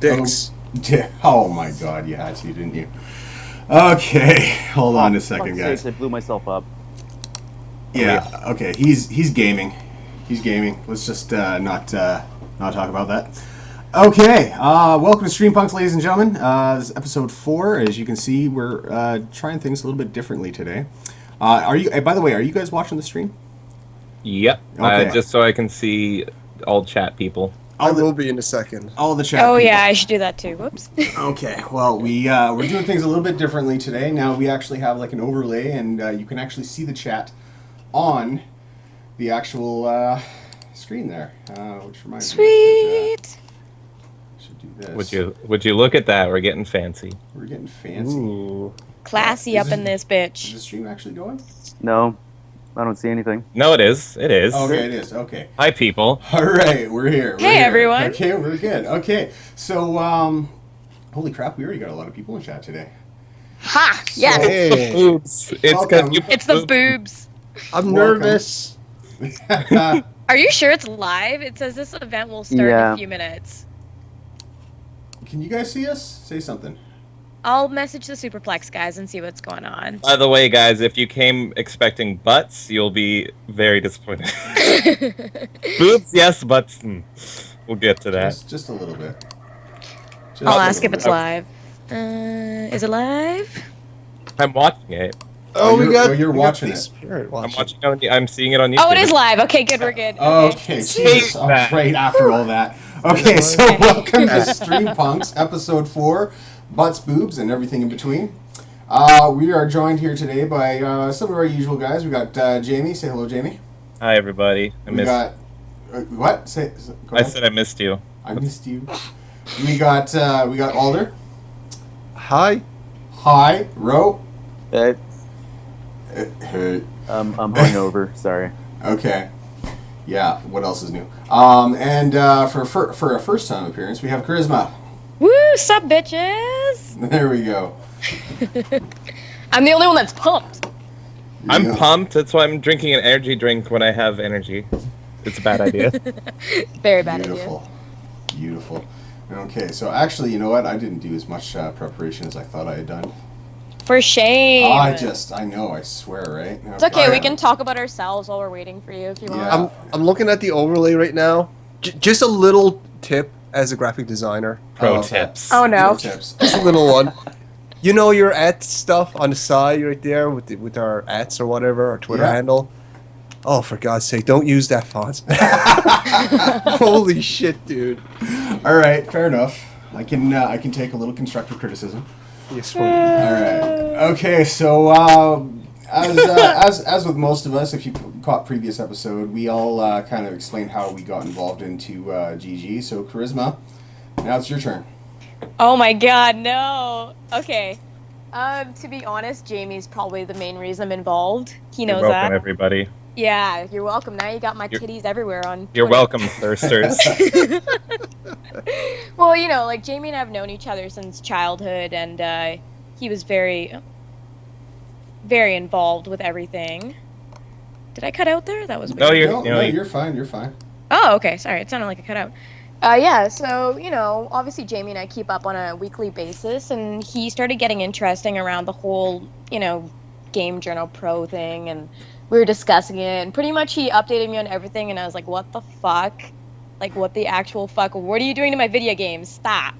Dicks. Oh my god, you had to, didn't you? Okay, hold on a second, guys. I blew myself up. Yeah, okay, he's gaming. He's gaming. Let's just not talk about that. Okay, welcome to StreamPunks, ladies and gentlemen. This is episode 4. As you can see, we're trying things a little bit differently today. By the way, are you guys watching the stream? Yep. Okay. Just so I can see all chat people. I will be in a second. All the chat Oh people. yeah, I should do that too. Whoops. Okay, well, we're doing things a little bit differently today. Now we actually have like an overlay, and you can actually see the chat on the actual screen there, which reminds me. Sweet. Should do this. Would you look at that? We're getting fancy. We're getting fancy. Ooh. Classy up in this Is bitch. the stream actually going? No, I don't see anything. No, it is. It is. Okay, it is. Okay. Hi, people. All right, we're here. Hey, everyone. Okay, we're good. Okay, so holy crap, we already got a lot of people in chat today. Ha! Yes. Hey, Oops. It's Welcome. because you. It's the boobs. I'm Welcome. nervous. Are you sure it's live? It says this event will start in Yeah. a few minutes. Can you guys see us? Say something. I'll message the Superplex guys and see what's going on. By the way, guys, if you came expecting butts, you'll be very disappointed. Boobs, yes, butts. We'll get to that. Just a little bit. Just I'll a ask if little it's bit. live. Is it live? I'm watching it. Oh, we you're- got. oh, you're we got watching these it. spirit I'm watching. watching on. I'm seeing it on YouTube. Oh, it is live. Okay, good. We're good. Okay, Jesus. All right, after all that. Okay, so welcome to StreamPunks, episode 4, Butts, Boobs, and everything in between. We are joined here today by some of our usual guys. We got Jamie. Say hello, Jamie. Hi, everybody. I We missed. got... what? Go I ahead. said I missed you. I missed you. We got Alder. Hi. Hi. Ro. Hey, Hey. I'm hungover. Sorry. Okay. Yeah, what else is new? And for a first time appearance, we have Karisma. Woo! Sup, bitches? There we go. I'm the only one that's pumped. I'm Yeah. pumped. That's why I'm drinking an energy drink when I have energy. It's a bad idea. Very bad idea. Beautiful. Beautiful. Okay, so actually, you know what? I didn't do as much preparation as I thought I had done. For shame. I know, I swear, right? It's okay. We can talk about ourselves while we're waiting for you if you want. Yeah. I'm looking at the overlay right now. Just a little tip as a graphic designer. Pro tips. Oh no. Tips. Just a little one. You know your at stuff on the side right there with our ats or whatever, our Twitter Yeah. handle. Oh, for God's sake, don't use that font. Holy shit, dude. All right, fair enough. I can take a little constructive criticism. Yes, All right. Okay, so as with most of us, if you caught previous episode, we all kind of explained how we got involved into GG. So Karisma, now it's your turn. Oh my god, no. Okay. To be honest, Jamie's probably the main reason I'm involved. He knows You're welcome, that. everybody. Yeah, you're welcome. Now you got my titties everywhere on You're Twitter. welcome, thirsters. Well, you know, like Jamie and I have known each other since childhood, and he was very, very involved with everything. Did I cut out there? That was weird. No, you're. No, You know, you're fine. You're fine. Oh, okay. Sorry, it sounded like I cut out. Yeah, so, you know, obviously Jamie and I keep up on a weekly basis, and he started getting interesting around the whole, you know, Game Journal Pro thing, and we were discussing it, and pretty much he updated me on everything, and I was like, what the fuck? Like, what the actual fuck? What are you doing to my video games? Stop.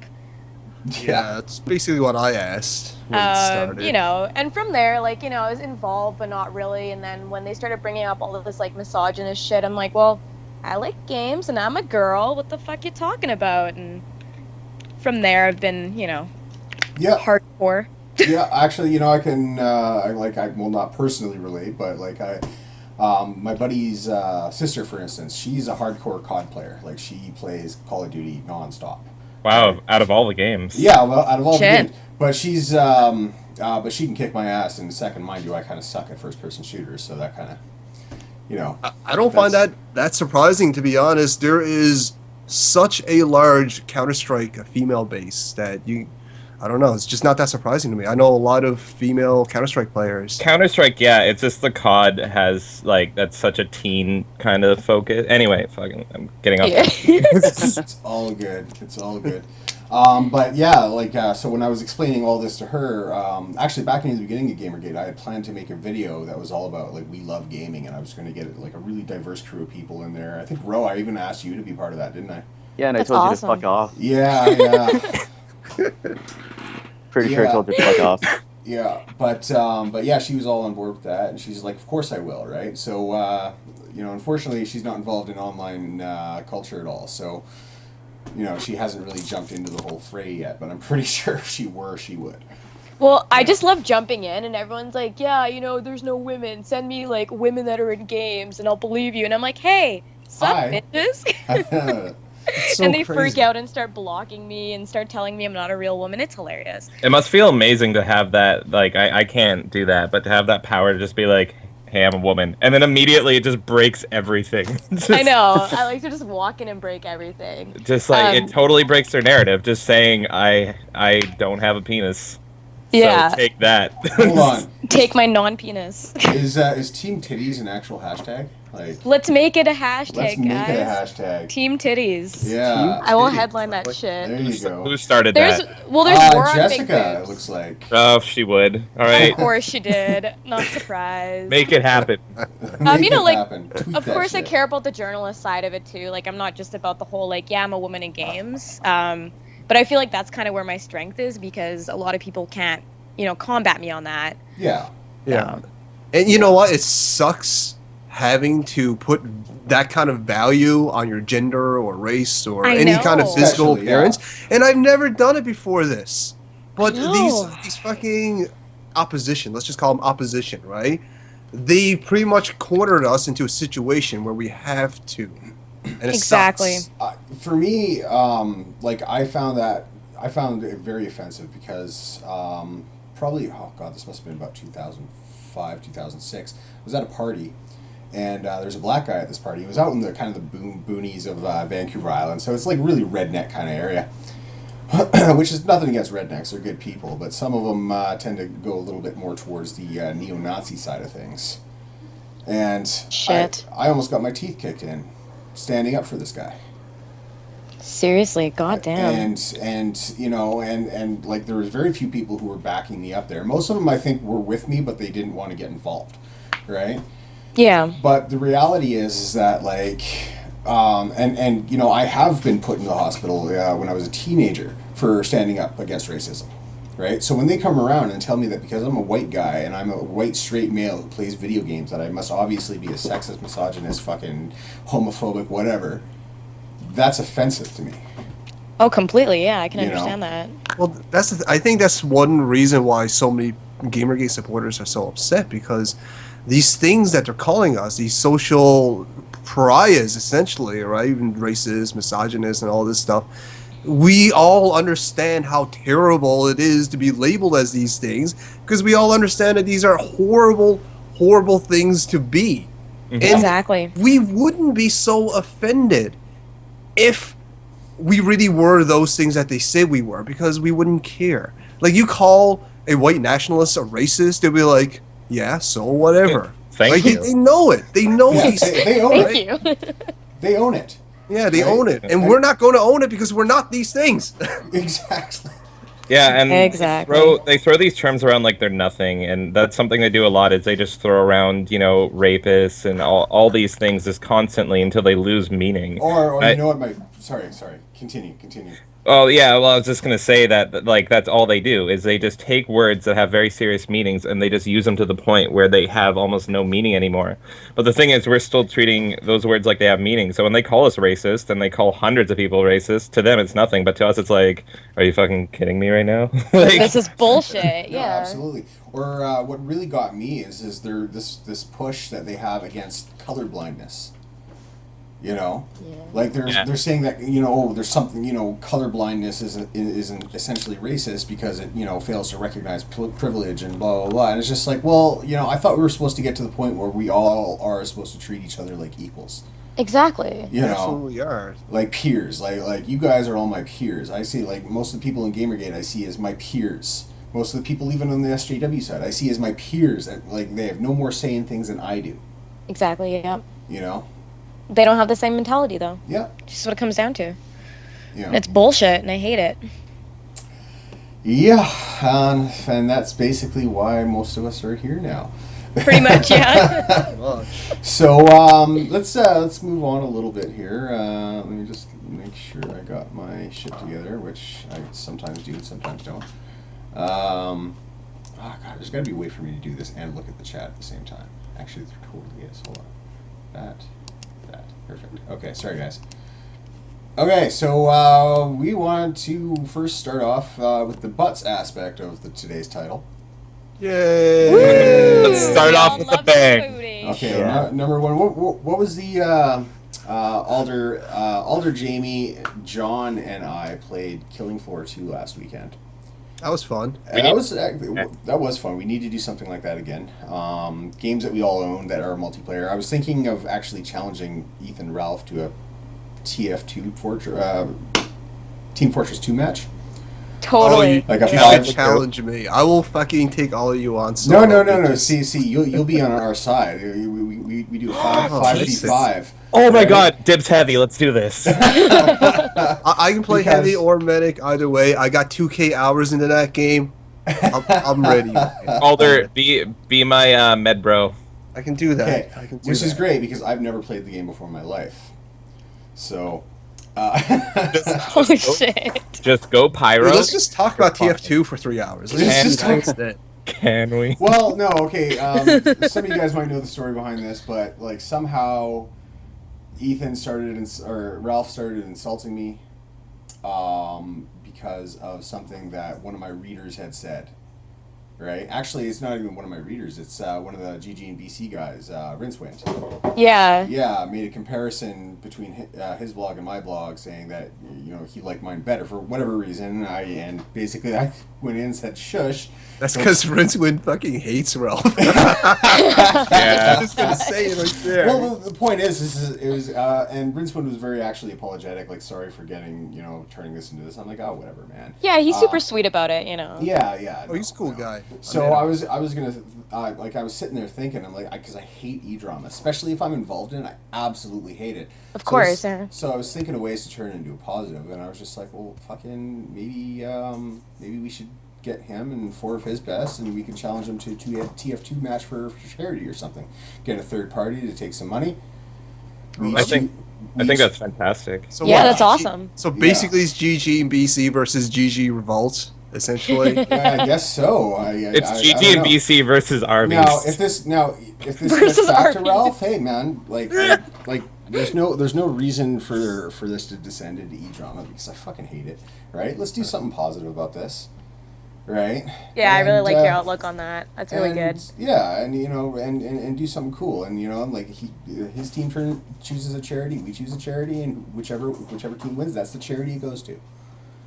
Yeah, that's basically what I asked when it started. You know, and from there, like, you know, I was involved, but not really, and then when they started bringing up all of this, like, misogynist shit, I'm like, well, I like games, and I'm a girl. What the fuck you talking about? And from there, I've been, you know, Yeah. hardcore. Yeah, actually, you know, I can, I will not personally relate, but, like, my buddy's sister, for instance, she's a hardcore COD player. Like, she plays Call of Duty nonstop. wow, out of all the games. Yeah, well, out of all the Shit. games. But she's, but she can kick my ass. And second, mind you, I kind of suck at first-person shooters, so that kind of, you know. I don't find that surprising, to be honest. There is such a large Counter-Strike female base that I don't know. It's just not that surprising to me. I know a lot of female Counter-Strike players. Counter-Strike, yeah, it's just the COD has, like, that's such a teen kind of focus. Anyway, fucking, I'm getting off. Yeah. It's all good. It's all good. But yeah, like, so when I was explaining all this to her, actually back in the beginning of GamerGate, I had planned to make a video that was all about, like, we love gaming, and I was going to get, like, a really diverse crew of people in there. I think, Ro, I even asked you to be part of that, didn't I? Yeah, and That's I told awesome. you to fuck off. Yeah. Pretty sure I told you to fuck off. Yeah, but yeah, she was all on board with that, and she's like, of course I will, right? So, unfortunately, she's not involved in online culture at all, so, she hasn't really jumped into the whole fray yet, but I'm pretty sure if she were, she would. Well, I just love jumping in, and everyone's like, yeah, there's no women. Send me, like, women that are in games, and I'll believe you. And I'm like, hey, sup, Hi. bitches? It's so and they crazy. freak out and start blocking me and start telling me I'm not a real woman. It's hilarious. It must feel amazing to have that, like, I can't do that, but to have that power to just be like, hey, I'm a woman. And then immediately it just breaks everything. I know. I like to just walk in and break everything. Just like, it totally breaks their narrative, just saying, I don't have a penis. Yeah. So take that. Hold on. Take my non-penis. Is Team Titties an actual hashtag? Like, Let's make it a hashtag, let's make guys. it a hashtag. Team titties. Yeah. I will Titties. headline that shit. There you go. Who started There's that? war on big Jessica, it boobs. looks like. Oh, she would. All right. Of course she did. Not surprised. Make it happen. Make it like, happen. Tweet Of that course, I shit. care about the journalist side of it too. Like, I'm not just about the whole like, yeah, I'm a woman in games. But I feel like that's kind of where my strength is because a lot of people can't, combat me on that. Yeah. Yeah. And you know what? It sucks having to put that kind of value on your gender or race or I any kind of know. physical Especially, yeah. appearance. And I've never done it before this. But I know. these fucking opposition, let's just call them opposition, right? They pretty much cornered us into a situation where we have to. And it Exactly. sucks. For me, I found it very offensive because probably, oh god, this must have been about 2005, 2006. I was at a party, and there's a black guy at this party. He was out in the kind of the boonies of Vancouver Island, so it's like really redneck kind of area. Which is nothing against rednecks; they're good people, but some of them tend to go a little bit more towards the neo-Nazi side of things. And Shit. I almost got my teeth kicked in standing up for this guy. Seriously, goddamn. And like there was very few people who were backing me up there. Most of them I think were with me, but they didn't want to get involved, right? Yeah. But the reality is that like, I have been put in the hospital when I was a teenager for standing up against racism, right? So when they come around and tell me that because I'm a white guy and I'm a white straight male who plays video games that I must obviously be a sexist, misogynist, fucking homophobic, whatever, that's offensive to me. Oh, completely. Yeah, I can You know? understand that. Well, I think that's one reason why so many GamerGate supporters are so upset because these things that they're calling us, these social pariahs, essentially, right? Even racist, misogynist, and all this stuff. We all understand how terrible it is to be labeled as these things because we all understand that these are horrible, horrible things to be. And Exactly. we wouldn't be so offended if we really were those things that they said we were because we wouldn't care. Like, you call a white nationalist a racist, they'll be like, yeah, so whatever. Thank like, you. They know it. They know Yeah, these they own Thank it. you. They own it. Yeah, they Right. own it. And we're not going to own it because we're not these things. Exactly. Yeah, and Exactly. they throw these terms around like they're nothing, and that's something they do a lot. Is they just throw around, rapists and all these things just constantly until they lose meaning. Or you know what? Sorry. Continue. Oh yeah, well I was just gonna say that like that's all they do is they just take words that have very serious meanings and they just use them to the point where they have almost no meaning anymore. But the thing is, we're still treating those words like they have meaning. So when they call us racist and they call hundreds of people racist, to them it's nothing, but to us it's like, are you fucking kidding me right now? Like, This is bullshit. No, Yeah. absolutely. Or what really got me is there this push that they have against colorblindness. You know, Yeah. like they're saying that there's something color blindness isn't essentially racist because it fails to recognize privilege and blah blah blah. And it's just like, well, I thought we were supposed to get to the point where we all are supposed to treat each other like equals. Exactly. Absolutely are. Like peers. Like you guys are all my peers. I see like most of the people in GamerGate I see as my peers. Most of the people even on the SJW side I see as my peers. That like they have no more say in things than I do. Exactly. Yeah. They don't have the same mentality though. Yeah. Just what it comes down to. Yeah. And it's bullshit, and I hate it. Yeah, and that's basically why most of us are here now. Pretty much, yeah. So let's move on a little bit here. Let me just make sure I got my shit together, which I sometimes do, sometimes don't. Oh god, there's got to be a way for me to do this and look at the chat at the same time. Actually, there totally is. Hold on. That. Perfect. Okay, sorry guys. Okay, so we want to first start off with the butts aspect of today's title. Yay! Let's start off with a bang. Okay, Yeah. number one. What was the Alder, Jamie, John, and I played Killing Floor 2 last weekend. That was fun. That was fun. We need to do something like that again. Games that we all own that are multiplayer. I was thinking of actually challenging Ethan Ralph to a TF2 Team Fortress 2 match. Totally. Like a You five- should challenge me. I will fucking take all of you on. No. See, you'll be on our side. We do a 5v5. Oh my god, dibs heavy, let's do this. I can play Because- heavy or medic either way. I got 2K hours into that game. I'm ready. Alder, be my med bro. I can do that. Okay, I can do which that. is great because I've never played the game before in my life. So, Oh shit. Just go pyro. Dude, let's just talk about TF2 for 3 hours. Let's just talk- instead. Can we? well, no, okay. Some of you guys might know the story behind this, but like somehow Ralph started insulting me because of something that one of my readers had said. Right? Actually, it's not even one of my readers. It's one of the GG and BC guys, Rincewind. Yeah. Yeah, made a comparison between his blog and my blog, saying that he liked mine better for whatever reason. And basically I went in and said shush. That's because Rincewind fucking hates Ralph. Yeah. I'm just gonna say it right there. Well, the point is it was, and Rincewind was very actually apologetic, like sorry for getting turning this into this. I'm like, oh whatever, man. Yeah, he's super sweet about it, Yeah. Oh, he's a cool guy. So I was gonna I was sitting there thinking, I'm like, because I hate e-drama, especially if I'm involved in it. I absolutely hate it. Of course, yeah. So I was thinking of ways to turn it into a positive, and I was just like, well, fucking maybe we should get him and 4 of his best, and we can challenge him to a TF2 match for charity or something. Get a third party to take some money. I think that's fantastic. So Yeah, what, that's GG awesome. So basically, it's GG and BC versus GG Revolts, essentially. Yeah, I guess so. It's I GG don't and know. BC versus Arby's. Now, if this Versus gets back to Arby's. Ralph, hey man, like there's no reason for this to descend into e-drama because I fucking hate it. Right? Let's do something positive about this. Right? Yeah, I really And, like your outlook on that. That's really good. Yeah, and and do something cool. And like his team chooses a charity, we choose a charity, and whichever team wins, that's the charity it goes to.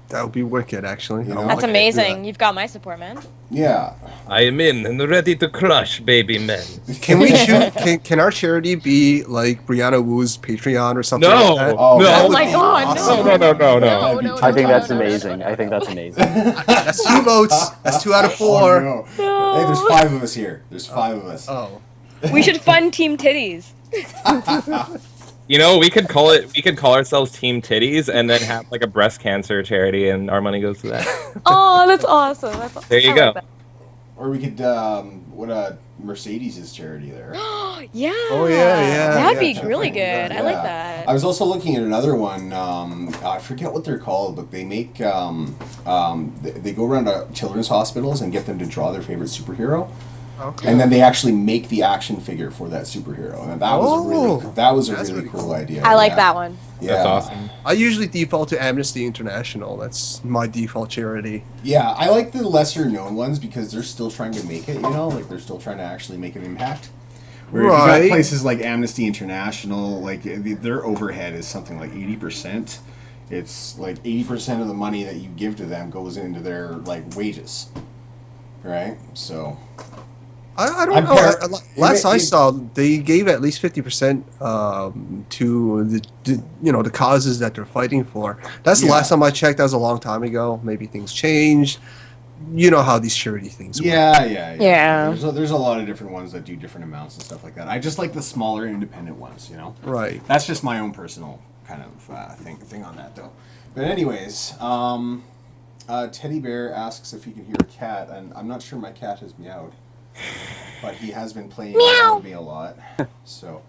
That would be wicked, actually. You know? I would That's like to do amazing. that. You've got my support, man. Yeah. I am in and ready to crush, baby men. Can we choose? Can our charity be like Brianna Wu's Patreon or something No. like that? Oh, No. That Oh would my be god, awesome. no. No. I think that's no, no, amazing. no, I think no. that's amazing. That's 2 votes. That's 2 out of 4. Oh, no. Hey, there's 5 of us here. There's 5 of us. Oh. We should fund Team Titties. We could call ourselves Team Titties and then have like a breast cancer charity and our money goes to that. Oh, that's awesome. There you I go. like that. Or we could Mercedes' charity there. Yeah. Oh, yeah. That'd be yeah, really yeah, good. yeah. I like that. I was also looking at another one. I forget what they're called, but they make they go around to children's hospitals and get them to draw their favorite superhero, Okay. and then they actually make the action figure for that superhero. And that was a That's really really cool cool. idea. I like yeah. that one. Yeah. That's awesome. I usually default to Amnesty International. That's my default charity. Yeah, I like the lesser known ones because they're still trying to make it. Like they're still trying to actually make an impact. Where if you got Right. places like Amnesty International, like their overhead is something like 80%. It's like 80% of the money that you give to them goes into their like wages, right? So I don't I'm know. par- Last I it- saw, they gave at least 50% to the causes that they're fighting for. That's the Yeah. last time I checked. That was a long time ago. Maybe things changed. You know how these charity things work. yeah. Yeah. There's a lot of different ones that do different amounts and stuff like that. I just like the smaller independent ones, you know. Right. That's just my own personal kind of thing on that, though. But anyways, Teddy Bear asks if he can hear a cat, and I'm not sure my cat has meowed, but he has been playing around with me a lot. So,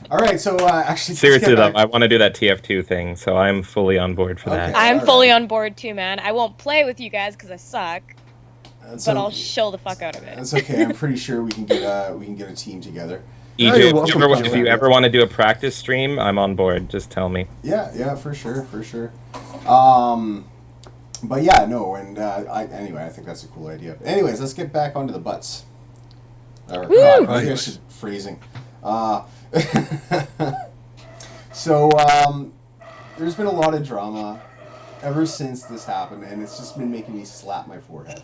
all right. So actually, Seriously though, back- I want to do that TF2 thing, so I'm fully on board for that. Okay. I'm Alright. fully on board too, man. I won't play with you guys because I suck, That's but I'll okay. chill the fuck out of it. That's okay. I'm pretty sure we can get a team together. Yeah, EJ, you're if welcome you ever, to if do you that. ever want to do a practice stream, I'm on board. Just tell me. Yeah, for sure. But yeah, no, and anyway, I think that's a cool idea. Anyways, let's get back onto the butts. Or, God, maybe I Right. should phrasing. So, there's been a lot of drama ever since this happened, and it's just been making me slap my forehead.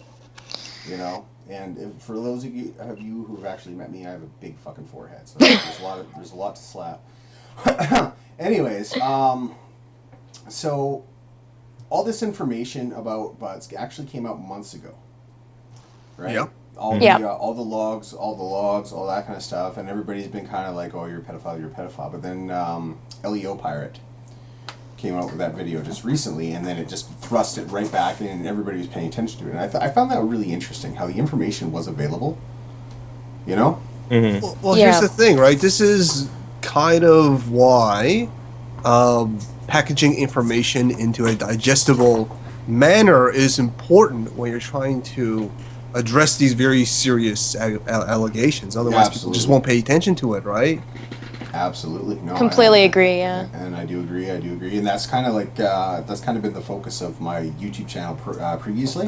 You know, and for those of you who've actually met me, I have a big fucking forehead, so there's a lot to slap. Anyways, so all this information about butts actually came out months ago, right? Yep. All Yep. the all the logs, all that kind of stuff, and everybody's been kind of like, "Oh, you're a pedophile." But then LEO Pirate came out with that video just recently, and then it just thrust it right back in, and everybody was paying attention to it. And I found that really interesting how the information was available. You know? Mm-hmm. Well, Yeah. here's the thing, right? This is kind of why packaging information into a digestible manner is important when you're trying to address these very serious allegations. Otherwise, people just absolutely. won't pay attention to it, right? Absolutely. No. Completely agree, yeah. And I do agree. And that's kind of like that's kind of been the focus of my YouTube channel previously,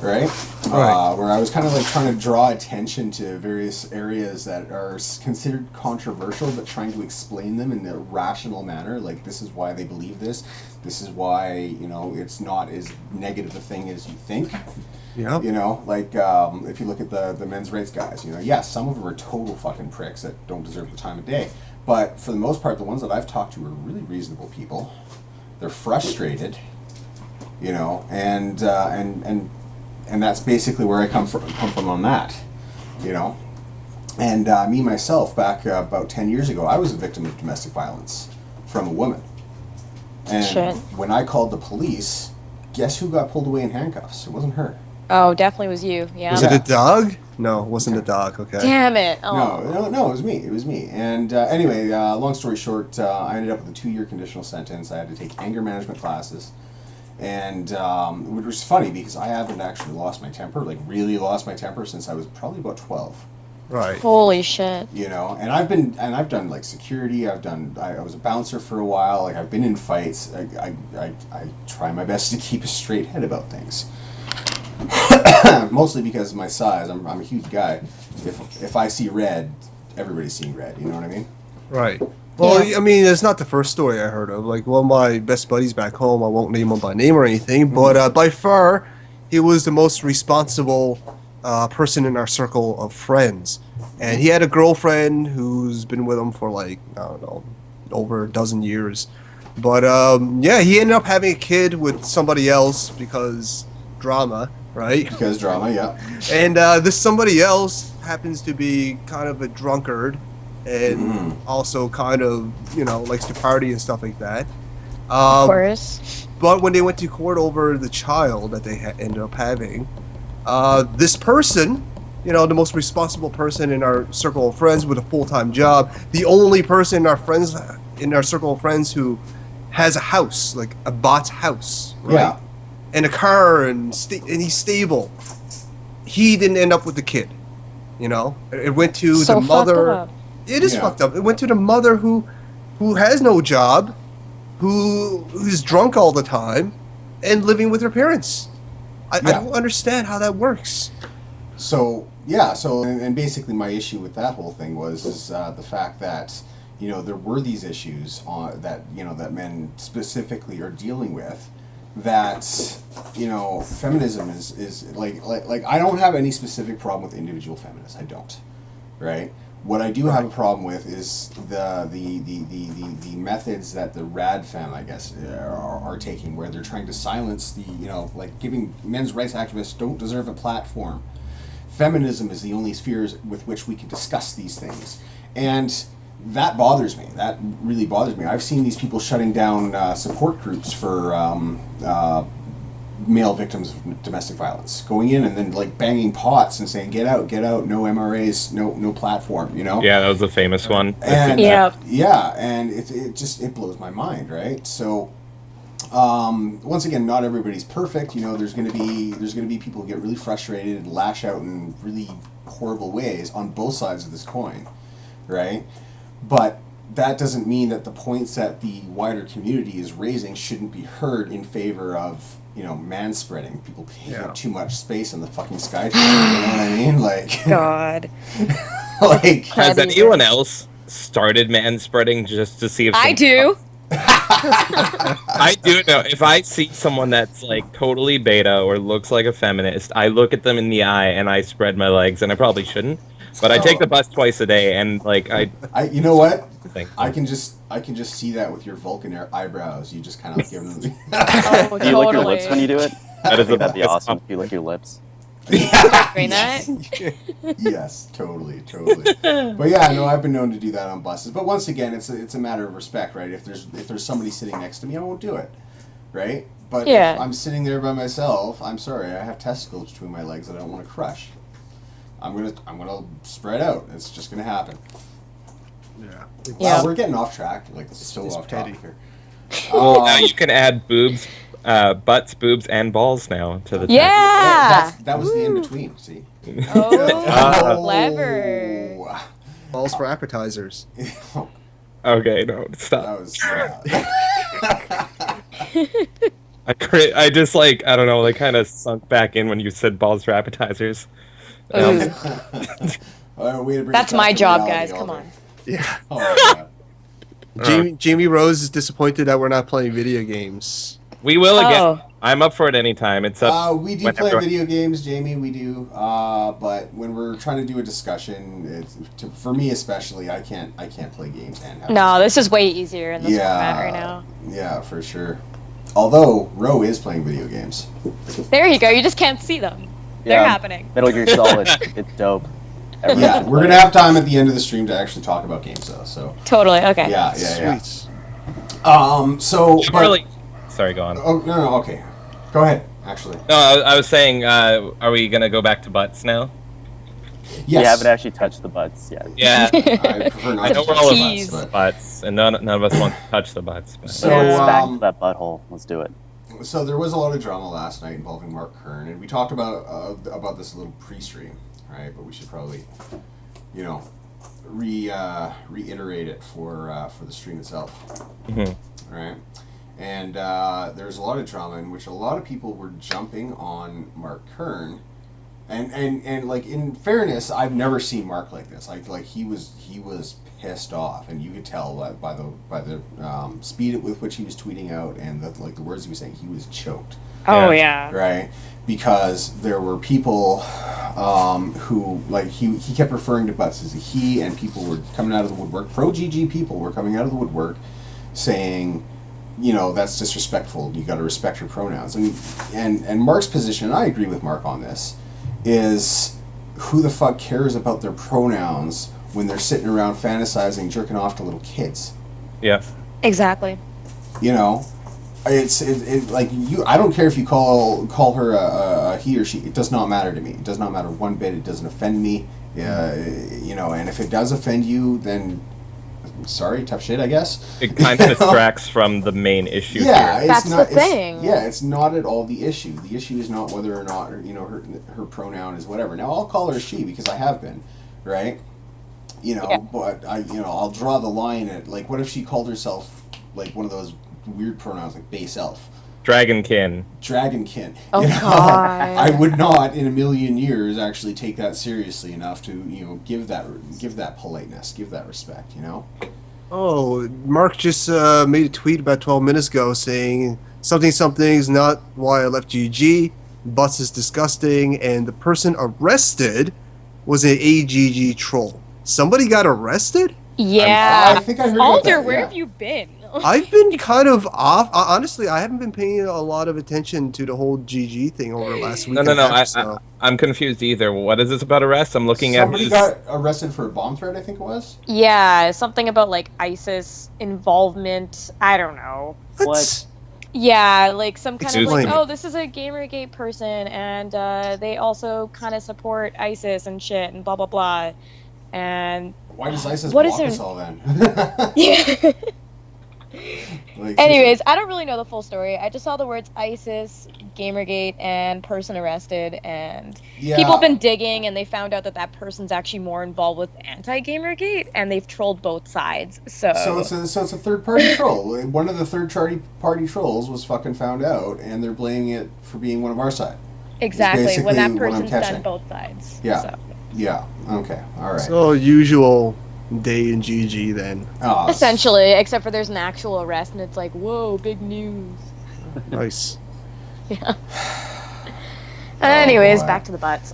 right? Right. Where I was kind of like trying to draw attention to various areas that are considered controversial, but trying to explain them in a rational manner. Like, this is why they believe this. This is why, it's not as negative a thing as you think. Yeah. You know, like if you look at the men's rights guys, yes, some of them are total fucking pricks that don't deserve the time of day. But for the most part, the ones that I've talked to are really reasonable people. They're frustrated, and that's basically where I come from on that, And me myself, back about 10 years ago, I was a victim of domestic violence from a woman. And Shit. when I called the police, guess who got pulled away in handcuffs? It wasn't her. Oh, definitely was you. Yeah. Was it a dog? No, it wasn't a dog. Okay. Damn it. Oh. No, it was me. And anyway, long story short, I ended up with a 2-year conditional sentence. I had to take anger management classes. And which was funny because I haven't actually lost my temper, like really lost my temper since I was probably about 12. Right. Holy shit. And I've done like security. I was a bouncer for a while. Like, I've been in fights. I try my best to keep a straight head about things. Mostly because of my size. I'm a huge guy. If I see red, everybody's seeing red. You know what I mean? Right. Well, Yeah. I mean, it's not the first story I heard of. Like, one of my best buddies back home, I won't name him by name or anything, but by far, he was the most responsible person in our circle of friends. And he had a girlfriend who's been with him for, like, I don't know, over a dozen years. But, yeah, he ended up having a kid with somebody else because drama, right? Because drama, yeah. And this somebody else happens to be kind of a drunkard and also kind of, likes to party and stuff like that. Of course. But when they went to court over the child that they ended up having, this person, the most responsible person in our circle of friends with a full-time job, the only person in our circle of friends who has a house, like a bought house, right? Yeah. And a car, and he's stable. He didn't end up with the kid. It went to So the fucked mother. up. It is Yeah. fucked up. It went to the mother who has no job, who's drunk all the time, and living with her parents. I Yeah. don't understand how that works. So yeah, so and basically my issue with that whole thing was the fact that there were these issues that that men specifically are dealing with. That feminism is like I don't have any specific problem with individual feminists. I don't, right? What I do have a problem with is the methods that the rad femme, I guess, are taking, where they're trying to silence the giving men's rights activists don't deserve a platform. Feminism is the only sphere with which we can discuss these things, and that bothers me. That really bothers me. I've seen these people shutting down support groups for male victims of domestic violence, going in and then banging pots and saying, get out, no MRAs, no platform, Yeah, that was a famous one. And Yeah. And it blows my mind, right? So once again, not everybody's perfect. There's gonna be people who get really frustrated and lash out in really horrible ways on both sides of this coin, right? But that doesn't mean that the points that the wider community is raising shouldn't be heard in favor of, manspreading. People taking up too much space in the fucking sky train, you know what I mean? God. Has anyone else started manspreading just to see if I do. I do know. If I see someone that's totally beta or looks like a feminist, I look at them in the eye and I spread my legs, and I probably shouldn't. But I take the bus twice a day, and I you know what? think I can just see that with your Vulcan eyebrows. You just kind of give them. Oh, Do you lick your lips when you do it? That is That'd be awesome if you lick your lips. Doing that? Yes, totally. But yeah, no, I've been known to do that on buses. But once again, it's a matter of respect, right? If there's somebody sitting next to me, I won't do it, right? But if I'm sitting there by myself, I'm sorry, I have testicles between my legs that I don't want to crush. I'm gonna spread out. It's just gonna happen. Yeah. Wow, we're getting off track. This is so off topic here. now you can add boobs, butts, boobs, and balls now to the Yeah. That was the in between. See. Oh, clever. Balls for appetizers. Okay, no, stop. That was. I just I don't know, kind of sunk back in when you said balls for appetizers. Way to bring That's us back my to job, reality, guys. Come Alder. on. Yeah. Oh, yeah. Jamie Rose is disappointed that we're not playing video games. We will again. Oh. I'm up for it anytime. It's up. We do whenever- play video games, Jamie. We do, but when we're trying to do a discussion, for me especially, I can't play games and have No, this is way easier in this format right now. Yeah, for sure. Although Ro is playing video games. There you go. You just can't see them. They're happening. Metal Gear Solid, it's dope. Everyone Yeah, should we're play gonna it. have time at the end of the stream to actually talk about games though. So Totally. Okay. yeah. Sweet. So but, Really? Sorry, go on. oh no, okay, go ahead. Actually, No, I was saying, are we gonna go back to butts now? yes. We haven't actually touched the butts yet. Yeah, I prefer not I know to we're touch all the tease. butts, but- butts, and none of us want to touch the butts. But. So, Let's back to that butthole. Let's do it. So there was a lot of drama last night involving Mark Kern, and we talked about this a little pre-stream, right? But we should probably, reiterate it for the stream itself, right? And there's a lot of drama in which a lot of people were jumping on Mark Kern, and in fairness, I've never seen Mark like this. Like he was pissed off, and you could tell by the speed with which he was tweeting out and the words he was saying. He was choked. Oh yeah. Right, because there were people who he kept referring to butts as he, and people were coming out of the woodwork. Pro GG people were coming out of the woodwork, saying, that's disrespectful. You got to respect your pronouns. And Mark's position, and I agree with Mark on this, is who the fuck cares about their pronouns when they're sitting around fantasizing, jerking off to little kids? Yeah. Exactly. It's I don't care if you call her a he or she. It does not matter to me. It does not matter one bit. It doesn't offend me. And if it does offend you, then sorry, tough shit, I guess. It kind of distracts from the main issue Yeah, here. it's That's not, the thing. It's not at all the issue. The issue is not whether or not her pronoun is whatever. Now I'll call her she because I have been, right? But I'll draw the line at what if she called herself one of those weird pronouns like base elf, Dragonkin. Dragonkin. Oh, You know, God. I would not in a million years actually take that seriously enough to, give that politeness, give that respect, Oh, Mark just made a tweet about 12 minutes ago saying something's not why I left GG. Bus is disgusting, and the person arrested was an AGG troll. Somebody got arrested? Yeah. I think I heard about Alder, that, where yeah. have you been? I've been kind of off. Honestly, I haven't been paying a lot of attention to the whole GG thing over the last week. No, no, and no. a half, so. I'm confused either. What is this about arrest? I'm looking Somebody at his... got arrested for a bomb threat, I think it was. Yeah, something about like ISIS involvement. I don't know. What? Yeah, like some kind of Explain. like, oh, this is a GamerGate person, and they also kind of support ISIS and shit, and blah blah blah. And Why does ISIS What block is us all then? yeah. Like, Anyways, I don't really know the full story. I just saw the words ISIS, GamerGate, and person arrested, and yeah. people have been digging, and they found out that that person's actually more involved with anti-GamerGate, and they've trolled both sides. So So it's a third party troll. One of the third party trolls was fucking found out, and they're blaming it for being one of our side. exactly, basically when that what I'm person's done catching. both sides. Yeah. So. Yeah. Okay. All right. So usual day in GG then. Oh, Essentially, except for there's an actual arrest, and it's like, whoa, big news. Nice. Yeah. Anyways, boy. back to the butts.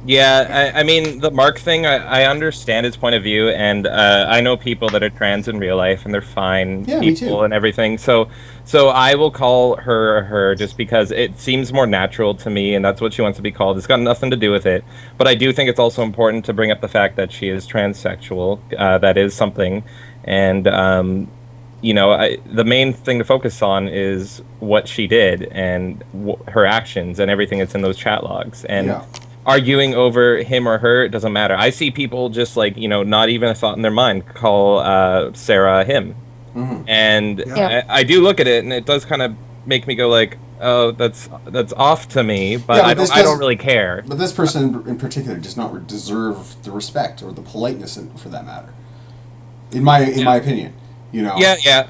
Yeah, I mean, the Mark thing, I understand his point of view, and I know people that are trans in real life, and they're fine Yeah, me people too. and everything. So I will call her just because it seems more natural to me, and that's what she wants to be called. It's got nothing to do with it. But I do think it's also important to bring up the fact that she is transsexual. That is something. And, the main thing to focus on is what she did and her actions and everything that's in those chat logs. And Yeah. arguing over him or her, it doesn't matter. I see people just like, not even a thought in their mind call Sarah him. Mhm. And Yeah. I do look at it, and it does kind of make me go like, oh, that's off to me, but Yeah, but I don't really care. But this person in particular does not deserve the respect or the politeness, for that matter. In my opinion, Yeah, Yeah.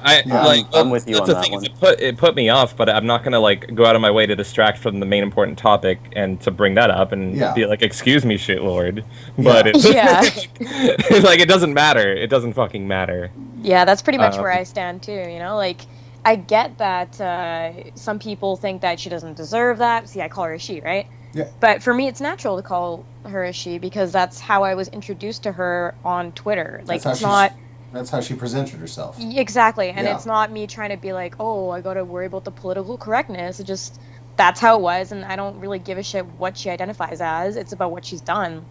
I'm with you that's on the that thing, one. is it put me off, but I'm not gonna like go out of my way to distract from the main important topic and to bring that up and Yeah. be like, excuse me, shitlord. But it's Yeah. it's like it doesn't matter. It doesn't fucking matter. Yeah, that's pretty much where I stand too, like, I get that some people think that she doesn't deserve that. See, I call her a she, right? Yeah. But for me, it's natural to call her a she because that's how I was introduced to her on Twitter. Like, That's how it's she's- not... That's how she presented herself. Exactly, and Yeah. it's not me trying to be like, oh, I gotta worry about the political correctness. It just... That's how it was, and I don't really give a shit what she identifies as. It's about what she's done,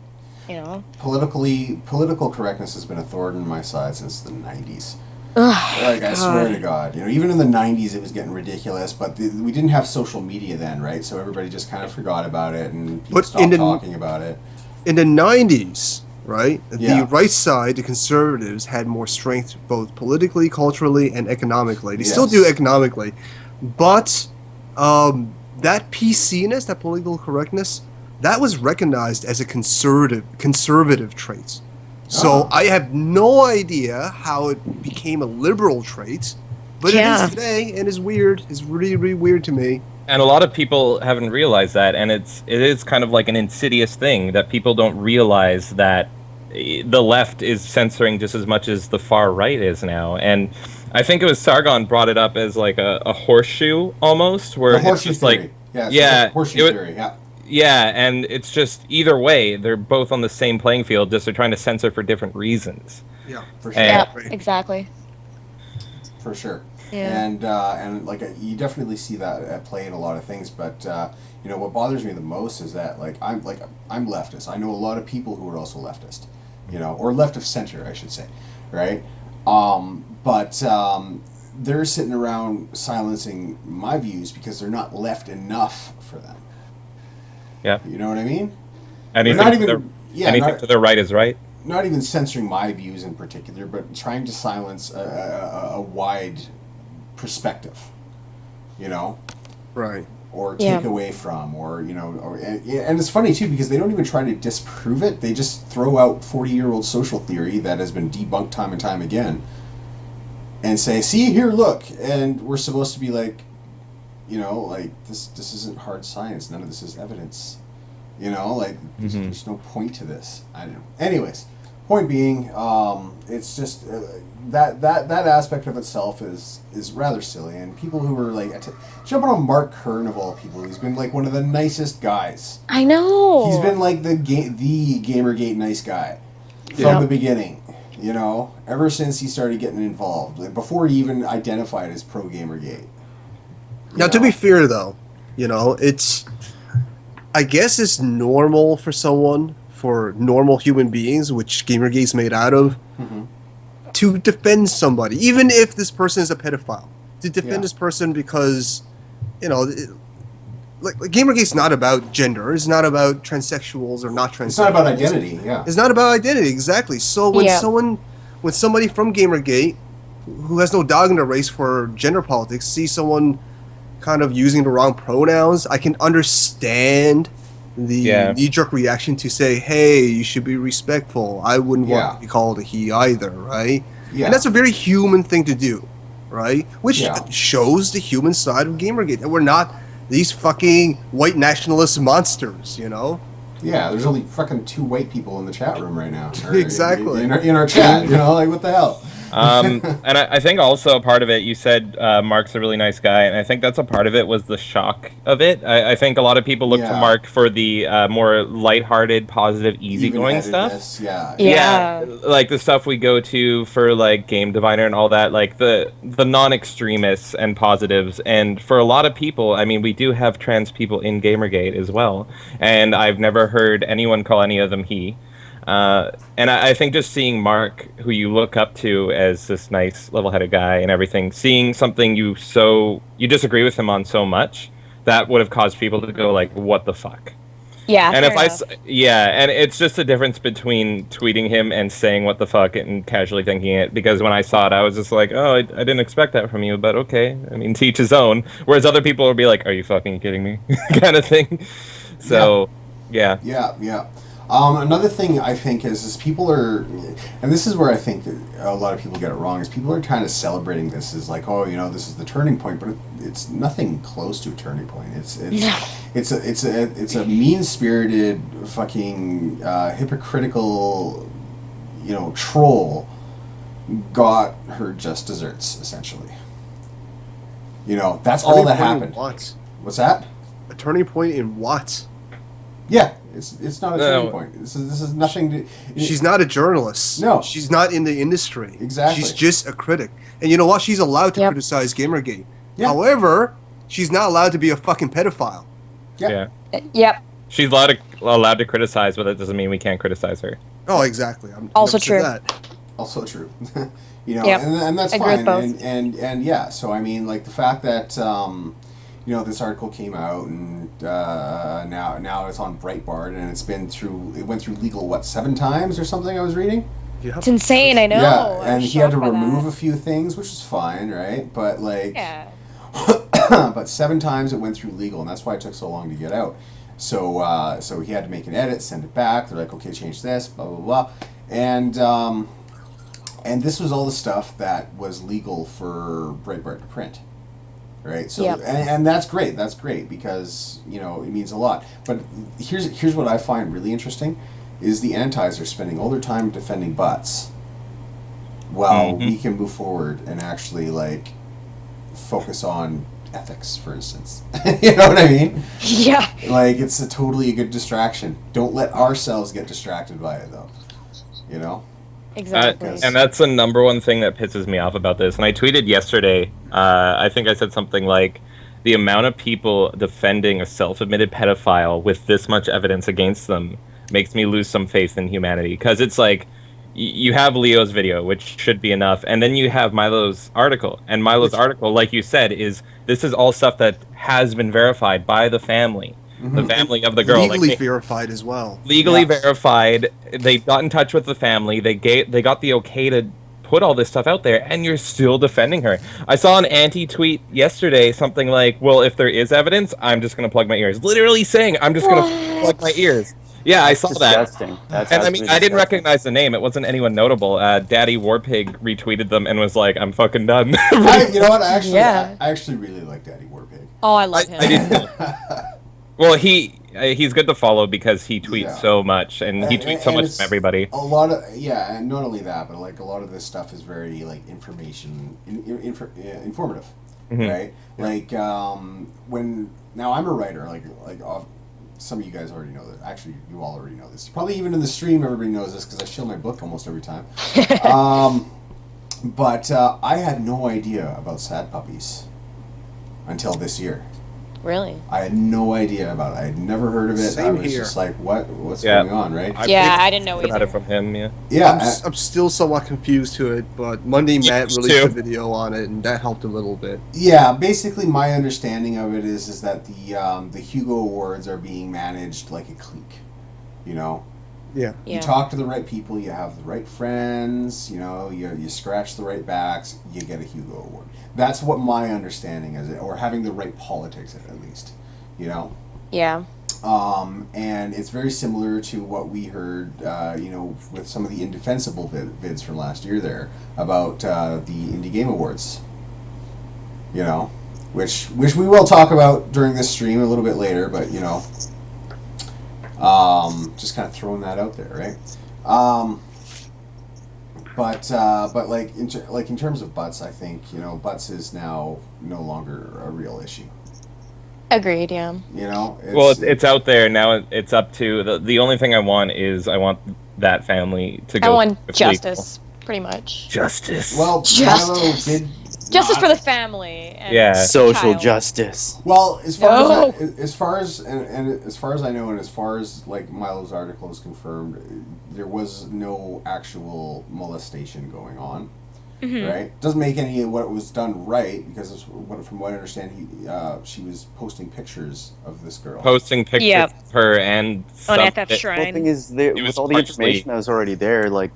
Political correctness has been a thorn in my side since the 90s. Ugh, Like, I swear God. to God, even in the 90s it was getting ridiculous, but we didn't have social media then, right? So everybody just kind of forgot about it, and people But stopped in the- talking about it. In the 90s, right, Yeah. the right side, the conservatives, had more strength both politically, culturally, and economically. They still do Yes. economically. But that PC-ness, that political correctness, that was recognized as a conservative trait. So Oh. I have no idea how it became a liberal trait, but it Yeah. is today, and it's weird. It's really, really weird to me. And a lot of people haven't realized that, and it is kind of like an insidious thing that people don't realize that the left is censoring just as much as the far right is now. And I think it was Sargon brought it up as like a horseshoe almost, where The it's horseshoe just theory. like It's yeah, the horseshoe it- theory, yeah. yeah, and it's just either way, they're both on the same playing field, just they're trying to censor for different reasons. Yeah. For sure. And- Yeah, exactly. For sure. Yeah. And like you definitely see that at play in a lot of things, but what bothers me the most is that I'm leftist. I know a lot of people who are also leftist, or left of center, I should say, right? But they're sitting around silencing my views because they're not left enough for them. Yeah. You know what I mean? Anything, not to, even- their, yeah, anything not- to their right is right. Not even censoring my views in particular, but trying to silence a wide perspective, Right. or Yeah. take away from, and it's funny too because they don't even try to disprove it. They just throw out 40-year-old social theory that has been debunked time and time again, and say, "See here, look," and we're supposed to be like, You know, like this isn't hard science. None of this is evidence. You know, like there's no point to this. I don't know. Anyways, point being, it's just that aspect of itself is rather silly, and people who are like jumping on Mark Kern of all people, who's been like one of the nicest guys. I know. He's been like the GamerGate nice guy from the beginning. You know, ever since he started getting involved, like before he even identified as pro GamerGate. Now, to be fair, though, you know, I guess it's normal for normal human beings, which GamerGate's made out of, to defend somebody, even if this person is a pedophile. To defend this person because, you know, like GamerGate's not about gender. It's not about transsexuals or not transsexuals. It's not about identity. Yeah. It's not about identity, exactly. So when somebody from GamerGate, who has no dog in the race for gender politics, sees someone kind of using the wrong pronouns, I can understand the knee-jerk reaction to say, hey, you should be respectful. I wouldn't want to be called a he either, right? Yeah. And that's a very human thing to do, right? Which shows the human side of GamerGate. And we're not these fucking white nationalist monsters, you know? Yeah, there's only fucking 2 white people in the chat room right now. Exactly. In our chat, you know, like what the hell? And I think also a part of it, you said Mark's a really nice guy, and I think that's a part of it was the shock of it. I think a lot of people look to Mark for the more lighthearted, positive, easygoing stuff. Yeah, like the stuff we go to for like Game Diviner and all that, like the non-extremists and positives. And for a lot of people, I mean, we do have trans people in GamerGate as well, and I've never heard anyone call any of them he. And I think just seeing Mark, who you look up to as this nice, level-headed guy and everything, seeing something you disagree with him on so much, that would have caused people to go like, "What the fuck?" Yeah. And and it's just a difference between tweeting him and saying "what the fuck" and casually thinking it. Because when I saw it, I was just like, "Oh, I didn't expect that from you," but okay. I mean, to each his own. Whereas other people would be like, "Are you fucking kidding me?" kind of thing. So, yeah. Another thing I think is people are, and this is where I think that a lot of people get it wrong, is people are kind of celebrating this as like, oh, you know, this is the turning point, but it's nothing close to a turning point. It's a mean-spirited, fucking hypocritical, you know, troll got her just desserts, essentially. You know, that's all that happened. What's that? A turning point in what? Yeah, it's not a turning point. This is nothing to. She's not a journalist. No, she's not in the industry. Exactly. She's just a critic, and you know what? She's allowed to criticize GamerGate. Yeah. However, she's not allowed to be a fucking pedophile. Yeah. Yep. She's allowed to criticize, but that doesn't mean we can't criticize her. Oh, exactly. I'm also true. Also true. You know, and that's fine. And yeah. So I mean, like the fact that. You know, this article came out, and now it's on Breitbart, and it went through legal 7 times or something. I was reading. Yep. It's insane. I know. Yeah, and he had to remove a few things, which is fine, right? But like, but 7 times it went through legal, and that's why it took so long to get out. So he had to make an edit, send it back. They're like, okay, change this, blah blah blah, and this was all the stuff that was legal for Breitbart to print. Right, so and that's great. That's great because you know it means a lot. But here's what I find really interesting, is the antis are spending all their time defending butts, while we can move forward and actually like focus on ethics, for instance. You know what I mean? Yeah. Like it's a totally good distraction. Don't let ourselves get distracted by it, though. You know. Exactly. And that's the number one thing that pisses me off about this. And I tweeted yesterday, I think I said something like, the amount of people defending a self-admitted pedophile with this much evidence against them makes me lose some faith in humanity. Because it's like, you have Leo's video, which should be enough, and then you have Milo's article. And Milo's article, like you said, this is all stuff that has been verified by the family. The family of the girl, legally verified as well. Legally verified. They got in touch with the family. They got the okay to put all this stuff out there, and you're still defending her. I saw an anti-tweet yesterday, something like, "Well, if there is evidence, I'm just going to plug my ears." Literally saying, "I'm just going to plug my ears." Yeah, I saw disgusting. that. And I mean, I didn't recognize the name. It wasn't anyone notable. Daddy Warpig retweeted them and was like, "I'm fucking done." You know what? I actually really like Daddy Warpig. Oh, I love him. I do too. Well, he's good to follow because he tweets Yeah. so much, and he tweets so And much it's from everybody. A lot of and not only that, but like a lot of this stuff is very like informative, Mhm. right? Like when now I'm a writer, some of you guys already know that. Actually, you all already know this. Probably even in the stream, everybody knows this because I show my book almost every time. But I had no idea about sad puppies until this year. Really? I had no idea about it. I had never heard of it. I Same was here. just like, what's Yeah. going on, right? Yeah, I didn't know about either. it from him. Yeah. Yeah. I'm still somewhat confused to it, but Monday Matt Me released too. a video on it, and that helped a little bit. Yeah, basically my understanding of it is that the Hugo Awards are being managed like a clique. You know, Yeah. you Yeah. talk to the right people, you have the right friends, you know, you scratch the right backs, you get a Hugo Award. That's what my understanding is, or having the right politics at least. You know. Yeah. And it's very similar to what we heard, with some of the indefensible vids from last year there about the Indie Game Awards. You know, which we will talk about during this stream a little bit later, but just kind of throwing that out there, right? But like in terms of butts, I think butts is now no longer a real issue. Agreed. Yeah. You know, It's out there now. It's up to the only thing I want that family to go. I want with justice, pretty much. Justice. Well, Justice. Milo did Justice not- for the family. And Yeah. the Social child. justice. Well, as far No. as far as as far as I know, and as far as like Milo's article is confirmed, there was no actual molestation going on. Mhm. Right? Doesn't make any of what was done right because from what I understand, she was posting pictures of this girl. Posting pictures Yep. of her and On some- FF The Shrine. thing is, there, It was with all the partially- information that was already there, like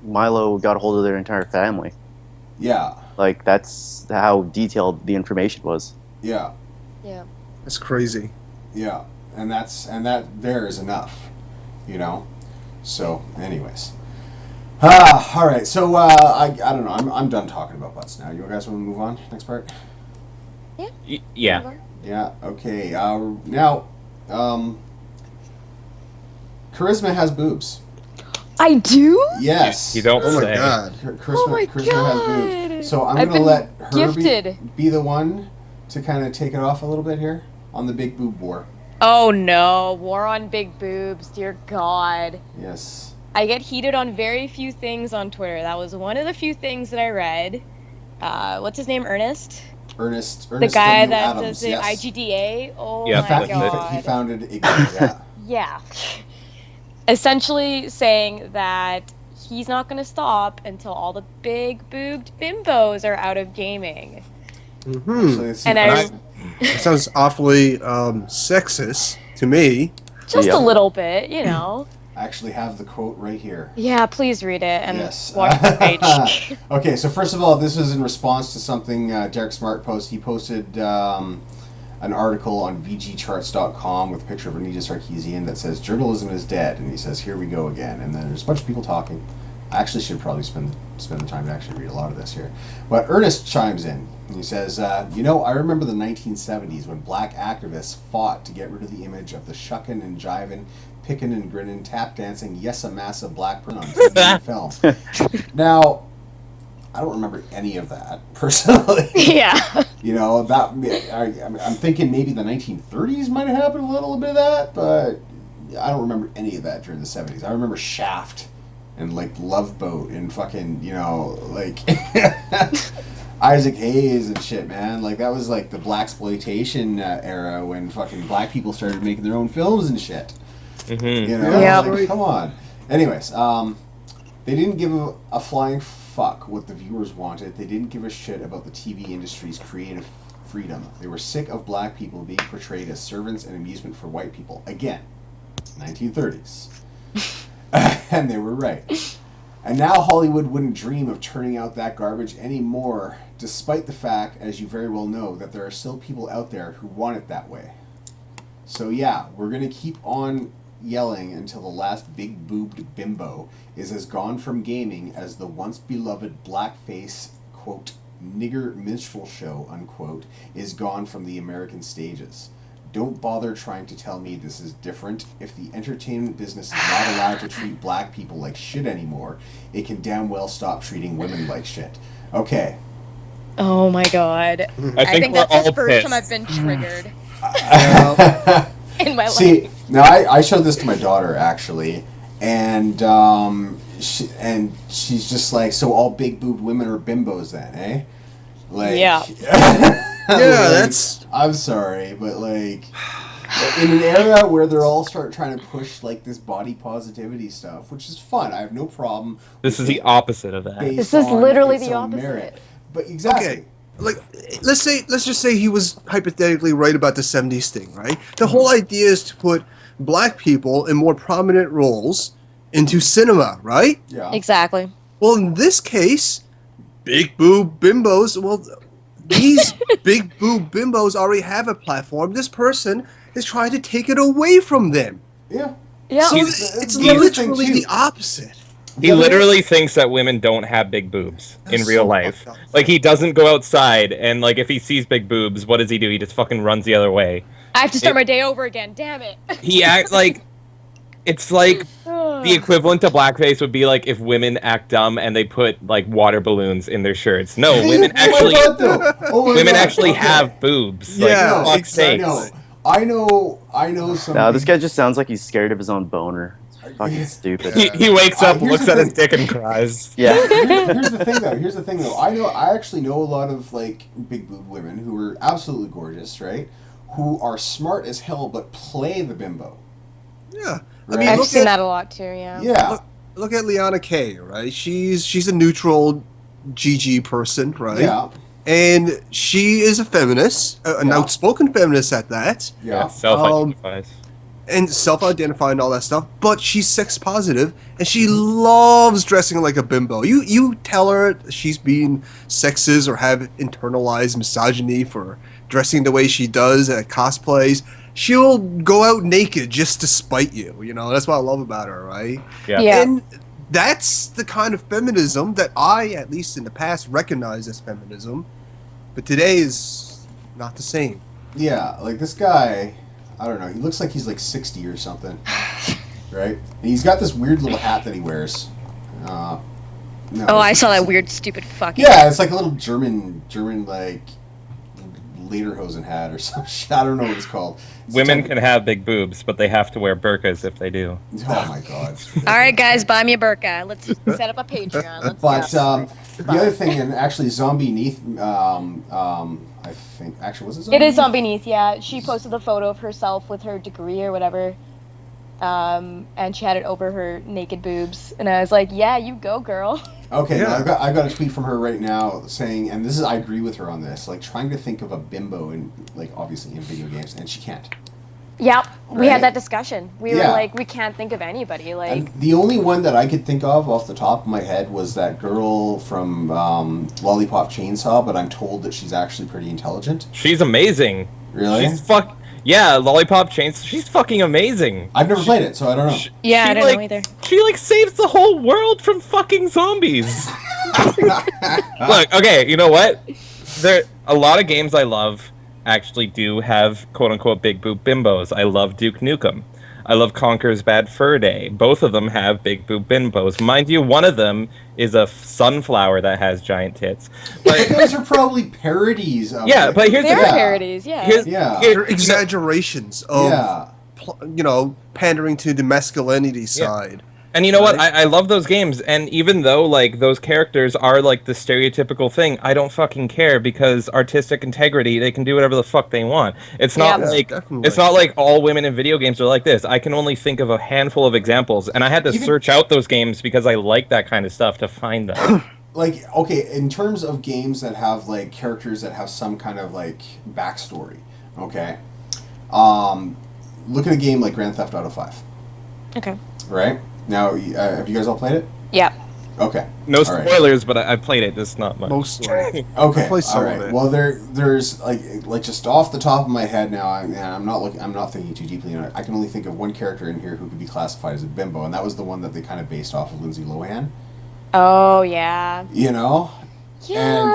Milo got a hold of their entire family. Yeah, Like that's how detailed the information was. yeah, Yeah. That's crazy. yeah, and that there is enough, So, anyways. All right. So I don't know. I'm done talking about butts now. You guys want to move on? Next part. Yeah. Yeah. Okay. Now, Karisma has boobs. I do? Yes. You don't Oh my say. god. Karisma, Oh my Karisma has God. boobs. So I'm I've gonna been let her gifted. be the one to kind of take it off a little bit here on the big boob war. Oh no, war on big boobs, dear God. Yes. I get heated on very few things on Twitter. That was one of the few things that I read. What's his name? Ernest? Ernest The guy W. that Adams, does the yes. IGDA? Oh Yeah, my that's it. God. He founded a yeah. Yeah. Essentially saying that he's not going to stop until all the big boobed bimbos are out of gaming. Hmm. So it's And I- That sounds awfully sexist to me. Just Yeah. a little bit, you know. I actually have the quote right here. Yeah, please read it and Yes. watch the page. Okay, so first of all, this is in response to something Derek Smart posted. He posted an article on VGCharts.com with a picture of Anita Sarkeesian that says, "Journalism is dead," and he says, "Here we go again." And then there's a bunch of people talking. I actually should probably spend the time to actually read a lot of this here. But Ernest chimes in. And he says, I remember the 1970s when black activists fought to get rid of the image of the shuckin' and jivin', pickin' and grinnin', tap dancing, yes-a-massa black person on TV and film. Now, I don't remember any of that, personally. Yeah. I'm thinking maybe the 1930s might have happened a little bit of that, but I don't remember any of that during the 70s. I remember Shaft and, like, Love Boat and fucking, Isaac Hayes and shit, man. Like, that was, like, the blaxploitation era when fucking black people started making their own films and shit. Mm-hmm. Yep. Like, come on. Anyways, they didn't give a flying fuck what the viewers wanted. They didn't give a shit about the TV industry's creative freedom. They were sick of black people being portrayed as servants and amusement for white people. Again, 1930s. And they were right. And now Hollywood wouldn't dream of turning out that garbage anymore, despite the fact, as you very well know, that there are still people out there who want it that way. So yeah, we're going to keep on yelling until the last big boobed bimbo is as gone from gaming as the once beloved blackface, quote, nigger minstrel show, unquote, is gone from the American stages. Don't bother trying to tell me this is different. If the entertainment business is not allowed to treat black people like shit anymore, it can damn well stop treating women like shit. Okay. Oh my god. I think we're that's the all first time I've pissed. been triggered in my See, life. now I showed this to my daughter, actually, and she's just like, so all big-boobed women are bimbos then, eh? Like, Yeah. Yeah, that's. I'm sorry, but like, in an era where they're all trying to push like this body positivity stuff, which is fun, I have no problem. This is the opposite of that. This is literally the opposite. But exactly. Okay, like let's just say he was hypothetically right about the '70s thing, right? The whole idea is to put black people in more prominent roles into cinema, right? Yeah. Exactly. Well, in this case, big boob bimbos. Well, these big boob bimbos already have a platform. This person is trying to take it away from them. Yeah. Yeah. So He's- it's the other thing, literally too. the opposite. He literally thinks that women don't have big boobs in That's real so life. fucked up. Like, he doesn't go outside, and like if he sees big boobs, what does he do? He just fucking runs the other way. I have to start my day over again. Damn it. He acts like it's like the equivalent to blackface would be like if women act dumb and they put like water balloons in their shirts. No, women actually women actually have boobs. Yeah, like, fuck's sakes. I know some. No, this guy just sounds like he's scared of his own boner. It's fucking stupid. He wakes up, Here's looks the at his thing. dick, and cries. Yeah. Here's the thing though. I actually know a lot of like big boob women who are absolutely gorgeous, right? Who are smart as hell but play the bimbo. Yeah, I Right. mean, I've look seen at that a lot too, yeah. Yeah. look at Liana Kay, right? She's a neutral GG person, right? Yeah. And she is a feminist, an Yeah. outspoken feminist at that, Yeah. Self-identifies. and self-identifying and all that stuff. But she's sex positive, and she loves dressing like a bimbo. You tell her she's being sexist or have internalized misogyny for dressing the way she does at cosplays. She'll go out naked just to spite you. You know, that's what I love about her, right? Yeah. And that's the kind of feminism that I, at least in the past, recognized as feminism. But today is not the same. Yeah, like this guy, I don't know, he looks like he's like 60 or something. Right? And he's got this weird little hat that he wears. No, Oh, I saw that weird, stupid fucking. Yeah, it's like a little German like lederhosen hat or some shit. I don't know what it's called. It's Women totally- can have big boobs, but they have to wear burqas if they do. Oh my god. All right, guys, buy me a burqa. Let's set up a Patreon. Let's But go. the other thing, and actually, Zombie Neath, I think, actually, was it Zombie? It is Zombie Neath, yeah. She posted a photo of herself with her degree or whatever. And she had it over her naked boobs. And I was like, yeah, you go, girl. Okay, Yeah. now I've got a tweet from her right now saying, and this is, I agree with her on this, like trying to think of a bimbo in, like, obviously in video games, and she can't. Yep, we Right? had that discussion. We Yeah. were like, we can't think of anybody. Like, And the only one that I could think of off the top of my head was that girl from Lollipop Chainsaw, but I'm told that she's actually pretty intelligent. She's amazing. Really? Yeah, Lollipop Chains. She's fucking amazing. I've never played it, so I don't know. yeah, She, I don't like, know either. She like saves the whole world from fucking zombies. Look, okay, you know what? There a lot of games I love actually do have quote unquote big boob bimbos. I love Duke Nukem. I love Conker's Bad Fur Day. Both of them have big boob bimbos. Mind you, one of them is a sunflower that has giant tits. But But those are probably parodies of yeah, it. but here's the They're thing. parodies, yeah. Yeah. They're exaggerations of, Yeah. pandering to the masculinity side. And you know what? Right. I love those games, and even though like those characters are like the stereotypical thing, I don't fucking care because artistic integrity, they can do whatever the fuck they want. It's not Yeah. like Definitely. it's not like all women in video games are like this. I can only think of a handful of examples, and I had to Even- search out those games because I like that kind of stuff to find them. Like, okay, in terms of games that have, like, characters that have some kind of, like, backstory, okay? Look at a game like Grand Theft Auto 5, Okay. right? Now, have you guys all played it? Yeah. Okay. No All right. spoilers, but I played it, just not much. Mostly. Okay, I played some all of right. it. Well, there's like just off the top of my head now, and I'm not thinking too deeply on it. I can only think of one character in here who could be classified as a bimbo, and that was the one that they kind of based off of Lindsay Lohan. Oh, yeah. You know, Yeah.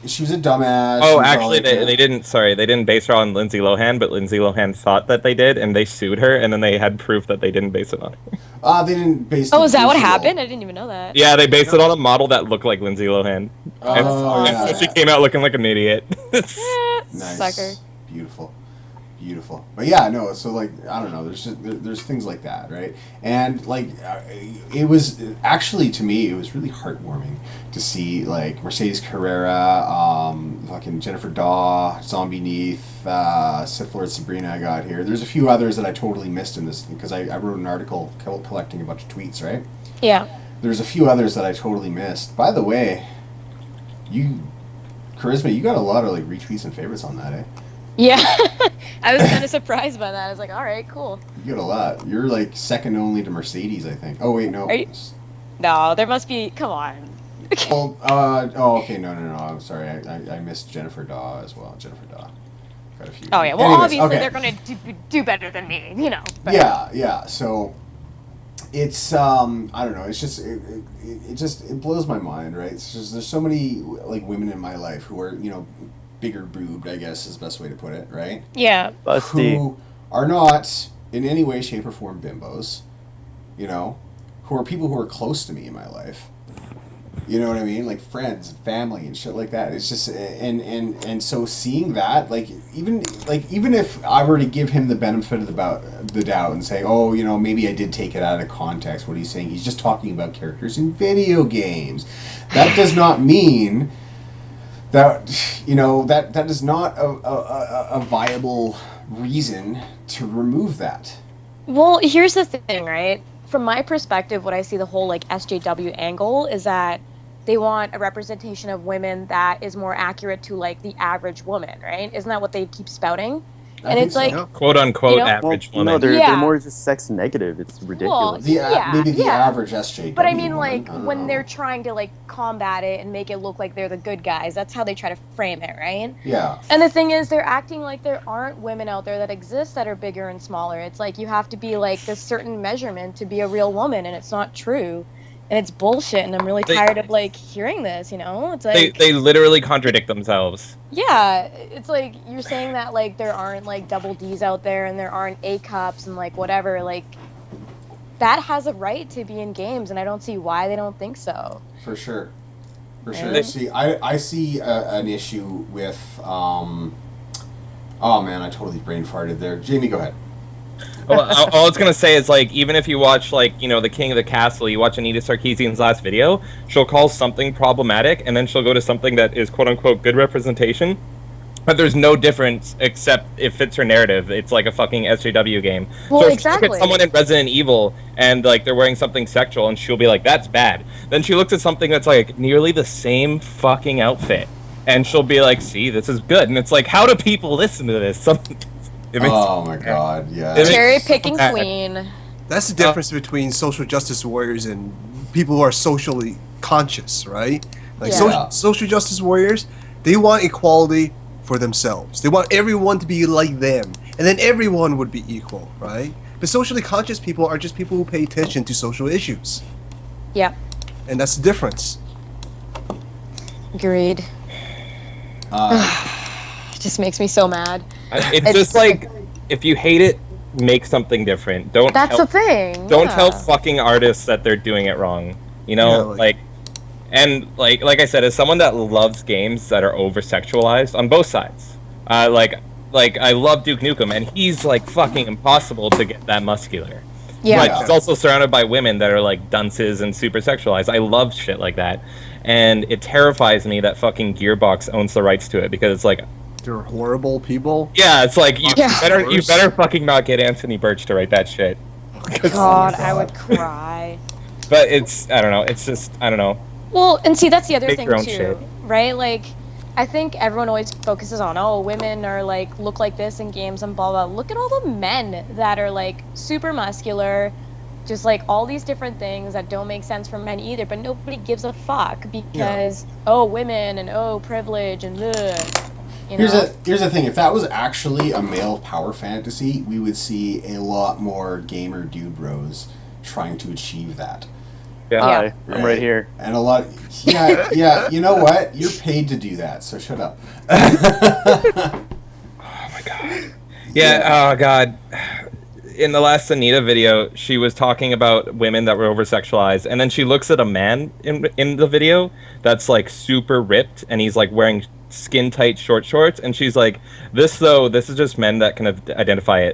she was a dumbass. She Oh, was all actually, like, they didn't. Sorry, they didn't base her on Lindsay Lohan, but Lindsay Lohan thought that they did, and they sued her, and then they had proof that they didn't base it on her. They didn't base. Oh, the is that what visual. happened? I didn't even know that. Yeah, they based it on a model that looked like Lindsay Lohan. Oh, And yeah. so she came out looking like an idiot. Nice. Sucker. Beautiful. But yeah, no. So like, I don't know. There's things like that, right? And like, it was actually, to me, it was really heartwarming to see like Mercedes Carrera, fucking Jennifer Daw, Zombie Neath, Sith Lord Sabrina. I got here. There's a few others that I totally missed in this because I wrote an article collecting a bunch of tweets, right? Yeah. There's a few others that I totally missed. By the way, Karisma, you got a lot of like retweets and favorites on that, eh? Yeah. I was kind of surprised by that. I was like, all right, cool. You got a lot. You're like second only to Mercedes, I think. Oh wait, no. Are you- No, there must be. Come on. Well, okay, no. I'm sorry. I missed Jennifer Daw as well. Jennifer Daw. Got a few. Oh yeah. Well, Anyways, obviously okay. they're gonna do better than me, you know. But. Yeah. So it's I don't know. It's just it blows my mind, right? It's just there's so many like women in my life who are bigger boobed, I guess is the best way to put it, right? Yeah. Busty. Who are not in any way, shape, or form bimbos, who are people who are close to me in my life. You know what I mean? Like friends and family and shit like that. It's just and so seeing that, like even if I were to give him the benefit of the doubt and say, oh, maybe I did take it out of context. What he's saying, he's just talking about characters in video games. That does not mean that that is not a viable reason to remove that. Well, here's the thing, right? From my perspective, what I see the whole like SJW angle is that they want a representation of women that is more accurate to like the average woman, right? Isn't that what they keep spouting? And it's like, quote unquote You know? average Well, woman. no, they're Yeah. more just sex negative. It's ridiculous. Maybe the yeah. average SJW. But I mean, woman, like, I don't when know. they're trying to, like, combat it and make it look like they're the good guys, that's how they try to frame it, right? Yeah. And the thing is, they're acting like there aren't women out there that exist that are bigger and smaller. It's like you have to be, like, this certain measurement to be a real woman, and it's not true. And it's bullshit, and I'm really tired of, like, hearing this, It's like... They literally contradict themselves. Yeah, it's like, you're saying that, like, there aren't, like, double Ds out there, and there aren't A cups, and, like, whatever, like... That has a right to be in games, and I don't see why they don't think so. For sure. Right. See, I see an issue with, oh man, I totally brain farted there. Jamie, go ahead. Well, all I was gonna say is, like, even if you watch, like, the King of the Castle, you watch Anita Sarkeesian's last video, she'll call something problematic, and then she'll go to something that is quote-unquote good representation, but there's no difference except it fits her narrative. It's like a fucking SJW game. Well, so if exactly. you look at someone in Resident Evil, and, like, they're wearing something sexual, and she'll be like, that's bad. Then she looks at something that's, like, nearly the same fucking outfit, and she'll be like, see, this is good. And it's like, how do people listen to this? Oh my god, yeah. Cherry picking queen. That's the difference between social justice warriors and people who are socially conscious, right? Like Yeah. social justice warriors, they want equality for themselves. They want everyone to be like them, and then everyone would be equal, right? But socially conscious people are just people who pay attention to social issues, Yep. and that's the difference. Agreed. It just makes me so mad. It's just like, if you hate it, make something different. That's the thing. Don't yeah. tell fucking artists that they're doing it wrong. Yeah, like I said, as someone that loves games that are over sexualized on both sides, like I love Duke Nukem, and he's like fucking impossible to get that muscular. Yeah. But he's also surrounded by women that are like dunces and super sexualized. I love shit like that, and it terrifies me that fucking Gearbox owns the rights to it, because it's like, They're horrible people. yeah, it's like you Yeah. better fucking not get Anthony Birch to write that shit. God, I would cry. But I don't know. It's just, I don't know. Well, and see, that's the other Make thing your own too, shit. right? Like, I think everyone always focuses on, oh, women are like look like this in games and blah blah. Look at all the men that are like super muscular, just like all these different things that don't make sense for men either. But nobody gives a fuck because oh, women and oh, privilege and ugh, Here's the thing. If that was actually a male power fantasy, we would see a lot more gamer dude bros trying to achieve that. Yeah. Hi, I'm right here. And a lot. Yeah. You know what? You're paid to do that, so shut up. Oh my god. Yeah. Oh god. In the last Anita video, she was talking about women that were over sexualized, and then she looks at a man in the video that's like super ripped, and he's like wearing skin tight short shorts, and she's like, this is just men that can identify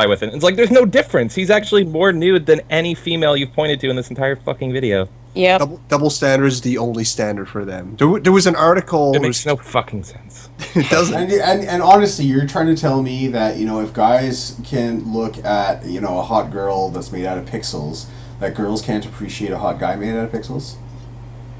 with it. It's like there's no difference. He's actually more nude than any female you've pointed to in this entire fucking video. Yep. Double standard is the only standard for them. There was an article. It makes no fucking sense. It doesn't. And honestly, you're trying to tell me that, you know, if guys can look at, you know, a hot girl that's made out of pixels, that girls can't appreciate a hot guy made out of pixels?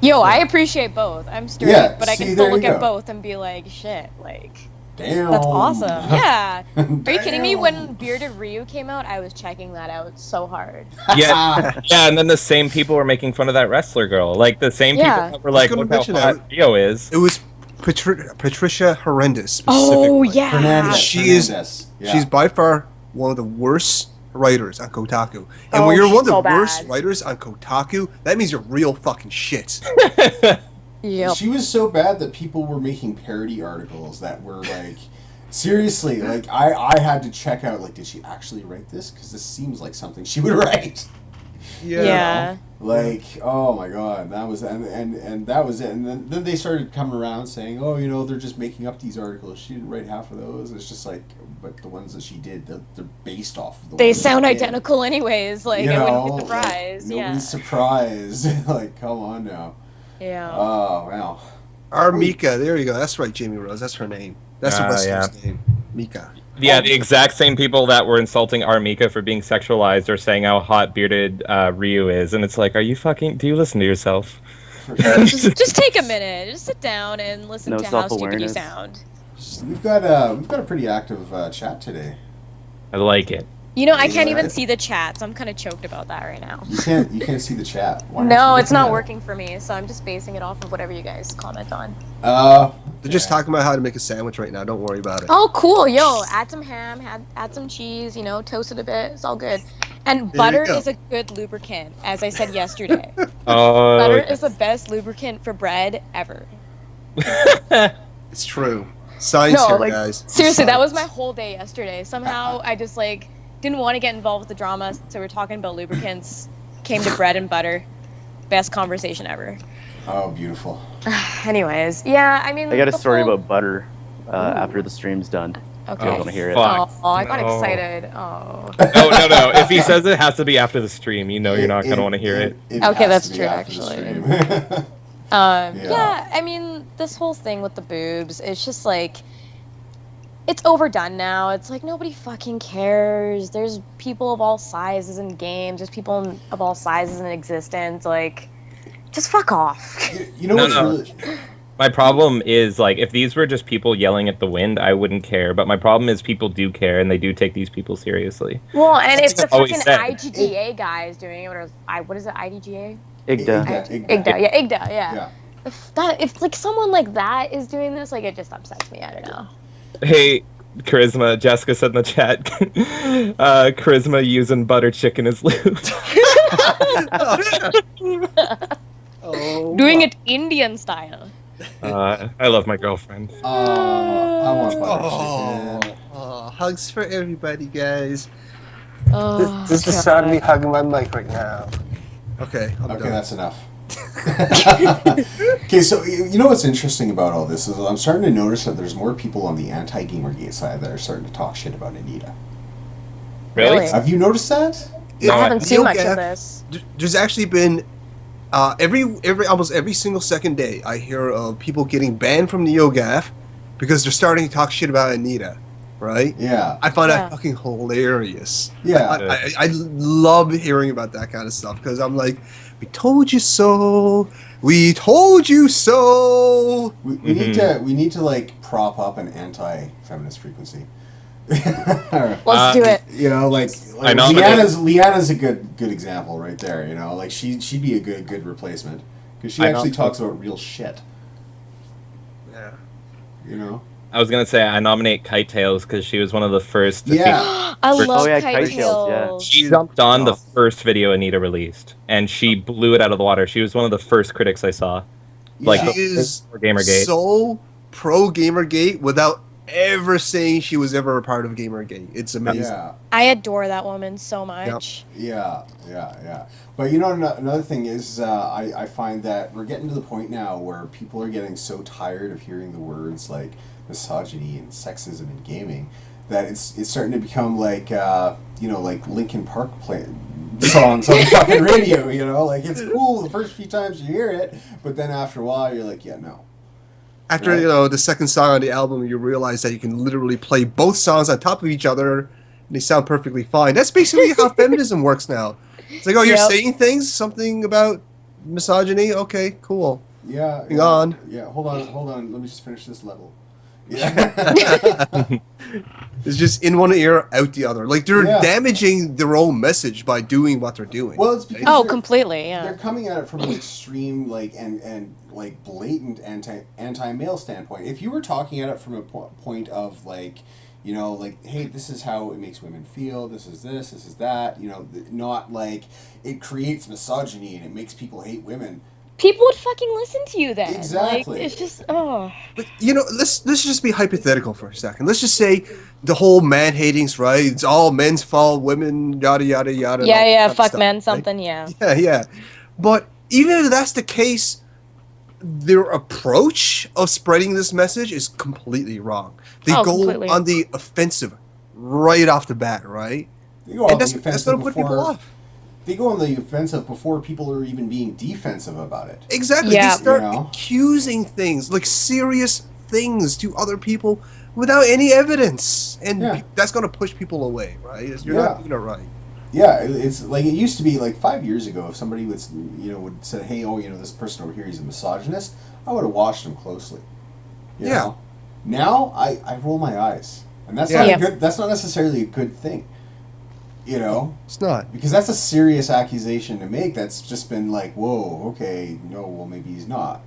Yo, I appreciate both. I'm straight, Yeah, but I see, can there still look you at go. both and be like, shit, like, Damn. that's awesome. Yeah. Are you kidding me? Damn. When Bearded Ryu came out, I was checking that out so hard. Yeah, and then the same people were making fun of that wrestler girl. Like the same people Yeah. that were like, I was "Look gonna how mention hot Rio is." It was Patricia Horrendous specifically. Oh, yeah. Hernandez. She is- Hernandez. Yeah. She's by far one of the worst writers on Kotaku. And Oh, when you're one of she's the so worst bad. writers on Kotaku, that means you're real fucking shit. Yep. She was so bad that people were making parody articles that were like, seriously, like I had to check out, like, did she actually write this? Because this seems like something she would write. Yeah. Like, oh my god, that was and that was it. And then they started coming around saying, oh, you know, they're just making up these articles. She didn't write half of those. It's just like, but the ones that she did, they're based off of the They ones sound she did. identical anyways. Like, You I know, wouldn't be like, surprised. nobody's surprised. Like, come on now. Yeah. Oh, wow. Armika, there you go. That's right, Jamie Rose. That's her name. That's the wrestler's name. Mika. Yeah, the exact same people that were insulting Armika for being sexualized are saying how hot bearded Ryu is, and it's like, are you fucking? Do you listen to yourself? Just take a minute. Just sit down and listen No to how stupid you self-awareness. sound. We've got a pretty active chat today. I like it. You know, I can't Yeah. even see the chat, so I'm kind of choked about that right now. You can't see the chat. Why aren't No, you it's looking not at it? working for me, so I'm just basing it off of whatever you guys comment on. They're just talking about how to make a sandwich right now. Don't worry about it. Oh, cool. Yo, add some ham, add some cheese, you know, toast it a bit. It's all good. And There you butter go. is a good lubricant, as I said yesterday. Oh, Butter is the best lubricant for bread ever. It's true. Science No, here, like, guys. seriously, that was my Science. whole day yesterday. Somehow I just, like, didn't want to get involved with the drama, so we're talking about lubricants, came to bread and butter. Best conversation ever. Oh, beautiful. Anyways, yeah, I mean... I got a the story whole- about butter after the stream's done. Okay. I want to hear it. fuck. Oh, I got No. excited. Oh. No. If he says it has to be after the stream, you know you're not gonna want to hear it. Okay, has that's to be true, after the actually. stream. Yeah, I mean, this whole thing with the boobs, it's just like, it's overdone now. It's like, nobody fucking cares. There's people of all sizes in games. There's people of all sizes in existence. Like, just fuck off. You know No, what's no. really... My problem is, like, if these were just people yelling at the wind, I wouldn't care. But my problem is people do care, and they do take these people seriously. Well, and if the I've always fucking said. IGDA guy is doing it, what is it, IDGA? Igda. IGDA, yeah. Yeah. If like someone like that is doing this, like, it just upsets me. I don't know. Hey, Karisma, Jessica said in the chat, Karisma using butter chicken as lube. Oh, Doing it Indian style. I love my girlfriend. I want butter Oh, chicken. hugs for everybody, guys. Oh, This is the sound of me hugging my mic right now. Okay, I'm Okay, done. that's enough. Okay, so you know what's interesting about all this is I'm starting to notice that there's more people on the anti-GamerGate side that are starting to talk shit about Anita. Really? Have you noticed that? I haven't seen much Neil of Gaff- this. There's actually been almost every single second day I hear of people getting banned from NeoGAF because they're starting to talk shit about Anita, right? Yeah. I find Yeah. that fucking hilarious. Yeah. I love hearing about that kind of stuff because I'm like, we told you so. We told you so. We need to like prop up an anti-feminist frequency. Let's do it. You know, like I nominate- Leanna's a good example right there. You know, like she'd be a good replacement because she I actually nom- talks about real shit. Yeah. You know. I was gonna say I nominate Kite Tails because she was one of the first. To Yeah. I love yeah, Kite Kite Tails, yeah. Tails. She jumped on the first video Anita released, and she blew it out of the water. She was one of the first critics I saw. Like Yeah. She is for GamerGate. so pro GamerGate without ever saying she was ever a part of GamerGate. It's amazing. Yeah. I adore that woman so much. Yeah. But you know, another thing is, I find that we're getting to the point now where people are getting so tired of hearing the words like misogyny and sexism in gaming that it's starting to become like, like Linkin Park songs on the fucking radio. You know, like it's cool the first few times you hear it, but then after a while you're like, yeah, no. After Right. the second song on the album, you realize that you can literally play both songs on top of each other, and they sound perfectly fine. That's basically how feminism works now. It's like, oh, you're Yep. saying things, something about misogyny. Okay, cool. Yeah. Hang on. Yeah. Hold on. Let me just finish this level. Yeah. It's just in one ear, out the other. Like they're Yeah. damaging their own message by doing what they're doing. Well, it's because Oh, they're- completely, They're yeah. coming at it from an extreme, and like blatant anti-male standpoint. If you were talking at it from a point of like, hey, this is how it makes women feel. This is that. Not like it creates misogyny and it makes people hate women. People would fucking listen to you then. Exactly. Like, it's just, oh. But let's just be hypothetical for a second. Let's just say the whole man hating's right. It's all men's fault, women, yada yada yada. and all Yeah, that yeah, kind of fuck stuff, men, right? something, yeah. Yeah. But even if that's the case, their approach of spreading this message is completely wrong. They Oh, go completely. on the offensive right off the bat, right? They go on And the that's offensive going to put people before off. they go on the offensive before people are even being defensive about it. Exactly. Yeah. They start You know? accusing things, like serious things, to other people without any evidence, and Yeah. that's going to push people away, right? You're Yeah. not doing it right. Yeah, it's like it used to be like 5 years ago. If somebody would say, "Hey, this person over here, he's a misogynist," I would have watched him closely. You Yeah. know? Now I roll my eyes, and that's Yeah. not Yeah. a good. That's not necessarily a good thing. It's not. Because that's a serious accusation to make. That's just been like, whoa, okay, no, well maybe he's not,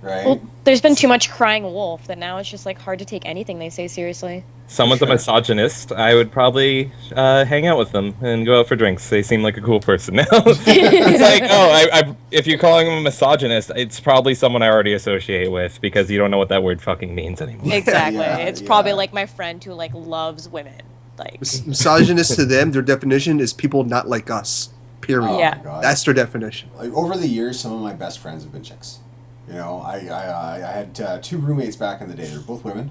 right? Well, there's been too much crying wolf that now it's just like hard to take anything they say seriously. Someone's Sure. a misogynist, I would probably hang out with them and go out for drinks. They seem like a cool person now. It's like, if you're calling them a misogynist, it's probably someone I already associate with because you don't know what that word fucking means anymore. Exactly. Yeah, It's probably yeah. like my friend who like loves women. Like, Misogynist to them, their definition is people not like us. Period. Oh, Yeah. my God. That's their definition. Like over the years, some of my best friends have been chicks. I had 2 roommates back in the day. They're both women,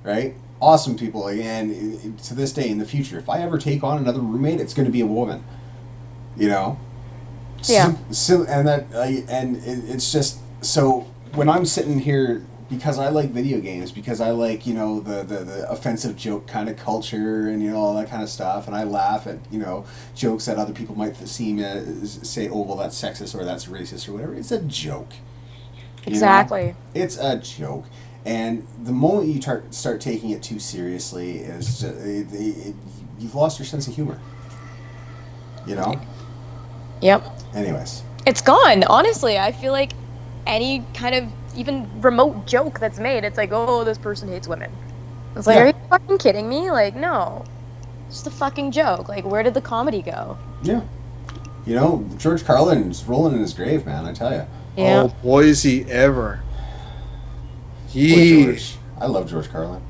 right? Awesome people. And to this day, in the future, if I ever take on another roommate, it's going to be a woman. Yeah. It's just so when I'm sitting here because I like video games, because I like the offensive joke kind of culture and all that kind of stuff, and I laugh at jokes that other people might say, oh well, that's sexist or that's racist or whatever. It's a joke. You know? exactly. It's a joke. And the moment you start taking it too seriously, is you've lost your sense of humor. Yep. Anyways. It's gone. Honestly, I feel like any kind of even remote joke that's made, it's like, oh, this person hates women. It's like, Yeah. are you fucking kidding me? Like, no. It's just a fucking joke. Like, where did the comedy go? Yeah. George Carlin's rolling in his grave, man, I tell you. Yeah. Oh, boy, is he ever. Boy, He. George. I love George Carlin.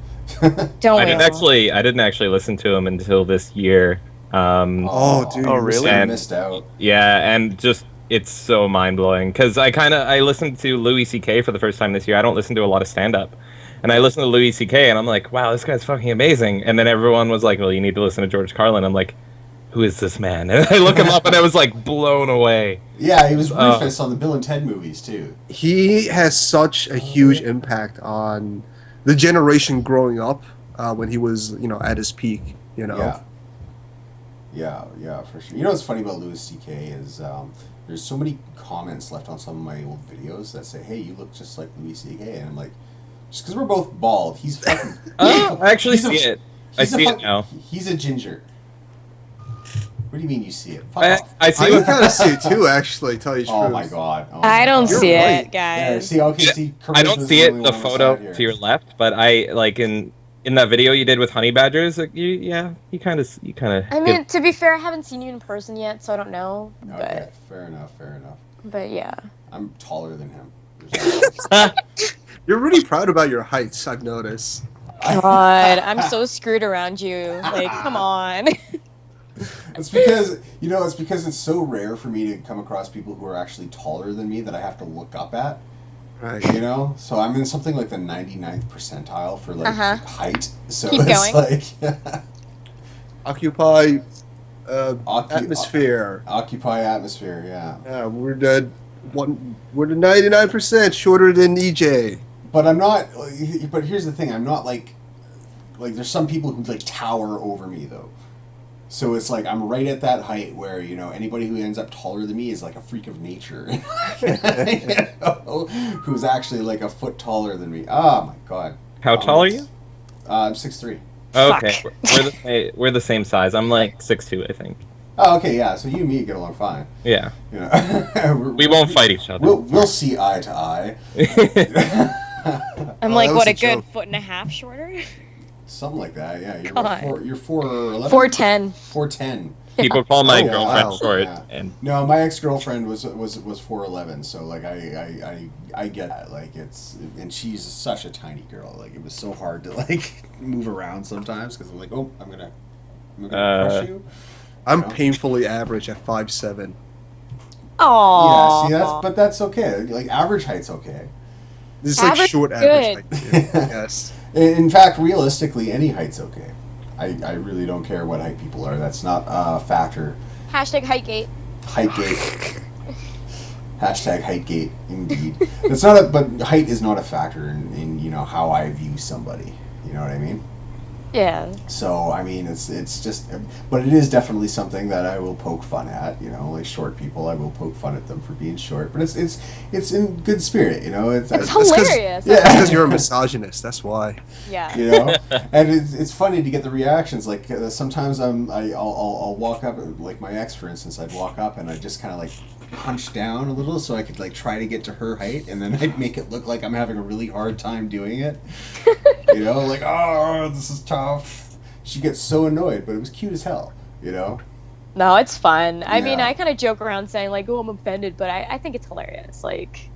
Don't I we didn't actually listen to him until this year. Oh, dude. Oh, really? You And- missed out. Yeah, and just it's so mind blowing because I listened to Louis C.K. for the first time this year. I don't listen to a lot of stand up, and I listened to Louis C.K. and I'm like, wow, this guy's fucking amazing. And then everyone was like, well, you need to listen to George Carlin. I'm like, who is this man? And I look him up, and I was like blown away. Yeah, he was Oh. Rufus on the Bill and Ted movies, too. He has such a huge impact on the generation growing up when he was, at his peak. Yeah. Yeah, for sure. You know what's funny about Louis C.K. is there's so many comments left on some of my old videos that say, hey, you look just like Louis C.K. And I'm like, just because we're both bald, he's fucking... Oh, I actually he's a- see it. I he's a see it fuck- now. He's a ginger. What do you mean you see it? Fuck off. I see I what kind of see it too, actually. Tell you the Oh truth. my god. Oh I my don't God. You're see right. it, There, guys. see, okay, see, I don't Karisma's see the it only in the one on the photo side here. to your left, but I like in that video you did with honey badgers. Like, you kind of I mean, to be fair, I haven't seen you in person yet, so I don't know. Okay, fair enough. But yeah. I'm taller than him. There's You're really proud about your heights, I've noticed. God, I'm so screwed around you. Like, come on. It's because it's so rare for me to come across people who are actually taller than me that I have to look up at. Right. You know, so I'm in something like the 99th percentile for like height. So Keep it's going. like Occupy atmosphere. Occupy atmosphere. Yeah. Yeah, we're the 99% shorter than EJ. But I'm not. But here's the thing: I'm not like there's some people who like tower over me though. So it's like I'm right at that height where anybody who ends up taller than me is like a freak of nature, who's actually like a foot taller than me. Oh my god! How tall are you? I'm 6'3". Okay, we're the same size. I'm like 6'2", I think. Oh, okay, yeah. So you and me get along fine. Yeah. We We won't fight each other. We'll see eye to eye. I'm Oh, like, that what, was a a good joke. 1.5 shorter? Something like that. Yeah. God. You're 4'11". 4'10. 4'10". People call my Oh, girlfriend wow. short, Yeah. and No, my ex-girlfriend was 4'11", so like I get that, like and she's such a tiny girl, like it was so hard to like move around sometimes because I'm like, oh, I'm gonna crush you. I'm know? painfully average at 5'7". Aww. Yeah, see that's okay. Like average height's okay. This is like Average short is average good. height. Too. Yes. In fact, realistically, any height's okay. I really don't care what height people are. That's not a factor. Hashtag Heightgate. Heightgate. Hashtag Heightgate, indeed. It's not but height is not a factor in how I view somebody. You know what I mean? Yeah. So I mean, it's just, but it is definitely something that I will poke fun at. Like short people, I will poke fun at them for being short. But it's in good spirit. It's hilarious. Yeah, Because you're a misogynist. That's why. Yeah. And it's funny to get the reactions. Like sometimes I'll walk up, like my ex, for instance, I'd walk up and I'd just kind of like hunch down a little so I could like try to get to her height, and then I'd make it look like I'm having a really hard time doing it. Like, oh, this is tough. She gets so annoyed, but it was cute as hell. No, it's fun. I mean, Yeah. I kind of joke around saying, like, oh, I'm offended, but I think it's hilarious. Like,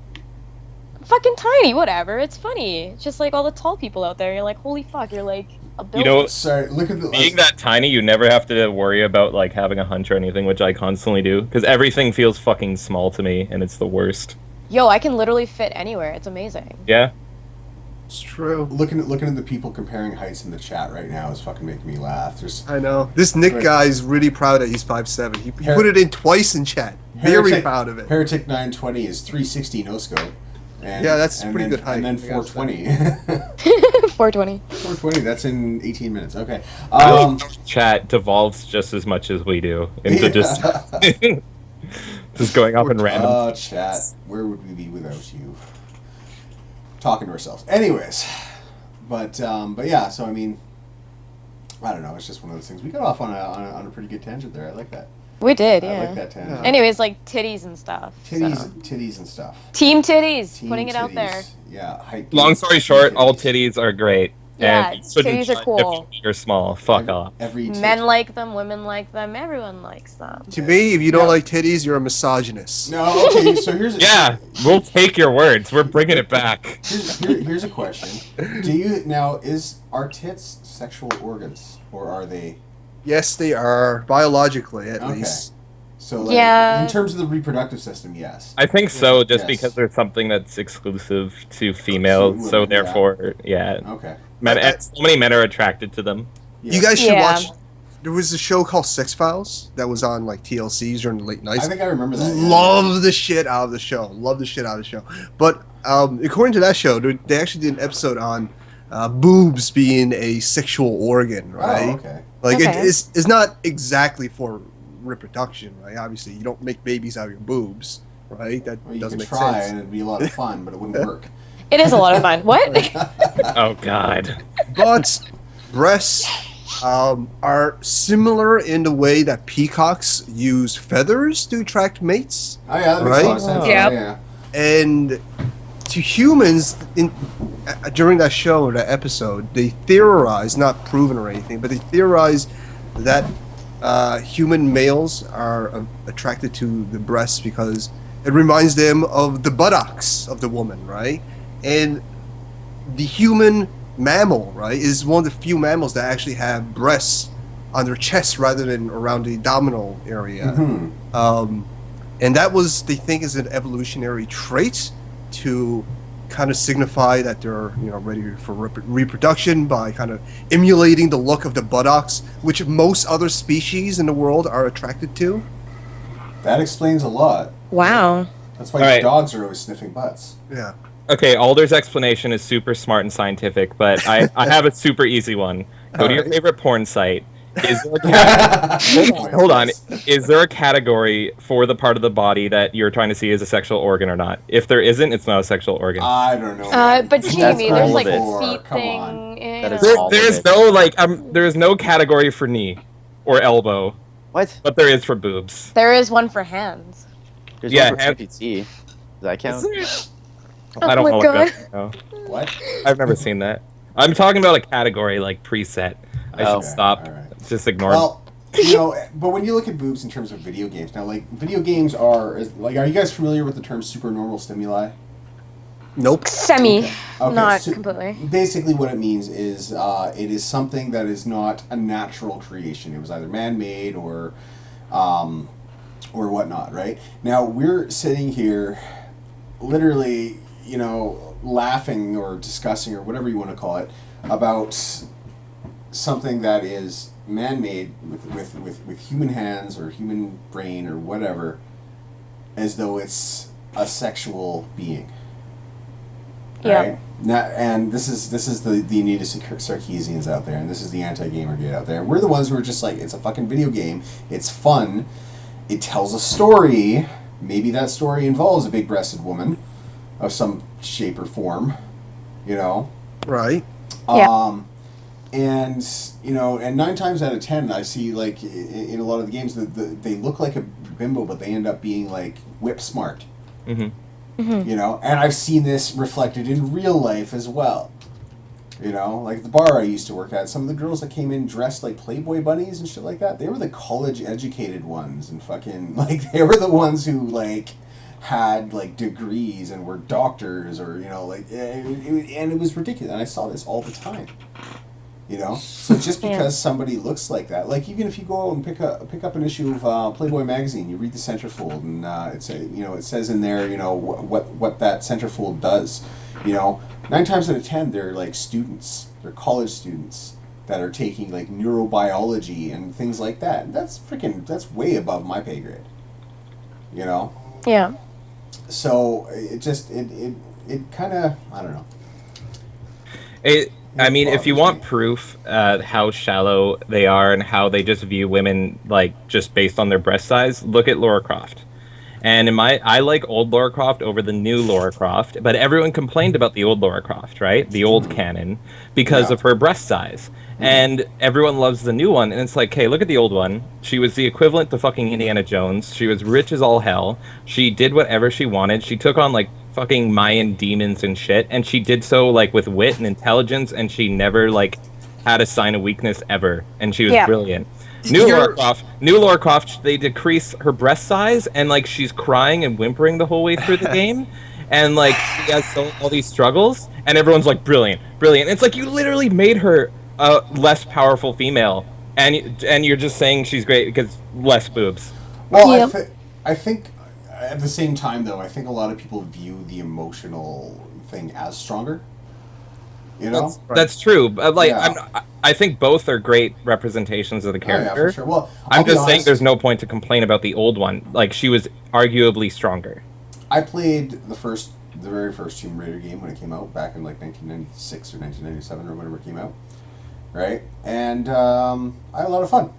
I'm fucking tiny, whatever. It's funny. It's just like all the tall people out there. You're like, holy fuck, you're like a building. Sorry, look at the being that tiny, you never have to worry about like having a hunch or anything, which I constantly do, because everything feels fucking small to me, and it's the worst. Yo, I can literally fit anywhere. It's amazing. Yeah. It's true. looking at the people comparing heights in the chat right now is fucking making me laugh. There's I know. This Nick Right. guy is really proud that he's 5'7". He Her- put it in twice in chat. Very proud of it. Heretic 920 is 360 no scope. And, Yeah, that's and pretty then, good height. And then I gotta say. 420. 420. 420. That's in 18 minutes. Okay. Chat devolves just as much as we do into just just going off in random. Oh, chat. Where would we be without you? Talking to ourselves. Anyways, but yeah. So I mean, I don't know. It's just one of those things. We got off on a pretty good tangent there. I like that. We did, I yeah. like that tangent. Anyways, like titties and stuff. Titties and stuff. Team titties. Team putting it out titties. there. Yeah. Height Long story team short, all titties are great. Yeah, and you shouldn't titties are judge cool. if you're small. Fuck off. Every tit- Men like them, women like them, everyone likes them. To me, if you don't Yeah. like titties, you're a misogynist. No. Okay. So here's Yeah, we'll take your words. We're bringing it back. Here's a question. Are tits sexual organs, or are they? Yes, they are biologically, at Okay. least. So like, Yeah. in terms of the reproductive system, yes. I think so, just Yes. because there's something that's exclusive to females, so women, yeah. therefore, yeah. Okay. Men, and so many men are attracted to them. Yeah. You guys should Yeah. watch. There was a show called Sex Files that was on like TLCs during the late nights. I think I remember that. yeah. Love the shit out of the show. Love the shit out of the show. But according to that show, they actually did an episode on boobs being a sexual organ, right? Oh, okay. Like Okay. it's not exactly for reproduction, right? Obviously, you don't make babies out of your boobs, right? That Well, you doesn't could make try, sense. and it'd be a lot of fun, but it wouldn't work. It is a lot of fun. What? Oh, God. But breasts, are similar in the way that peacocks use feathers to attract mates. Oh yeah, that makes a lot of sense. Yep. Yeah. And to humans, during that show or that episode, they theorized, not proven or anything, but they theorized that human males are attracted to the breasts because it reminds them of the buttocks of the woman, right? And the human mammal, right, is one of the few mammals that actually have breasts on their chest rather than around the abdominal area. And that was, they think, is an evolutionary trait to kind of signify that they're, you know, ready for reproduction by kind of emulating the look of the buttocks, which most other species in the world are attracted to. That explains a lot. Wow. That's why All right. dogs are always sniffing butts. Yeah. Okay, Alder's explanation is super smart and scientific, but I have a super easy one. Go to your Alright. favorite porn site. Is there a hold on. Is there a category for the part of the body that you're trying to see as a sexual organ or not? If there isn't, it's not a sexual organ. I don't know. man. But Jamie, there's all like of a it. feet Come thing. on. That is know. all of There's it. no like there's no category for knee or elbow, What? but there is for boobs. There is one for hands. There's Yeah, one for and- PPT. Does that count? I don't Oh know my what that, no. What? I've never seen that. I'm talking about a category like preset. I Oh. should stop. All right. Just ignore. Well, you know, but when you look at boobs in terms of video games, now, like, video games are you guys familiar with the term supernormal stimuli? Nope. Semi, Okay, not so completely. Basically, what it means is it is something that is not a natural creation. It was either man-made or whatnot, right? Now, we're sitting here literally, you know, laughing or discussing or whatever you want to call it about something that is man-made with human hands or human brain or whatever, as though it's a sexual being. Yeah. Right? Now, and this is the Anita Sarkeesians out there, and this is the anti-GamerGate out there. We're the ones who are just like, it's a fucking video game. It's fun. It tells a story. Maybe that story involves a big-breasted woman of some shape or form. You know. Right. Yeah. And you know, and 9 times out of 10, I see like in a lot of the games that they look like a bimbo, but they end up being like whip smart. You know, and I've seen this reflected in real life as well. You know, like the bar I used to work at, some of the girls that came in dressed like Playboy bunnies and shit like that, they were the college educated ones, and fucking like they were the ones who like had like degrees and were doctors, or you know, like and it was ridiculous. And I saw this all the time. You know, so just because somebody looks like that, like even if you go out and pick up an issue of Playboy magazine, you read the centerfold, and it says in there, you know, what that centerfold does. You know, 9 times out of 10, they're like students, they're college students that are taking like neurobiology and things like that. And that's way above my pay grade. You know. Yeah. So it kind of, I don't know. I mean, if you want proof how shallow they are and how they just view women like just based on their breast size, look at Lara Croft. And I like old Lara Croft over the new Lara Croft, but everyone complained about the old Lara Croft, right? The old canon, because of her breast size. And everyone loves the new one, and it's like, hey, look at the old one. She was the equivalent to fucking Indiana Jones. She was rich as all hell. She did whatever she wanted. She took on like fucking Mayan demons and shit, and she did so like with wit and intelligence, and she never like had a sign of weakness ever, and she was brilliant. New Lara Croft, they decrease her breast size, and like she's crying and whimpering the whole way through the game, and like she has all these struggles, and everyone's like brilliant. It's like you literally made her a less powerful female, and you're just saying she's great because less boobs. Well, I think at the same time, though, I think a lot of people view the emotional thing as stronger. You know, that's true. But like, I think both are great representations of the character. Oh, yeah, for sure. Well, I'm just saying there's no point to complain about the old one. Like, she was arguably stronger. I played the very first Tomb Raider game when it came out back in like 1996 or 1997 or whenever it came out, right? And I had a lot of fun.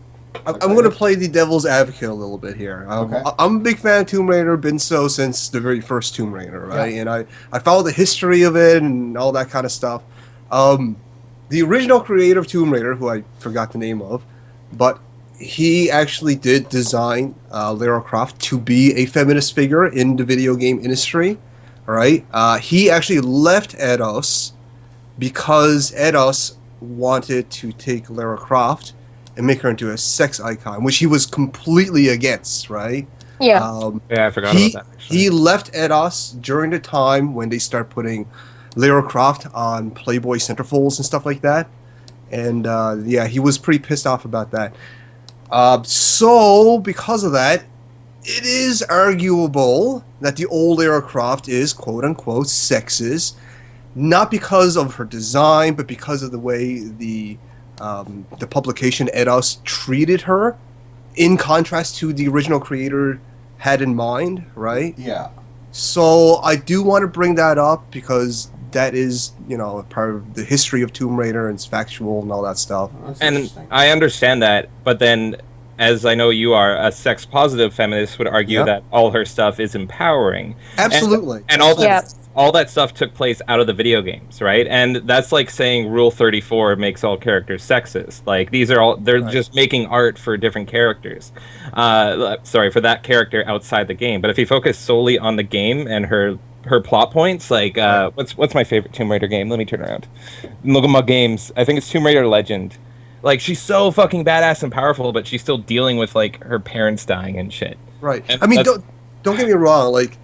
I'm going to play the devil's advocate a little bit here. Okay. I'm a big fan of Tomb Raider, been so since the very first Tomb Raider, right? Yeah. And I follow the history of it and all that kind of stuff. the original creator of Tomb Raider, who I forgot the name of, but he actually did design Lara Croft to be a feminist figure in the video game industry, right? He actually left Eidos because Eidos wanted to take Lara Croft and make her into a sex icon, which he was completely against, right? Yeah. Yeah, I forgot about that. Actually. He left Eidos during the time when they start putting Lara Croft on Playboy centerfolds and stuff like that. And yeah, he was pretty pissed off about that. So, because of that, it is arguable that the old Lara Croft is quote-unquote sexist, not because of her design, but because of the way the publication Eidos treated her, in contrast to the original creator had in mind, right? Yeah. So I do want to bring that up because that is, you know, part of the history of Tomb Raider and it's factual and all that stuff. That's And interesting. I understand that, but then, as I know you are, a sex-positive feminist would argue Yep. that all her stuff is empowering. Absolutely. And all that, Yeah. all that stuff took place out of the video games, right? And that's like saying Rule 34 makes all characters sexist. Like, these are all, they're Right. just making art for different characters. Sorry, for that character outside the game. But if you focus solely on the game and her plot points, like, what's my favorite Tomb Raider game? Let me turn around. Look at my games. I think it's Tomb Raider Legend. Like, she's so fucking badass and powerful, but she's still dealing with, like, her parents dying and shit. Right. And I mean, that's- don't get me wrong. Like,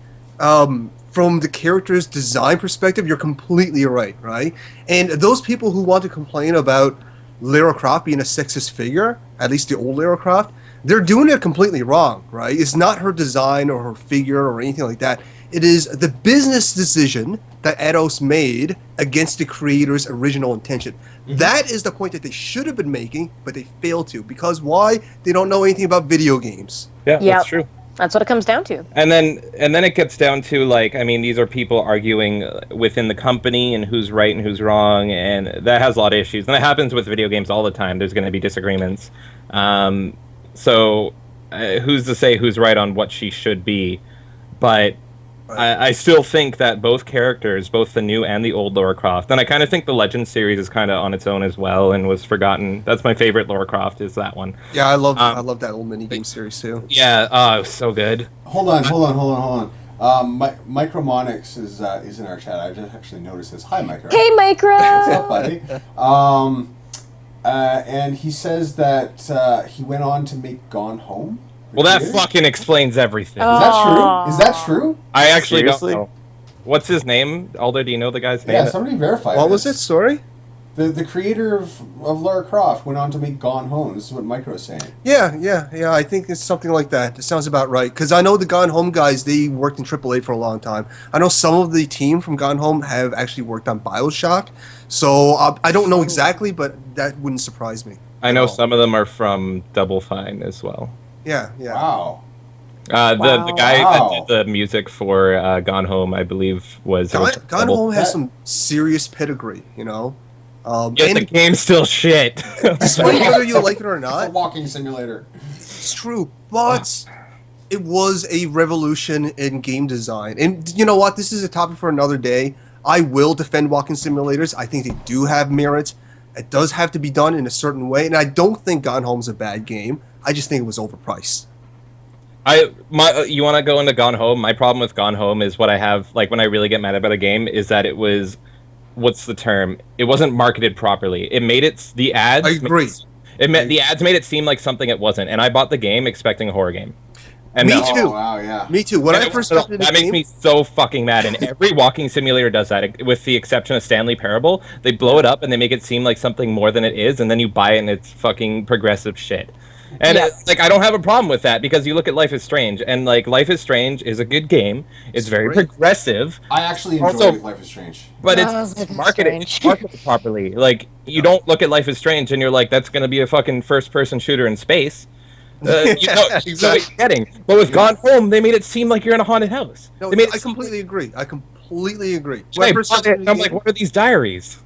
from the character's design perspective, you're completely right? And those people who want to complain about Lara Croft being a sexist figure, at least the old Lara Croft, they're doing it completely wrong, right? It's not her design or her figure or anything like that. It is the business decision that Eidos made against the creator's original intention. Mm-hmm. That is the point that they should have been making, but they failed to. Because why? They don't know anything about video games. Yeah, Yep. that's true. That's what it comes down to. And then it gets down to, like, I mean, these are people arguing within the company and who's right and who's wrong, and that has a lot of issues. And that happens with video games all the time. There's going to be disagreements. So who's to say who's right on what she should be? But I still think that both characters, both the new and the old Lara Croft, and I kind of think the Legend series is kind of on its own as well and was forgotten. That's my favorite Lara Croft, is that one. Yeah, I love that old minigame series too. Yeah, so good. Hold on. Micromonix is in our chat. I just actually noticed this. Hi, Micro. Hey, Micro! What's up, buddy? And he says that he went on to make Gone Home. Well, that Creator? fucking explains everything. Is that true? Is that true? I actually Seriously? don't know. What's his name? Alder, do you know the guy's name? Yeah, somebody verify. What was it? this. Sorry? The creator of Lara Croft went on to make Gone Home. This is what Micro is saying. Yeah. I think it's something like that. It sounds about right. Because I know the Gone Home guys, they worked in AAA for a long time. I know some of the team from Gone Home have actually worked on BioShock. So I don't know exactly, but that wouldn't surprise me. I know at all. some of them are from Double Fine as well. Yeah. Wow. The guy Wow. that did the music for Gone Home, I believe, was Gone Double. Home has That- some serious pedigree, you know? Yet the And game's still shit. despite whether you like it or It's a not, walking simulator. it's true. But it was a revolution in game design. And you know what? This is a topic for another day. I will defend walking simulators. I think they do have merit. It does have to be done in a certain way. And I don't think Gone Home's a bad game. I just think it was overpriced. You want to go into Gone Home? My problem with Gone Home is what I have, like, when I really get mad about a game, is that it was, what's the term? It wasn't marketed properly. It made it, the ads. I agree. The ads made it seem like something it wasn't, and I bought the game expecting a horror game. And Me no. too. Oh, wow, yeah. Me too. When I first got into the That makes game, me so fucking mad, and every walking simulator does that, with the exception of Stanley Parable. They blow it up and they make it seem like something more than it is, and then you buy it and it's fucking progressive shit. And Yeah. like, I don't have a problem with that, because you look at Life is Strange, and like, Life is Strange is a good game. It's very great. progressive, I actually enjoyed Also- Life is Strange. but Life it's is marketed, Strange. properly. Like, you don't look at Life is Strange and you're like, that's gonna be a fucking first-person shooter in space. You know what you're getting. But with Gone Home, they made it seem like you're in a haunted house. no, They made I it seem completely agree. I completely agree. like, When I first got into the I'm like, game- what are these diaries?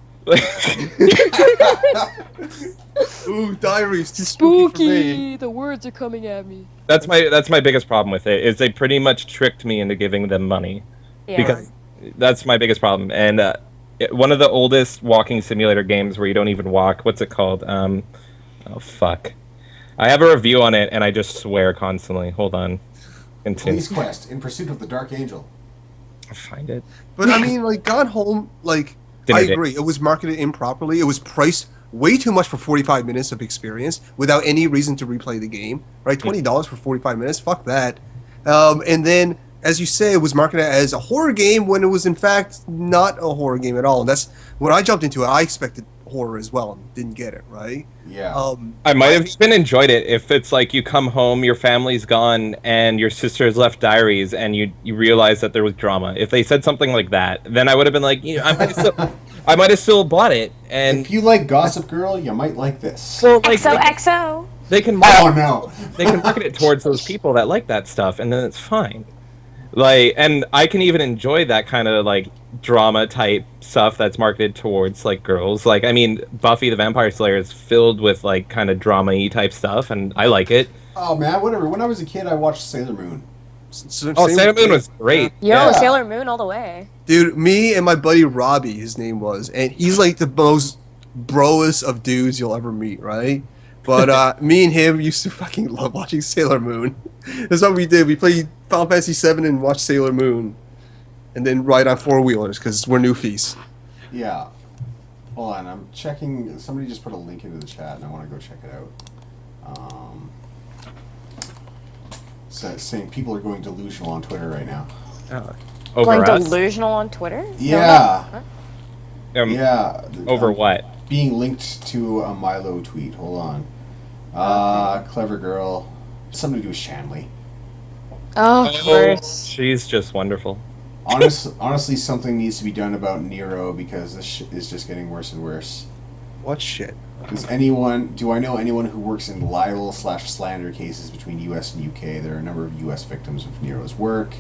ooh, diaries, too spooky for me. The words are coming at me. That's my biggest problem with it, is they pretty much tricked me into giving them money, Yeah. because that's my biggest problem. And one of the oldest walking simulator games where you don't even walk. What's it called? Oh fuck! I have a review on it, and I just swear constantly. Hold on. Continue. Police Quest: In Pursuit of the Dark Angel. I'll find it. But I mean, like, Gone Home, like, I agree. It was marketed improperly. It was priced way too much for 45 minutes of experience without any reason to replay the game. Right? $20 for 45 minutes? Fuck that. And then, as you say, it was marketed as a horror game when it was, in fact, not a horror game at all. And that's when I jumped into it. I expected horror as well and didn't get it, right? Yeah. I might have even enjoyed it if it's like you come home, your family's gone, and your sister has left diaries, and you realize that there was drama. If they said something like that, then I would have been like, I might have still bought it. And if you like Gossip Girl, you might like this. well, like, XOXO. they can Oh no! they can market it towards those people that like that stuff, and then it's fine. Like, and I can even enjoy that kind of like drama type stuff that's marketed towards like girls. Like, I mean, Buffy the Vampire Slayer is filled with like kind of drama-y type stuff, and I like it. Oh man, whatever. When I was a kid, I watched Sailor Moon. Sailor Moon was great. Yo, Sailor Moon all the way. Dude, me and my buddy Robbie, his name was, and he's like the most broest of dudes you'll ever meet, right? But me and him used to fucking love watching Sailor Moon. That's what we did. We played Final Fantasy VII and watched Sailor Moon, and then ride on four-wheelers because we're newfies. Yeah. Hold on, I'm checking. Somebody just put a link into the chat, and I want to go check it out. So saying people are going delusional on Twitter right now. Over Going us? Delusional on Twitter? Yeah. Yeah. Over what? Being linked to a Milo tweet. Hold on. Clever girl. Something to do with Shanley. Oh, of course. She's just wonderful. Honestly, something needs to be done about Nero because this shit is just getting worse and worse. What shit? Do I know anyone who works in libel/slander cases between U.S. and U.K.? There are a number of U.S. victims of Nero's work.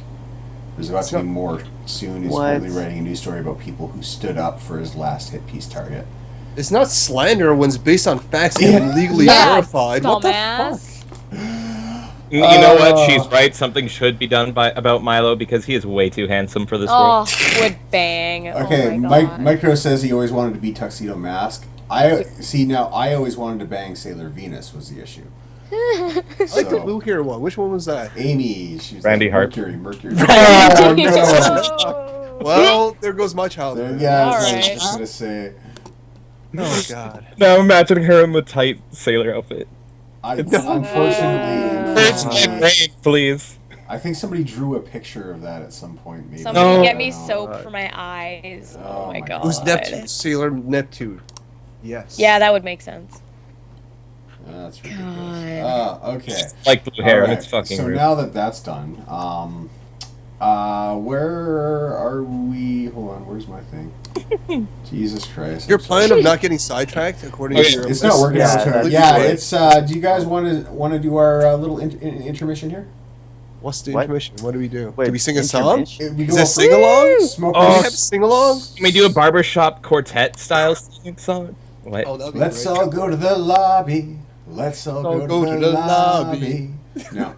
There's about to be more soon. He's currently writing a news story about people who stood up for his last hit piece target. It's not slander when it's based on facts and legally verified. What the fuck? You know what? She's right. Something should be done about Milo because he is way too handsome for this world. Oh, would bang. Okay, oh my God. Micro says he always wanted to be Tuxedo Mask. I always wanted to bang Sailor Venus was the issue. I like the blue hair one. Which one was that? Amy. She's Randy like Hart. Mercury. Oh, no. Well, there goes my childhood. Yeah, All that's what I right. was just gonna say. Oh God. Now imagining her in the tight sailor outfit. Unfortunately, Please. I think somebody drew a picture of that at some point. Maybe. Somebody get me soap for my eyes. Oh my God. Who's Neptune? Sailor Neptune. Yes. Yeah, that would make sense. That's ridiculous. Okay. Like blue hair, and Alright, it's fucking so rude. now that that's done, where are we? Hold on, where's my thing? Jesus Christ. Your plan of not getting sidetracked, according to your It's not working out. Yeah. Yeah, it's. Do you guys want to do our little intermission here? What's the What? intermission? What do we do? Wait, do we sing a song? intermission? We Is go that for- sing along? Smoke Do we on. have sing along? Can we do a barbershop quartet style song? What? Oh, that'd be Let's great. all go to the lobby. Let's all go to the lobby. No.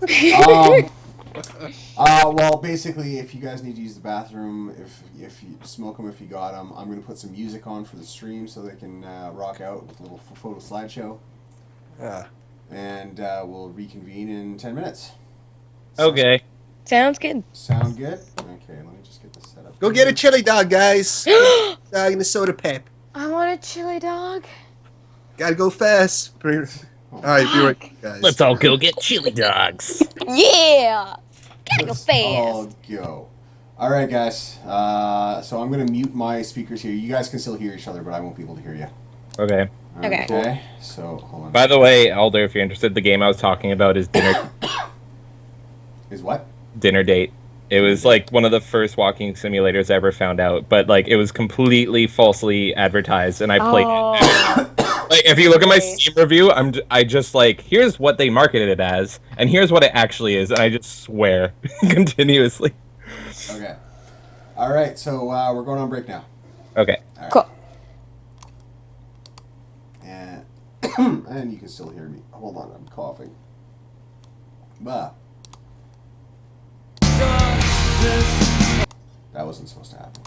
Well, basically, if you guys need to use the bathroom, if you smoke them, if you got them, I'm going to put some music on for the stream so they can rock out with a little photo slideshow. Yeah. And we'll reconvene in 10 minutes. Okay. Sounds good. Sound good? Okay, let me just get this set up. Go get a chili dog, guys. Dog and a soda pep. I want a chili dog. Gotta go fast. All right, be right back, guys. Let's all go get chili dogs. Yeah. Gotta go Let's fast. all go. All right, guys. So I'm going to mute my speakers here. You guys can still hear each other, but I won't be able to hear you. Okay. Okay. Okay. So hold on. By the way, Alder, if you're interested, the game I was talking about is Is what? Dinner Date. It was like one of the first walking simulators I ever found out, but like it was completely falsely advertised, and I played it. Like, if you look at my Steam review, I just like, here's what they marketed it as, and here's what it actually is, and I just swear continuously. Okay. All right. So we're going on break now. Okay. All right. Cool. And and you can still hear me. Hold on, I'm coughing. Bah. That wasn't supposed to happen.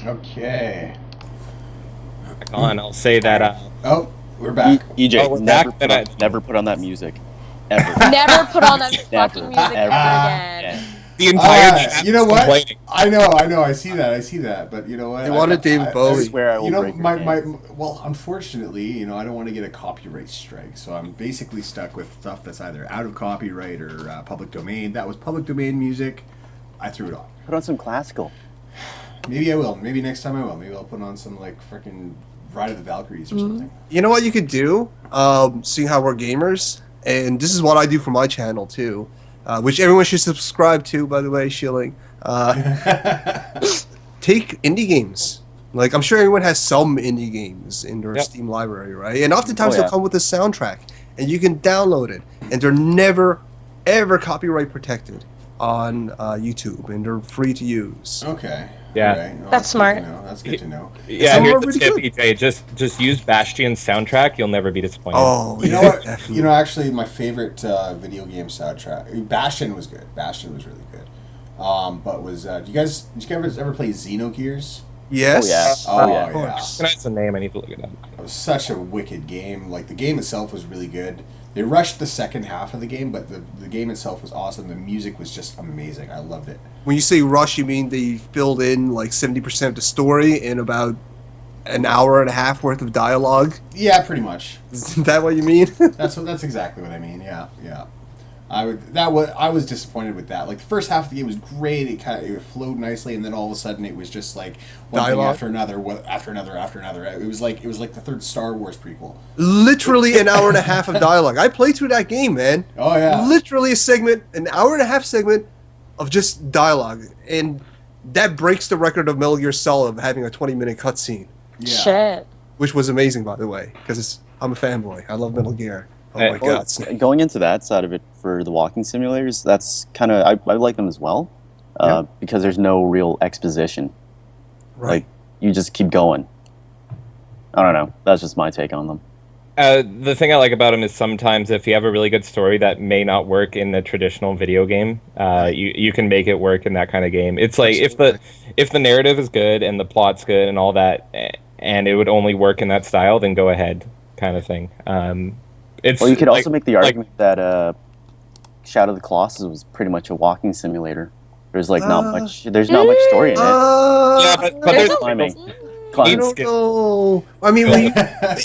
Okay. On, I'll say that. Oh, we're back. EJ, Oh, we're never, back, put then on, never put on that music. Ever. Never put on that Never. fucking music Ever. again. Yeah. The entire chat You know was what? complaining. I know. I see that. But you know what? They wanted David Bowie. I swear I will You know, break your hands. well, unfortunately, you know, I don't want to get a copyright strike, so I'm basically stuck with stuff that's either out of copyright or public domain. That was public domain music. I threw it on. Put on some classical. Maybe I will. Maybe next time I will. Maybe I'll put on some like freaking Ride of the Valkyries or something. You know what you could do? Seeing how we're gamers, and this is what I do for my channel too, which everyone should subscribe to, by the way, Shilling. Take indie games. Like, I'm sure everyone has some indie games in their Yep. Steam library, right? And oftentimes Oh, yeah. they'll come with a soundtrack, and you can download it, and they're never, ever copyright protected on YouTube, and they're free to use. Okay. Yeah. All right. Well, That's good smart. to know. That's good to know. Yeah, Some here's are the really tip, good. EJ. Just use Bastion's soundtrack. You'll never be disappointed. Oh, You know yeah, what? definitely. You know, actually, my favorite video game soundtrack, Bastion was good. Bastion was really good. But was did you guys ever play Xenogears? Yes. Oh, yeah. Oh, yeah. Of course. That's the name. I need to look it up. It was such a wicked game. Like the game itself was really good. They rushed the second half of the game, but the game itself was awesome. The music was just amazing. I loved it. When you say rush, you mean they filled in like 70% of the story in about an hour and a half worth of dialogue? Yeah, pretty much. Is that what you mean? That's exactly what I mean. Yeah. I was disappointed with that. Like the first half of the game was great. It flowed nicely, and then all of a sudden it was just like one thing Dialogue? after another. It was like the third Star Wars prequel. Literally an hour and a half of dialogue. I played through that game, man. Oh yeah. Literally an hour and a half segment of just dialogue, and that breaks the record of Metal Gear Solid of having a 20-minute cutscene, Yeah. Shit. which was amazing, by the way, because I'm a fanboy. I love Metal Gear. Oh my Well, god, Snake. going into that side of it for the walking simulators, that's kind of I like them as well, because there's no real exposition. Right. Like you just keep going. I don't know. That's just my take on them. The thing I like about them is sometimes if you have a really good story that may not work in the traditional video game, you can make it work in that kind of game. It's like if the narrative is good and the plot's good and all that, and it would only work in that style, then go ahead, kind of thing. It's Well, you could like- also make the argument that Shadow of the Colossus was pretty much a walking simulator. There's like not much. There's not much story in it. Yeah, but There's there's a- Climbing. I Climbing. don't know. I mean, when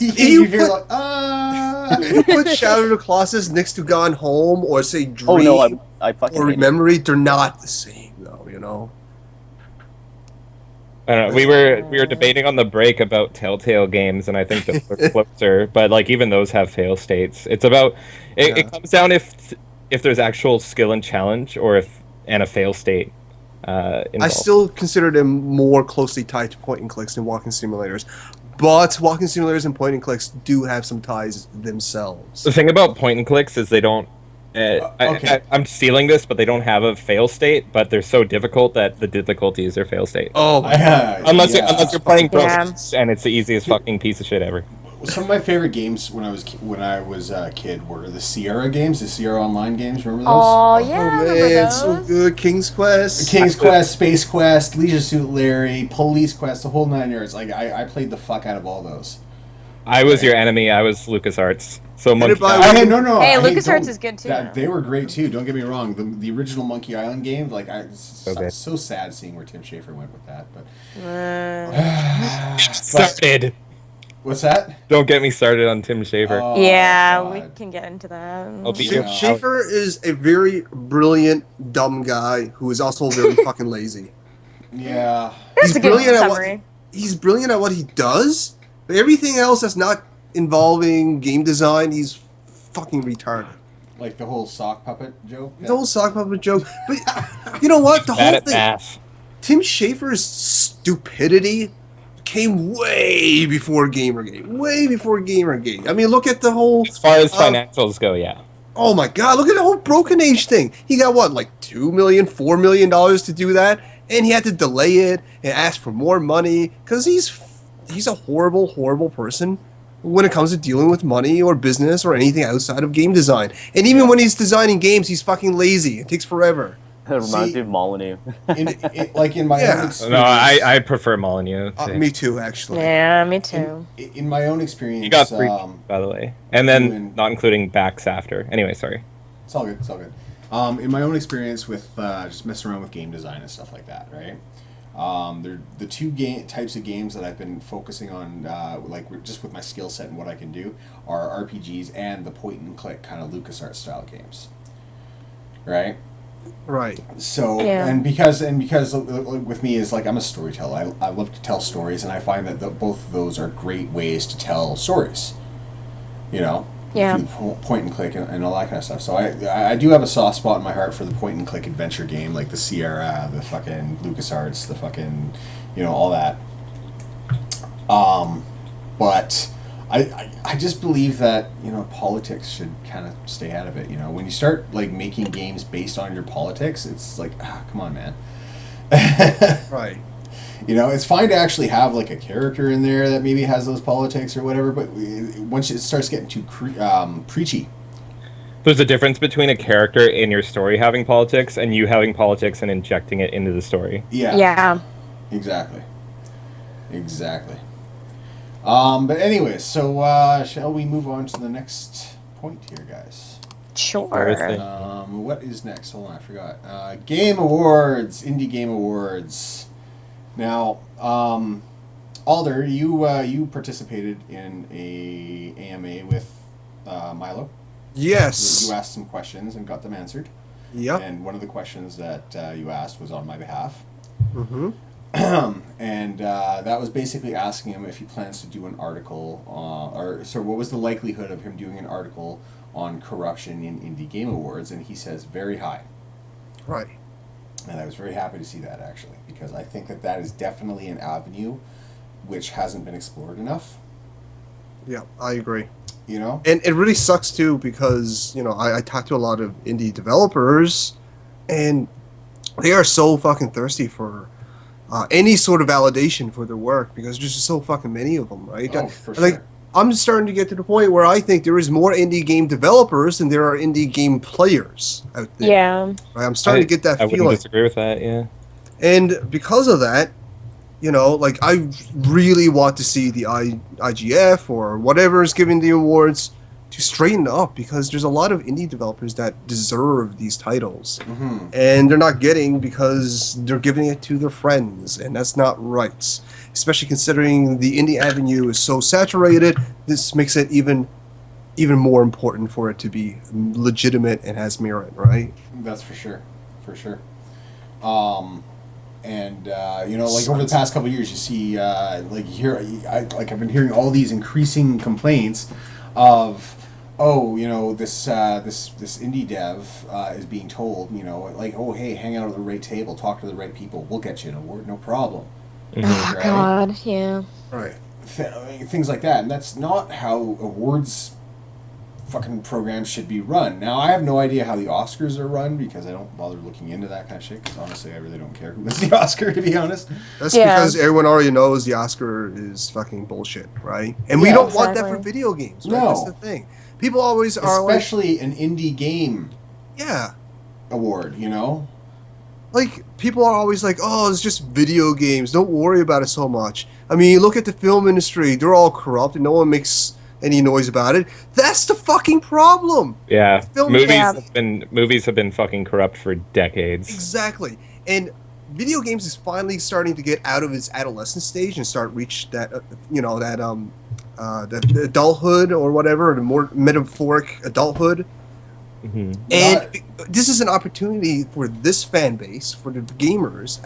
you hear put- like, you put Shadow of the Colossus next to Gone Home or say Dream Oh no, I fucking or hate it. Memory, they're not the same, though. You know. I don't know. We were debating on the break about Telltale games, and I think that we're closer. But like even those have fail states. It's about it comes down if there's actual skill and challenge, or and a fail state. Involved. I still consider them more closely tied to point and clicks than walking simulators. But walking simulators and point and clicks do have some ties themselves. The thing about point and clicks is they don't. okay. I'm stealing this, but they don't have a fail state. But they're so difficult that the difficulty is their fail state. Oh, my God. Unless you're playing Yeah. Boobs, and it's the easiest fucking piece of shit ever. Some of my favorite games when I was a kid were the Sierra games, the Sierra Online games. Remember those? Oh yeah, I Oh, remember man, those. so good. King's Quest. King's Quest, Space Quest, Leisure Suit Larry, Police Quest, the whole 9 yards. Like I played the fuck out of all those. I was your enemy. I was LucasArts. So Monkey by- Island. No. Hey, don't- LucasArts is good, too. They were great too. Don't get me wrong. The original Monkey Island game, like it's Okay. so sad seeing where Tim Schafer went with that. But started. what's that? Don't get me started on Tim Schafer. Oh, Yeah, God. we can get into that. I'll be- Tim Yeah. Schafer is a very brilliant, dumb guy who is also very fucking lazy. Yeah. That's He's a good brilliant at summary. He's brilliant at what he does, but everything else that's not involving game design, he's fucking retarded. Like the whole sock puppet joke. The whole sock puppet joke. But you know what? The Bad whole at thing. math. Tim Schafer's stupidity came way before GamerGate. Way before GamerGate. I mean, look at the whole. As far as financials go, yeah. Oh my God! Look at the whole Broken Age thing. He got what, like $2 million, $4 million to do that, and he had to delay it and ask for more money because he's a horrible, horrible person when it comes to dealing with money or business or anything outside of game design. And even when he's designing games, he's fucking lazy. It takes forever. It reminds me of Molyneux. Like in my Yeah. own experience. No, I prefer Molyneux. Me too, actually. Yeah, me too. In my own experience, You got 3, by the way, and then doing- not including backs after. Anyway, sorry. it's all good. It's all good. In my own experience with just messing around with game design and stuff like that, right? They're the two types of games that I've been focusing on, like just with my skill set and what I can do, are RPGs and the point and click kind of LucasArts style games, right? Right. So Yeah. and because with me is like I'm a storyteller. I love to tell stories, and I find that both of those are great ways to tell stories. You know. Yeah. Through point and click and all that kind of stuff. So I do have a soft spot in my heart for the point and click adventure game, like the Sierra, the fucking LucasArts, the fucking, all that. But I just believe that politics should kind of stay out of it. When you start like making games based on your politics, it's like come on, man. Right. It's fine to actually have like a character in there that maybe has those politics or whatever, but once it starts getting too preachy. There's a difference between a character in your story having politics and you having politics and injecting it into the story. Yeah. Yeah. Exactly. But anyways, so shall we move on to the next point here, guys? Sure. What is next? Hold on, I forgot. Game Awards, Indie Game Awards. Now, Alder, you participated in a AMA with Milo. Yes. You asked some questions and got them answered. Yep. And one of the questions that you asked was on my behalf. Mm-hmm. And that was basically asking him if he plans to do an article, what was the likelihood of him doing an article on corruption in Indie Game Awards, and he says very high. Right. And I was very happy to see that, actually, because I think that is definitely an avenue which hasn't been explored enough. Yeah, I agree. And it really sucks too because I talk to a lot of indie developers, and they are so fucking thirsty for any sort of validation for their work because there's just so fucking many of them, right? Oh, for Like, sure. I'm starting to get to the point where I think there is more indie game developers than there are indie game players out there. Yeah. Right? I'm starting to get that I feeling. wouldn't disagree with that, yeah. And because of that, like I really want to see the IGF or whatever is giving the awards to straighten up because there's a lot of indie developers that deserve these titles. Mm-hmm. And they're not getting because they're giving it to their friends, and that's not right. Especially considering the indie avenue is so saturated, this makes it even more important for it to be legitimate and has merit, right? That's for sure. And like over the past couple of years, you see, I've been hearing all these increasing complaints of, this indie dev is being told, like, oh, hey, hang out at the right table, talk to the right people, we'll get you an award, no problem. Oh, Right? God, yeah. Right. Things like that, and that's not how awards fucking programs should be run. Now, I have no idea how the Oscars are run because I don't bother looking into that kind of shit because honestly I really don't care who wins the Oscar, to be honest. That's Yeah. because everyone already knows the Oscar is fucking bullshit, right? And we Yeah, don't want that for exactly. video games, right? No. That's the thing. People always are like, Especially an indie game yeah. award, Like, people are always like, oh, it's just video games. Don't worry about it so much. I mean, look at the film industry. They're all corrupt and no one makes any noise about it. That's the fucking problem. Yeah, Film- movies Yeah. movies have been fucking corrupt for decades. Exactly. And video games is finally starting to get out of its adolescent stage and start reach that, that adulthood or whatever, the more metaphoric adulthood. Mm-hmm. And this is an opportunity for this fan base, for the gamers,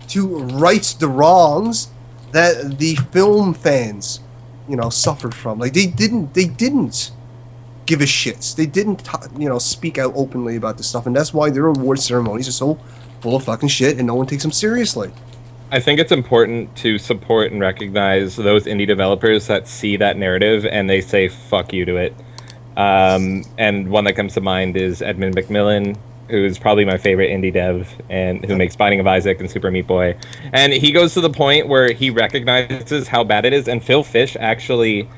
to right the wrongs that the film fans, suffered from. Like they didn't give a shit. They didn't, speak out openly about this stuff, and that's why their award ceremonies are so full of fucking shit, and no one takes them seriously. I think it's important to support and recognize those indie developers that see that narrative and they say "fuck you" to it. And one that comes to mind is Edmund McMillan, who's probably my favorite indie dev and who makes Binding of Isaac and Super Meat Boy. And he goes to the point where he recognizes how bad it is, and Phil Fish actually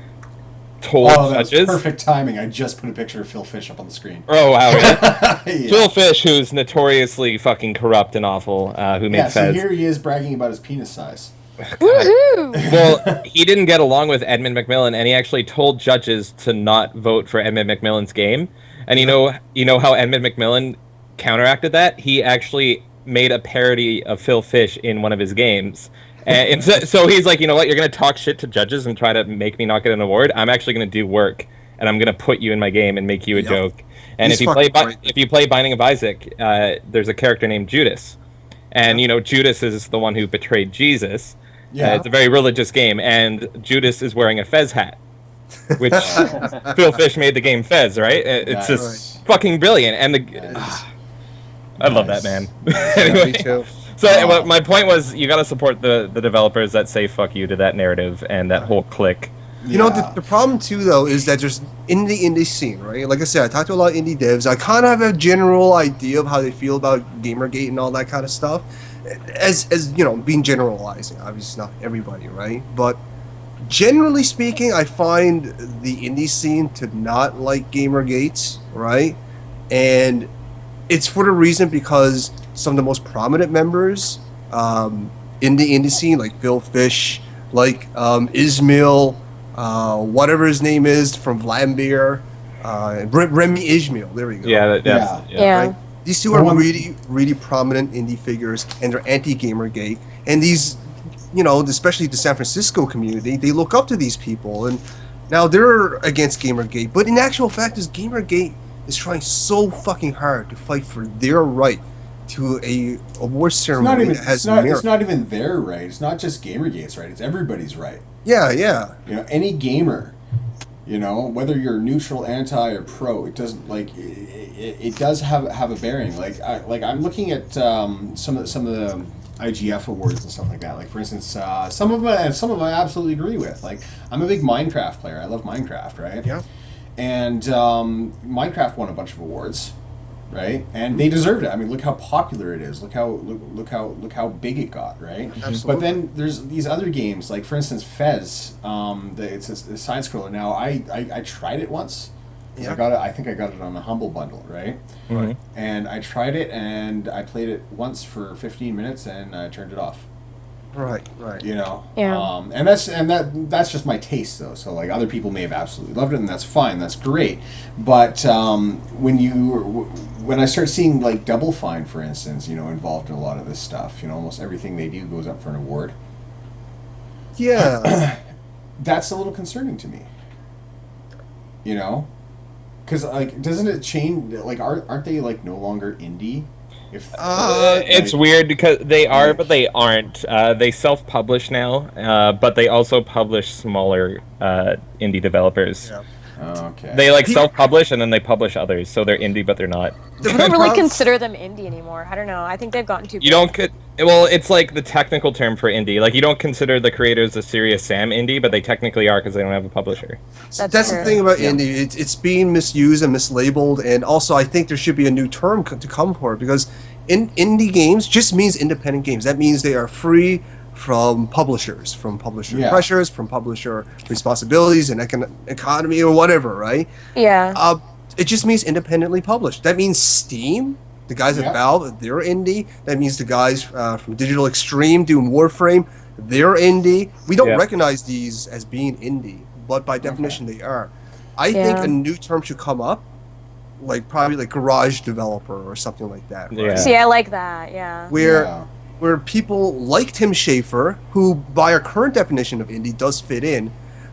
told Oh, that's judges. perfect timing. I just put a picture of Phil Fish up on the screen. Oh wow, really? Yeah. Phil Fish, who's notoriously fucking corrupt and awful, who made Yeah, so Fez. here he is bragging about his penis size. Woohoo! Well, he didn't get along with Edmund McMillan, and he actually told judges to not vote for Edmund McMillan's game. And you know how Edmund McMillan counteracted that? He actually made a parody of Phil Fish in one of his games. And so he's like, you know what? You're going to talk shit to judges and try to make me not get an award. I'm actually going to do work, and I'm going to put you in my game and make you a joke. And He's if you play Binding of Isaac, there's a character named Judas, and Judas is the one who betrayed Jesus. Yeah. It's a very religious game, and Judas is wearing a Fez hat, which Phil Fish made the game Fez, right? It's just fucking brilliant, and I love that man. Anyway, Me too. so my point was, you got to support the developers that say "fuck you" to that narrative and that whole clique. You know, the problem too, though, is that there's in the indie scene, right? Like I said, I talked to a lot of indie devs. I kind of have a general idea of how they feel about Gamergate and all that kind of stuff. As being generalizing, obviously not everybody, right? But generally speaking, I find the indie scene to not like Gamergate, right? And it's for the reason because some of the most prominent members in the indie scene, like Phil Fish, like Ismail, whatever his name is from Vlambeer, Remy Ismail. There we go. Yeah. Right? These two are really, really prominent indie figures, and they're anti-Gamergate. And these, especially the San Francisco community, they look up to these people. And now they're against Gamergate, but in actual fact, Gamergate is trying so fucking hard to fight for their right to a award ceremony that has merit. It's not even their right. It's not just Gamergate's right. It's everybody's right. Yeah. Any gamer, whether you're neutral, anti, or pro, it doesn't it does have a bearing. I'm looking at some of the IGF awards and stuff like that. Like for instance, some of them I absolutely agree with. Like I'm a big Minecraft player. I love Minecraft, right? Yeah. And Minecraft won a bunch of awards, right? And they deserved it. I mean, look how popular it is. Look how big it got, right? Absolutely. But then there's these other games, like for instance, Fez. It's a side scroller. Now I tried it once. Yeah. I think I got it on a Humble Bundle, right? Mhm. And I tried it and I played it once for 15 minutes and I turned it off. Right. Yeah. And that's just my taste though. So like other people may have absolutely loved it, and that's fine. That's great. But when I start seeing like Double Fine, for instance, involved in a lot of this stuff, almost everything they do goes up for an award. Yeah. That's a little concerning to me. Because like, doesn't it change? Like, aren't they like no longer indie? It's weird because they are, but they aren't. They self-publish now, but they also publish smaller indie developers. Yeah. Okay. They self-publish and then they publish others, so they're indie, but they're not. I don't really consider them indie anymore. I don't know. I think they've gotten too big. You don't well, it's like the technical term for indie. Like you don't consider the creators of Serious Sam indie, but they technically are because they don't have a publisher. That's the thing about indie. It's being misused and mislabeled, and also I think there should be a new term to come for it, because indie games just means independent games. That means they are free from publishers, from publisher pressures, from publisher responsibilities and economy or whatever, right? Yeah. It just means independently published. That means Steam, the guys at Valve, they're indie. That means the guys from Digital Extreme doing Warframe, they're indie. We don't recognize these as being indie, but by definition they are. I think a new term should come up, probably like garage developer or something like that. Right? Yeah. See, I like that. Yeah. Where people like Tim Schafer, who by our current definition of indie does fit in,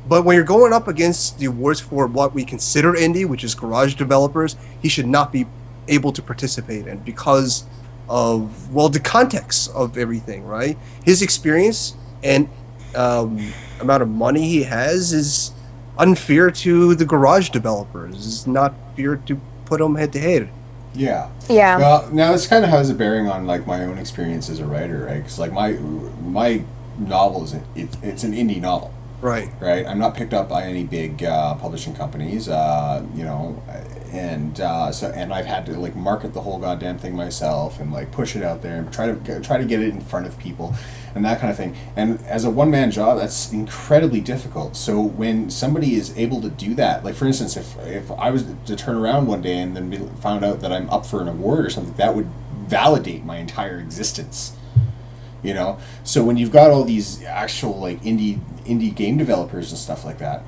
but when you're going up against the awards for what we consider indie, which is garage developers, he should not be able to participate in because of, the context of everything, right? His experience and amount of money he has is unfair to the garage developers. It's not fair to put them head to head. Yeah. Yeah. Well, now this kind of has a bearing on like my own experience as a writer, right? Because like my novel is it's an indie novel, Right. Right. I'm not picked up by any big publishing companies. And I've had to like market the whole goddamn thing myself and like push it out there and try to get it in front of people and that kind of thing. And as a one-man job, that's incredibly difficult. So when somebody is able to do that, like for instance, if I was to turn around one day and then found out that I'm up for an award or something, that would validate my entire existence. So when you've got all these actual like indie game developers and stuff like that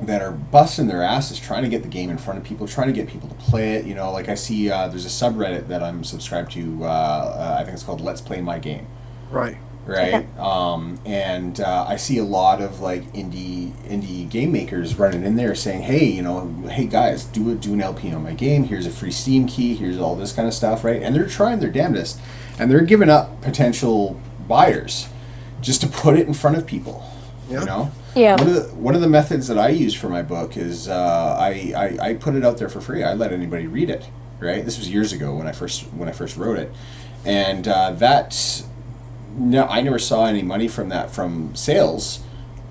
are busting their asses trying to get the game in front of people, trying to get people to play it, like I see there's a subreddit that I'm subscribed to, I think it's called Let's Play My Game. Right. And I see a lot of like indie game makers running in there saying, hey guys, do an LP on my game, here's a free Steam key, here's all this kind of stuff, right? And they're trying their damnedest, and they're giving up potential buyers just to put it in front of people. Yeah. Yeah. One of the methods that I use for my book is I put it out there for free. I let anybody read it. Right. This was years ago when I first wrote it, and I never saw any money from sales,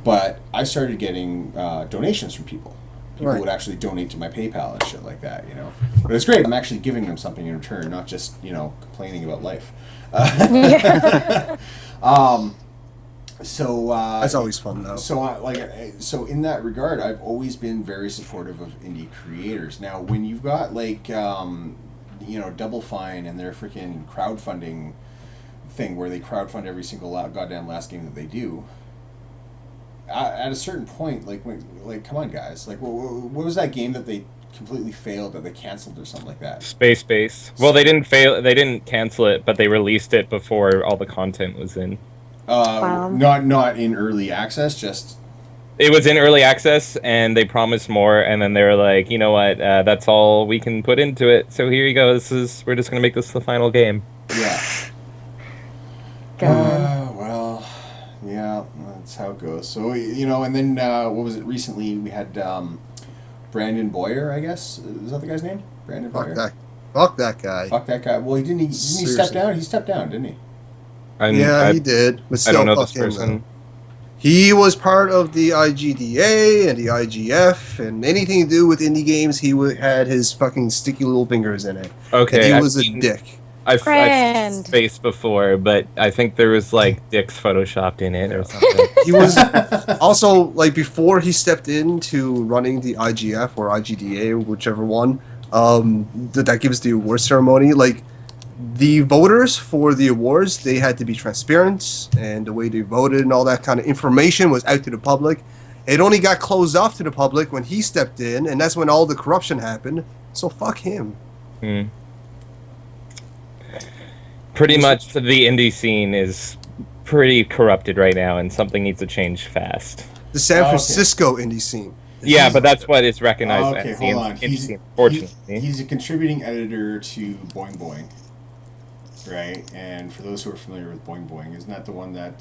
but I started getting donations from people. People would actually donate to my PayPal and shit like that. But it's great. I'm actually giving them something in return, not just complaining about life. So that's always fun though. So in that regard, I've always been very supportive of indie creators. Now, when you've got like Double Fine and their freaking crowdfunding thing where they crowdfund every single goddamn last game that they do, at a certain point, come on, guys, what was that game that they completely failed, that they canceled or something like that? Space Base. Well, they didn't fail. They didn't cancel it, but they released it before all the content was in. Not in early access, just... It was in early access, and they promised more, and then they were like, you know what, that's all we can put into it, so here you go, we're just going to make this the final game. Yeah. Well, yeah, that's how it goes. So, and then, what was it, recently we had Brandon Boyer, I guess? Is that the guy's name? Brandon Boyer? Fuck that guy. Fuck that guy. Well, didn't he step down? He stepped down, didn't he? He did. But still, I don't know this him, person. though. He was part of the IGDA and the IGF, and anything to do with indie games, he had his fucking sticky little fingers in it. Okay, and he was a dick. I've seen his face before, but I think there was like dicks photoshopped in it or something. He was also before he stepped into running the IGF or IGDA, whichever one, that gives the award ceremony. The voters for the awards, they had to be transparent, and the way they voted and all that kind of information was out to the public. It only got closed off to the public when he stepped in, and that's when all the corruption happened. So fuck him. Pretty much the indie scene is pretty corrupted right now, and something needs to change fast. The San Francisco indie scene. Yeah, but that's what it's recognized as. Hold on. Indie scene, fortunately. He's a contributing editor to Boing Boing. Right, and for those who are familiar with Boing Boing, isn't that the one that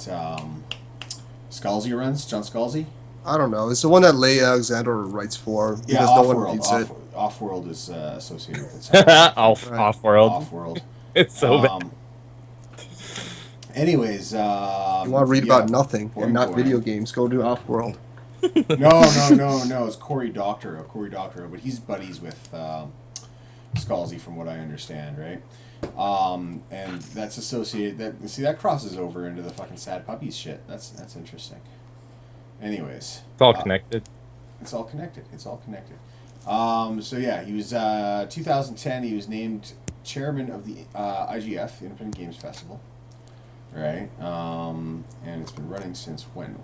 Scalzi runs? John Scalzi? I don't know. It's the one that Leigh Alexander writes for. Yeah, Off-World is associated with it. Off-World. Off-World. It's so bad. Anyways, you want to read about nothing and not video games, go to Off-World. No, it's Cory Doctorow, but he's buddies with Scalzi from what I understand, right? And that's associated. That crosses over into the fucking sad puppies shit. That's interesting. Anyways, it's all connected. It's all connected. So yeah, he was 2010. He was named chairman of the IGF, the Independent Games Festival. Right, and it's been running since when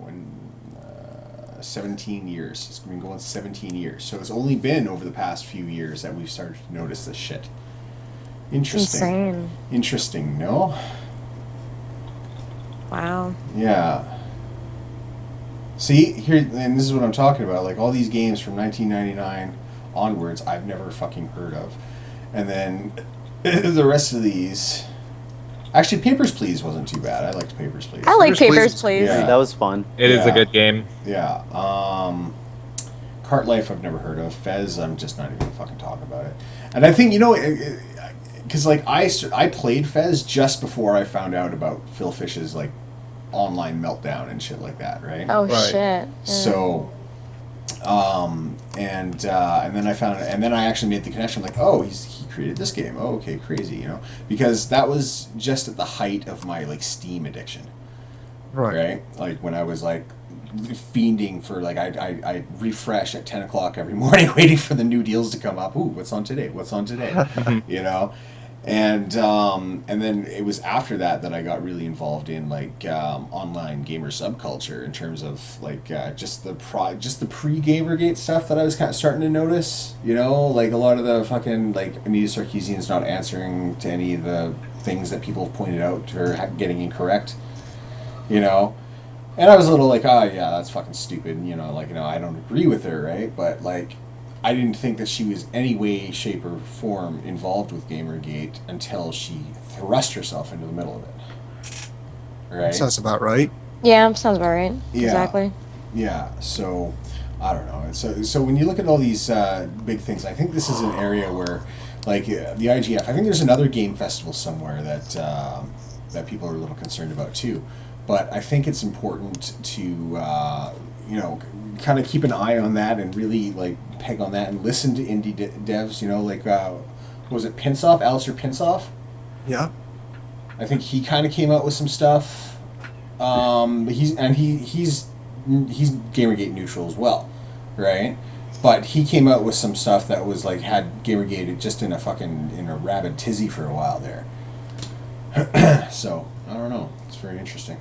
17 years. It's been going 17 years. So it's only been over the past few years that we've started to notice this shit. Interesting. Insane. Interesting, no? Wow. Yeah. See, here, and this is what I'm talking about. All these games from 1999 onwards, I've never fucking heard of. And then the rest of these... Actually, Papers, Please wasn't too bad. I liked Papers, Please. I like Papers, Please. Yeah. That was fun. It is a good game. Yeah. Cart Life, I've never heard of. Fez, I'm just not even going to fucking talk about it. And I think, because I played Fez just before I found out about Phil Fish's online meltdown and shit like that, right? Oh Right. shit. Yeah. So, and then I found, and then I actually made the connection, like, oh, he created this game. Oh, okay, crazy, you know, because that was just at the height of my like Steam addiction, right? Like when I was like fiending for like I refresh at 10 o'clock every morning, waiting for the new deals to come up. Ooh, what's on today? What's on today? You know. And then it was after that I got really involved in like online gamer subculture in terms of like just the pre-GamerGate stuff that I was kind of starting to notice. You know, like a lot of the fucking like Anita Sarkeesian's not answering to any of the things that people have pointed out to her getting incorrect. You know, and I was a little like, oh yeah, that's fucking stupid. You know, like, you know, I don't agree with her, right? But like, I didn't think that she was any way, shape, or form involved with GamerGate until she thrust herself into the middle of it. Right? Sounds about right. Yeah, sounds about right. Yeah. Exactly. Yeah, so, I don't know. So when you look at all these big things, I think this is an area where, like, the IGF, I think there's another game festival somewhere that people are a little concerned about, too. But I think it's important to, you know, kind of keep an eye on that and really like peg on that and listen to indie devs. You know, like was it Pinsoff, Alistair Pinsoff? Yeah. I think he kind of came out with some stuff. He's GamerGate neutral as well, right? But he came out with some stuff that was like had GamerGate just in a rabid tizzy for a while there. So I don't know. It's very interesting.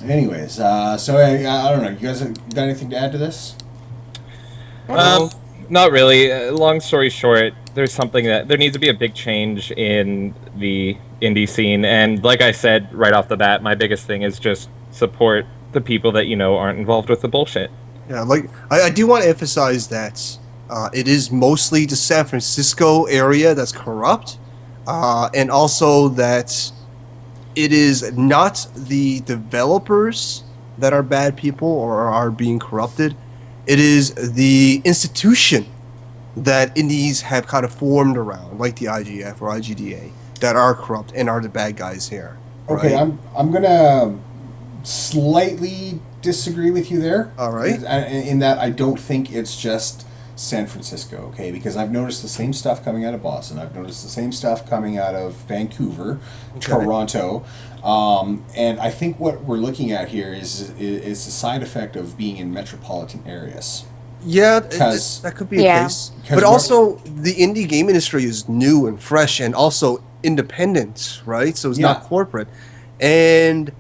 Anyways, so I don't know. You guys got anything to add to this? Not really. Long story short, there's something that there needs to be a big change in the indie scene, and like I said right off the bat, my biggest thing is just support the people that you know aren't involved with the bullshit. Yeah, like I do want to emphasize that it is mostly the San Francisco area that's corrupt, and also that it is not the developers that are bad people or are being corrupted. It is the institution that indies have kind of formed around, like the IGF or IGDA, that are corrupt and are the bad guys here. Okay, right? I'm gonna slightly disagree with you there. All right. In that I don't think it's just San Francisco, okay? Because I've noticed the same stuff coming out of Boston. I've noticed the same stuff coming out of Vancouver, Toronto. And I think what we're looking at here is a side effect of being in metropolitan areas. Yeah, Because- that could be a Yeah. case. Because But also, the indie game industry is new and fresh and also independent, right? So it's Yeah. not corporate. And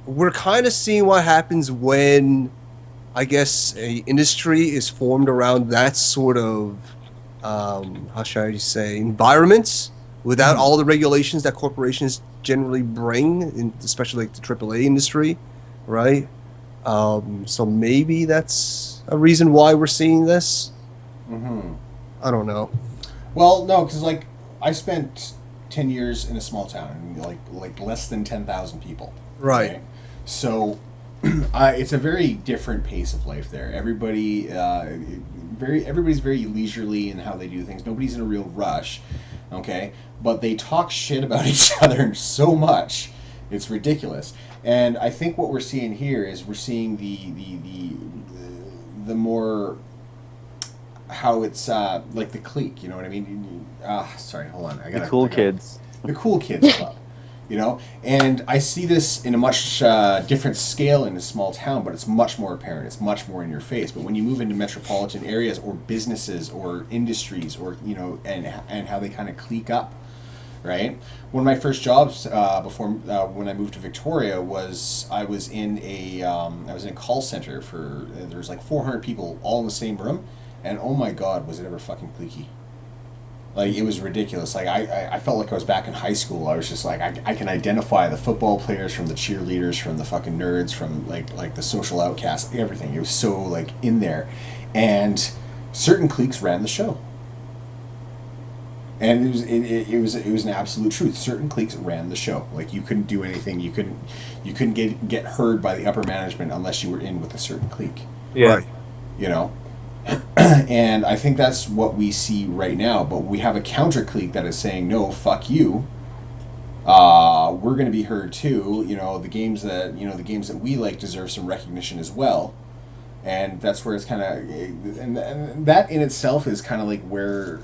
we're kind of seeing what happens when, I guess, a industry is formed around that sort of, how should I say, environments without all the regulations that corporations generally bring, especially like the AAA industry, right? So maybe that's a reason why we're seeing this. Mm-hmm. I don't know. Well, no, because like I spent 10 years in a small town, like less than 10,000 people. Right. So it's a very different pace of life there. Everybody's very leisurely in how they do things. Nobody's in a real rush, okay? But they talk shit about each other so much, it's ridiculous. And I think what we're seeing here is we're seeing the more how it's like the clique. You know what I mean? Sorry, hold on. The cool kids. The cool kids club. You know, and I see this in a much different scale in a small town, but it's much more apparent. It's much more in your face. But when you move into metropolitan areas or businesses or industries, or you know, and how they kind of clique up, right? One of my first jobs before when I moved to Victoria was I was in a call center for there was like 400 people all in the same room, and oh my god, was it ever fucking cliquey. Like, it was ridiculous. Like, I felt like I was back in high school. I was just like, I can identify the football players from the cheerleaders, from the fucking nerds, from, like the social outcasts, everything. It was so, like, in there. And certain cliques ran the show. And it was an absolute truth. Certain cliques ran the show. Like, you couldn't do anything. You couldn't get heard by the upper management unless you were in with a certain clique. Yeah. Right. You know? And I think that's what we see right now, but we have a counter clique that is saying, no, fuck you. we're going to be heard too. You know, the games that we like deserve some recognition as well. And that's where it's kind of, and that in itself is kind of like where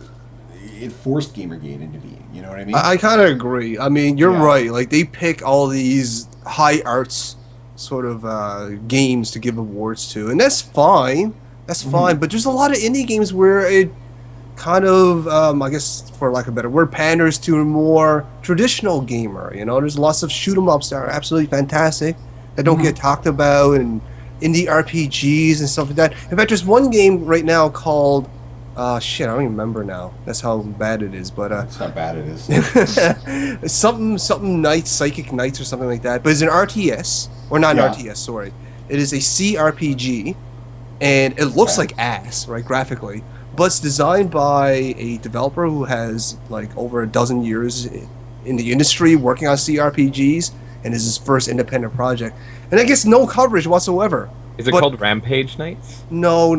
it forced GamerGate into being. You know what I mean? I kind of agree. I mean, you're right. Like, they pick all these high arts sort of games to give awards to, and that's fine. That's fine. But there's a lot of indie games where it kind of, I guess, for lack of a better word, panders to a more traditional gamer. You know, there's lots of shoot 'em ups that are absolutely fantastic that don't get talked about, and indie RPGs and stuff like that. In fact, there's one game right now called shit, I don't even remember now. That's how bad it is. But that's how bad it is. something Knights, Psychic Knights, or something like that. But it's an RTS, or not an RTS. Sorry, it is a CRPG, and it looks like ass, right, graphically. But it's designed by a developer who has like over a dozen years in the industry working on CRPGs, and is his first independent project. And it gets no coverage whatsoever. Is it called Rampage Knights? No,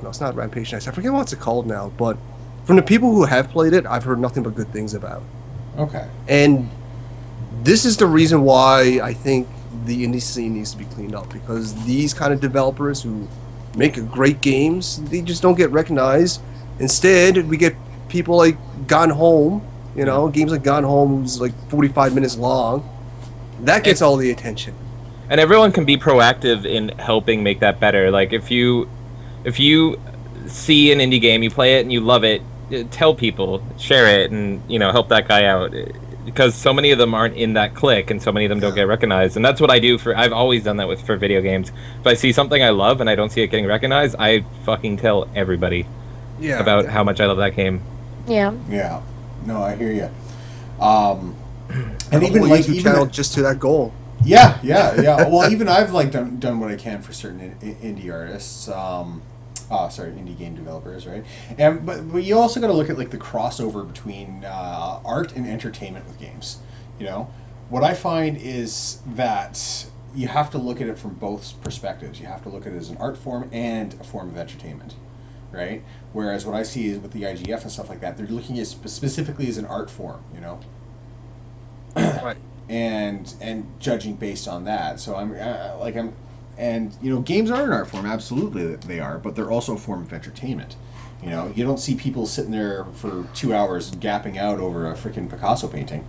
it's not Rampage Knights. I forget what it's called now, but from the people who have played it, I've heard nothing but good things about. Okay. And this is the reason why I think the indie scene needs to be cleaned up, because these kind of developers who make great games, they just don't get recognized. Instead, we get people like Gone Home, you know, games like Gone Home, who's like 45 minutes long. That gets all the attention. And everyone can be proactive in helping make that better. Like, if you see an indie game, you play it and you love it, tell people, share it, and, you know, help that guy out. Because so many of them aren't in that clique, and so many of them don't get recognized. And that's what I do I've always done that for video games. If I see something I love and I don't see it getting recognized, I fucking tell everybody about how much I love that game. Yeah. Yeah. No, I hear you. And even like YouTube channel just to that goal. Yeah. Well, even I've like done what I can for certain indie artists. Indie game developers, right? And but you also got to look at like the crossover between art and entertainment with games. You know, what I find is that you have to look at it from both perspectives. You have to look at it as an art form and a form of entertainment, right? Whereas what I see is with the IGF and stuff like that, they're looking at specifically as an art form. You know. Right. And judging based on that. So and you know, games are an art form, absolutely they are, but they're also a form of entertainment. You know, you don't see people sitting there for 2 hours gapping out over a freaking Picasso painting.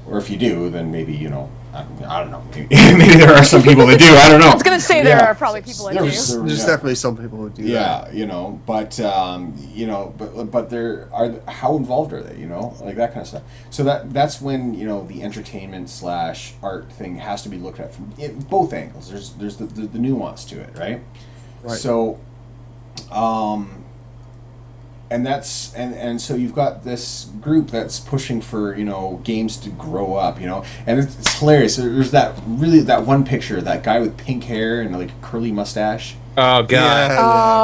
Or if you do, then maybe, you know, I don't know. Maybe there are some people that do. I don't know. I was gonna say there are probably people that do. There's definitely some people who do that. Yeah, you know, but you know, but there are, how involved are they? You know, like that kind of stuff. So that's when, you know, the entertainment / art thing has to be looked at from both angles. There's the nuance to it, right? Right. So, and that's and so you've got this group that's pushing for, you know, games to grow up, you know, and it's hilarious. There's that one picture, that guy with pink hair and like a curly mustache. Oh god.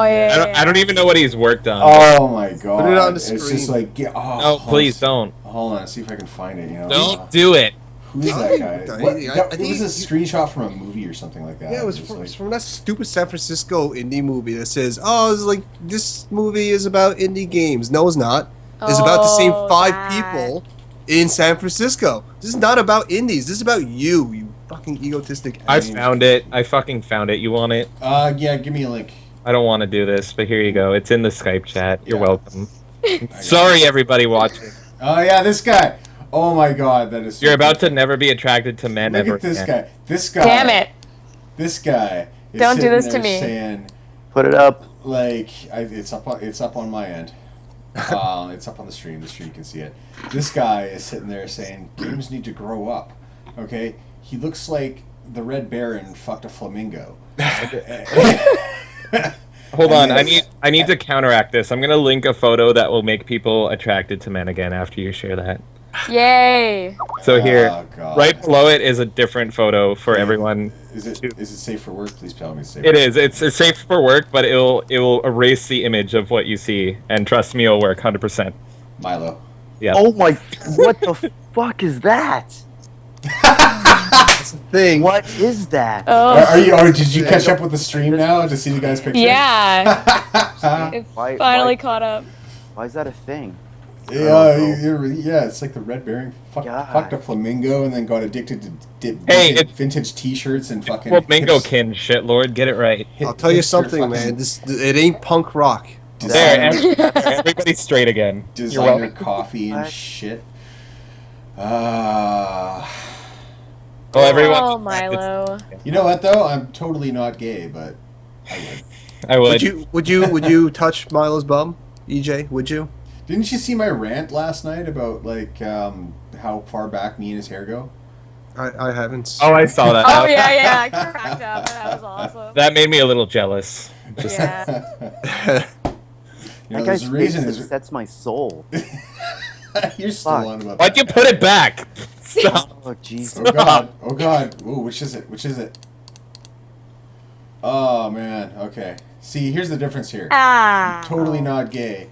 Yeah. I don't even know what he's worked on. Oh my god. Put it on the screen. It's just like, No, please don't. Hold on, see if I can find it. You know, Don't do it. Who's that guy? I think it was a screenshot from a movie or something like that. Yeah, it was from that stupid San Francisco indie movie that says, "Oh, it's like this movie is about indie games." No, it's not. It's about the same 5 people in San Francisco. This is not about indies. This is about you fucking egotistic. I found it. I fucking found it. You want it? Yeah, give me a link. I don't want to do this, but here you go. It's in the Skype chat. You're welcome. Sorry, everybody watching. Oh yeah, this guy. Oh my god, that is so You're about to never be attracted to men Look ever at this again. guy. This guy. Damn it! This guy. Is Don't do sitting this to there me. Saying, Put it up. like, it's up on my end. It's up on the stream. The stream can see it. This guy is sitting there saying, games need to grow up. Okay? He looks like the Red Baron fucked a flamingo. Hold on, I need to counteract this. I'm gonna link a photo that will make people attracted to men again after you share that. Yay! So here, Oh, God. right below it is a different photo for everyone. Is it safe for work? Please tell me it's safe. It is. It's safe for work, but it will erase the image of what you see, and trust me, it'll work 100%. Milo. Yeah. Oh my! What the fuck is that? That's the thing. What is that? Oh. Did you catch up with the stream now to see the guy's picture? Yeah. It's Why- finally why- caught up. Why is that a thing? Yeah, it's like the red bearing God. fucked a flamingo and then got addicted to Hey, it's vintage T-shirts and fucking Flamingo kin shit, Lord. Get it right. I'll tell you hipster something, fucking man. It ain't punk rock. There, designer, everybody's straight again. You're designer welcome. coffee and What? shit. Well, everyone. Oh, Milo. You know what though? I'm totally not gay, but I would. I would. Would you touch Milo's bum, EJ? Would you? Didn't you see my rant last night about like how far back me and his hair go? I haven't. Oh, I saw that. Oh, yeah, I cracked up. That was awesome. That made me a little jealous. Yeah. You know, That there's guy's a reason. face upsets my soul. You're still Fuck. on about Why'd you that. put it back? Stop. Oh Jesus! Oh god! Oh god! Ooh, which is it? Which is it? Oh man. Okay. See, here's the difference here. Ah. Totally not gay,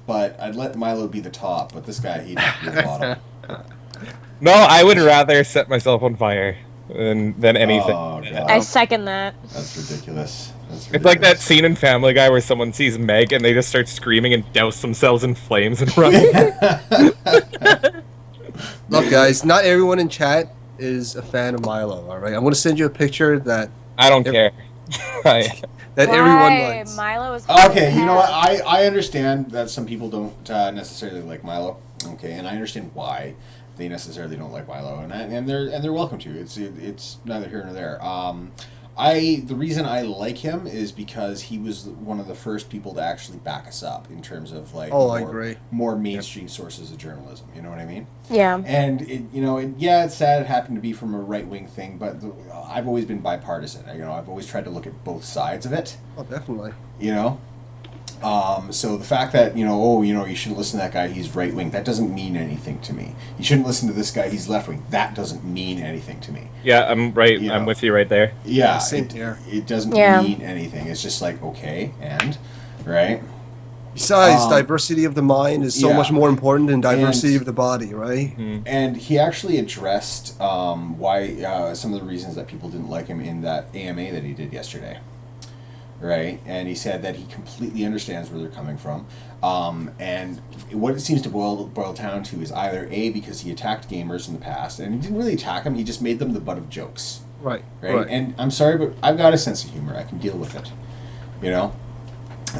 but I'd let Milo be the top, but this guy, he'd be the bottom. No, I would rather set myself on fire than anything. Oh god. I second that. That's ridiculous. It's like that scene in Family Guy where someone sees Meg and they just start screaming and douse themselves in flames and run. Look, guys, not everyone in chat is a fan of Milo. All right, I'm gonna send you a picture that I don't care. everyone Why? likes. Milo is Okay, you know what? I understand that some people don't necessarily like Milo. Okay, and I understand why they necessarily don't like Milo, and they're welcome to. It's neither here nor there. The reason I like him is because he was one of the first people to actually back us up in terms of like I agree. more mainstream sources of journalism. You know what I mean? Yeah. And it's sad it happened to be from a right wing thing, but I've always been bipartisan. I've always tried to look at both sides of it. Oh, definitely. So the fact that you shouldn't listen to that guy, he's right wing, that doesn't mean anything to me. You shouldn't listen to this guy, he's left wing, that doesn't mean anything to me. Yeah, I'm right. You I'm know. with you right there. Yeah, Same here. it doesn't Yeah. mean anything. It's just like, okay, and right. Besides, diversity of the mind is so yeah. much more important than diversity And- of the body, right? And he actually addressed why some of the reasons that people didn't like him in that AMA that he did yesterday. Right, and he said that he completely understands where they're coming from, and what it seems to boil down to is either A, because he attacked gamers in the past, and he didn't really attack them, he just made them the butt of jokes. Right. Right, and I'm sorry, but I've got a sense of humor. I can deal with it,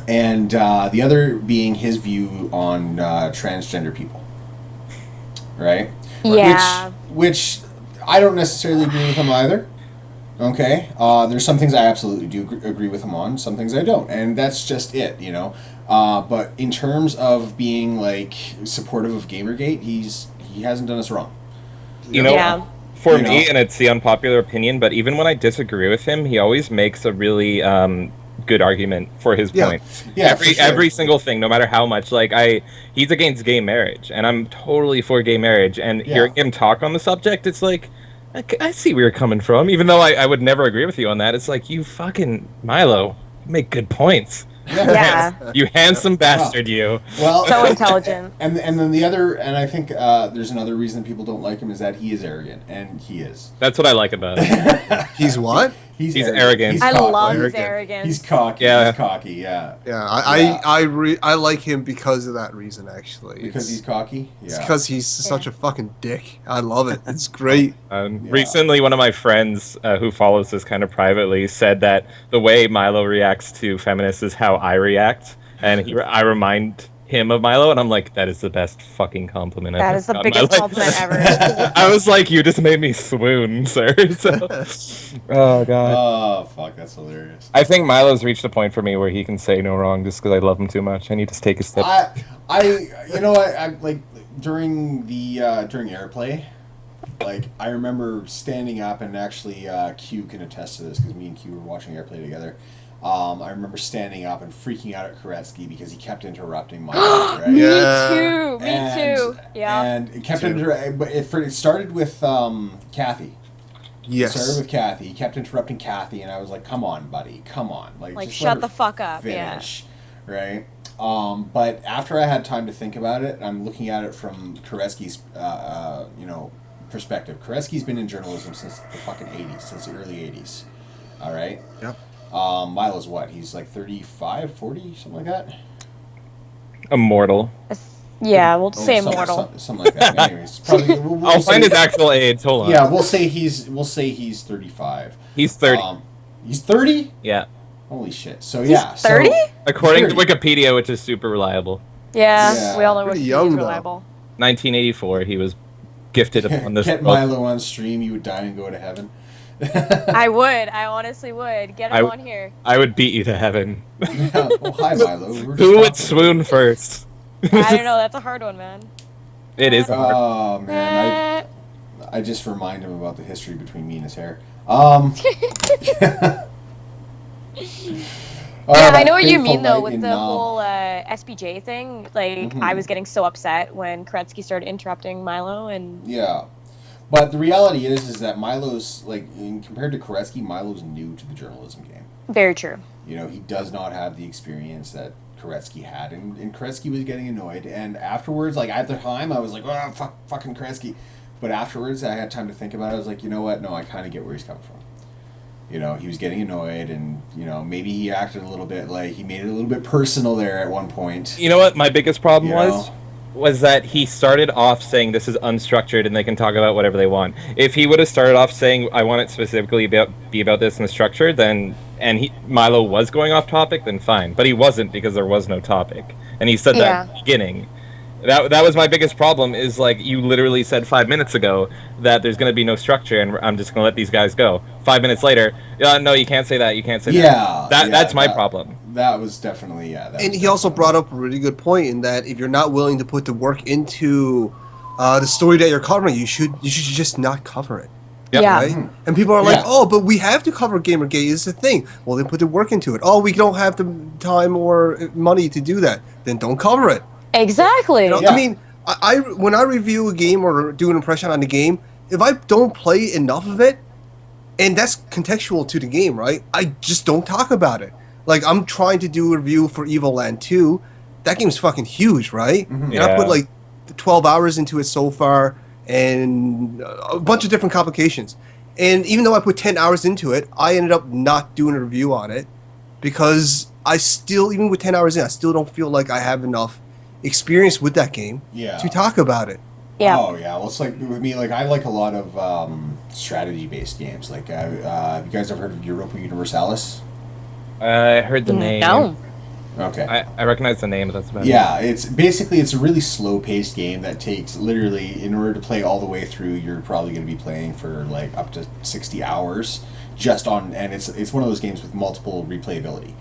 And the other being his view on transgender people. Right. Yeah. Which I don't necessarily agree with him either. Okay, there's some things I absolutely do agree with him on, some things I don't, and that's just it, But in terms of being like supportive of GamerGate, he hasn't done us wrong. You know, Yeah. for You me, know. and it's the unpopular opinion, but even when I disagree with him, he always makes a really good argument for his Yeah. point. Yeah, for sure. Every single thing, no matter how much. Like he's against gay marriage, and I'm totally for gay marriage. And Yeah. hearing him talk on the subject, it's like, I see where you're coming from. Even though I would never agree with you on that, it's like, you fucking Milo, you make good points. Yeah. You handsome bastard, you. Well, So intelligent. And then the other, and I think there's another reason people don't like him is that he is arrogant, and he is. That's what I like about him. He's what? He's arrogant. He's I cocky. love his Arrogant. arrogance. He's cocky. Yeah. He's cocky. Yeah. Yeah, Yeah. I like him because of that reason, actually. Because he's cocky. It's Yeah. because he's such a fucking dick. I love it. It's great. Yeah. Recently, one of my friends who follows this kind of privately said that the way Milo reacts to feminists is how I react, and I remind him of Milo, and I'm like, that is the best fucking compliment I've That ever is the gotten in my biggest life. compliment ever. I was like, you just made me swoon, sir. So, oh god. Oh fuck, that's hilarious. I think Milo's reached a point for me where he can say no wrong just because I love him too much. I need to take a step. I like during the during airplay, like I remember standing up, and actually Q can attest to this because me and Q were watching airplay together. I remember standing up and freaking out at Koretsky because he kept interrupting my right? Me Yeah. too. Me too. Yeah. And it kept but it started with Kathy. It started Yes. with Kathy. He kept interrupting Kathy, and I was like, "Come on, buddy, come on!" Like, just shut let the her fuck up. finish, right? But after I had time to think about it, I'm looking at it from Koretsky's, perspective. Koretsky's been in journalism since the fucking 80s, since the early 80s. All right? Yep. Milo's what? He's like 35, 40, something like that? Immortal. Yeah. Yeah, we'll Oh, say something- immortal. something like that. Anyways, probably, we'll I'll say- find his actual age. Hold on. Yeah, we'll say he's 35. He's 30. He's 30. Yeah. Holy shit! So yeah, He's 30? According to 30. Wikipedia, which is super reliable. Yeah, Yeah. we all know Pretty Wikipedia's young, though. reliable. 1984, he was gifted upon this. Get book. Milo on stream, you would die and go to heaven. I would. I honestly would. Get him on here. I would beat you to heaven. Yeah. Oh, hi Milo. We were just Who would talking. swoon first? I don't know. That's a hard one, man. It is hard. Oh man, Eh, I just remind him about the history between me and his hair. Yeah, I know what you mean though with the whole SPJ thing. Like, I was getting so upset when Koretsky started interrupting Milo, and Yeah, but the reality is that Milo's compared to Koretsky, Milo's new to the journalism game. very true. You know, he does not have the experience that Koretsky had, and Koretsky was getting annoyed. And afterwards, like at the time, I was like, "Oh, fucking Koretsky," but afterwards, I had time to think about it. I was like, you know what? No, I kind of get where he's coming from. You know, he was getting annoyed, and you know, maybe he acted a little bit like he made it a little bit personal there at one point. You know what my biggest problem You was that he started off saying this is unstructured and they can talk about whatever they want. If he would have started off saying I want it specifically be about this and structured, then Milo was going off topic, then fine. But he wasn't, because there was no topic, and he said that at the beginning. That was my biggest problem. Is like, you literally said 5 minutes ago that there's going to be no structure and I'm just going to let these guys go. 5 minutes later, no, you can't say that. You can't say that. That's my problem. That was definitely And he also brought up a really good point in that if you're not willing to put the work into the story that you're covering, you should just not cover it. Yep. Yeah. Right? And people are like, oh, but we have to cover GamerGate. It's a thing. Well, then put the work into it. Oh, we don't have the time or money to do that. Then don't cover it. Exactly. You know, I mean, I when I review a game or do an impression on the game, if I don't play enough of it, and that's contextual to the game, right? I just don't talk about it. Like, I'm trying to do a review for Evil Land 2. That game's fucking huge, right? And I put like 12 hours into it so far, and a bunch of different complications. And even though I put 10 hours into it, I ended up not doing a review on it because I still, even with 10 hours in, I still don't feel like I have enough experience with that game to talk about it. Yeah. Oh yeah. Well, it's like with me. Like I like a lot of strategy-based games. Like, have you guys ever heard of Europa Universalis? I heard the name. No. Okay. I recognize the name, but that's about it. Yeah, it's a really slow-paced game that takes literally, in order to play all the way through, you're probably going to be playing for like up to 60 hours just on, and it's one of those games with multiple replayability.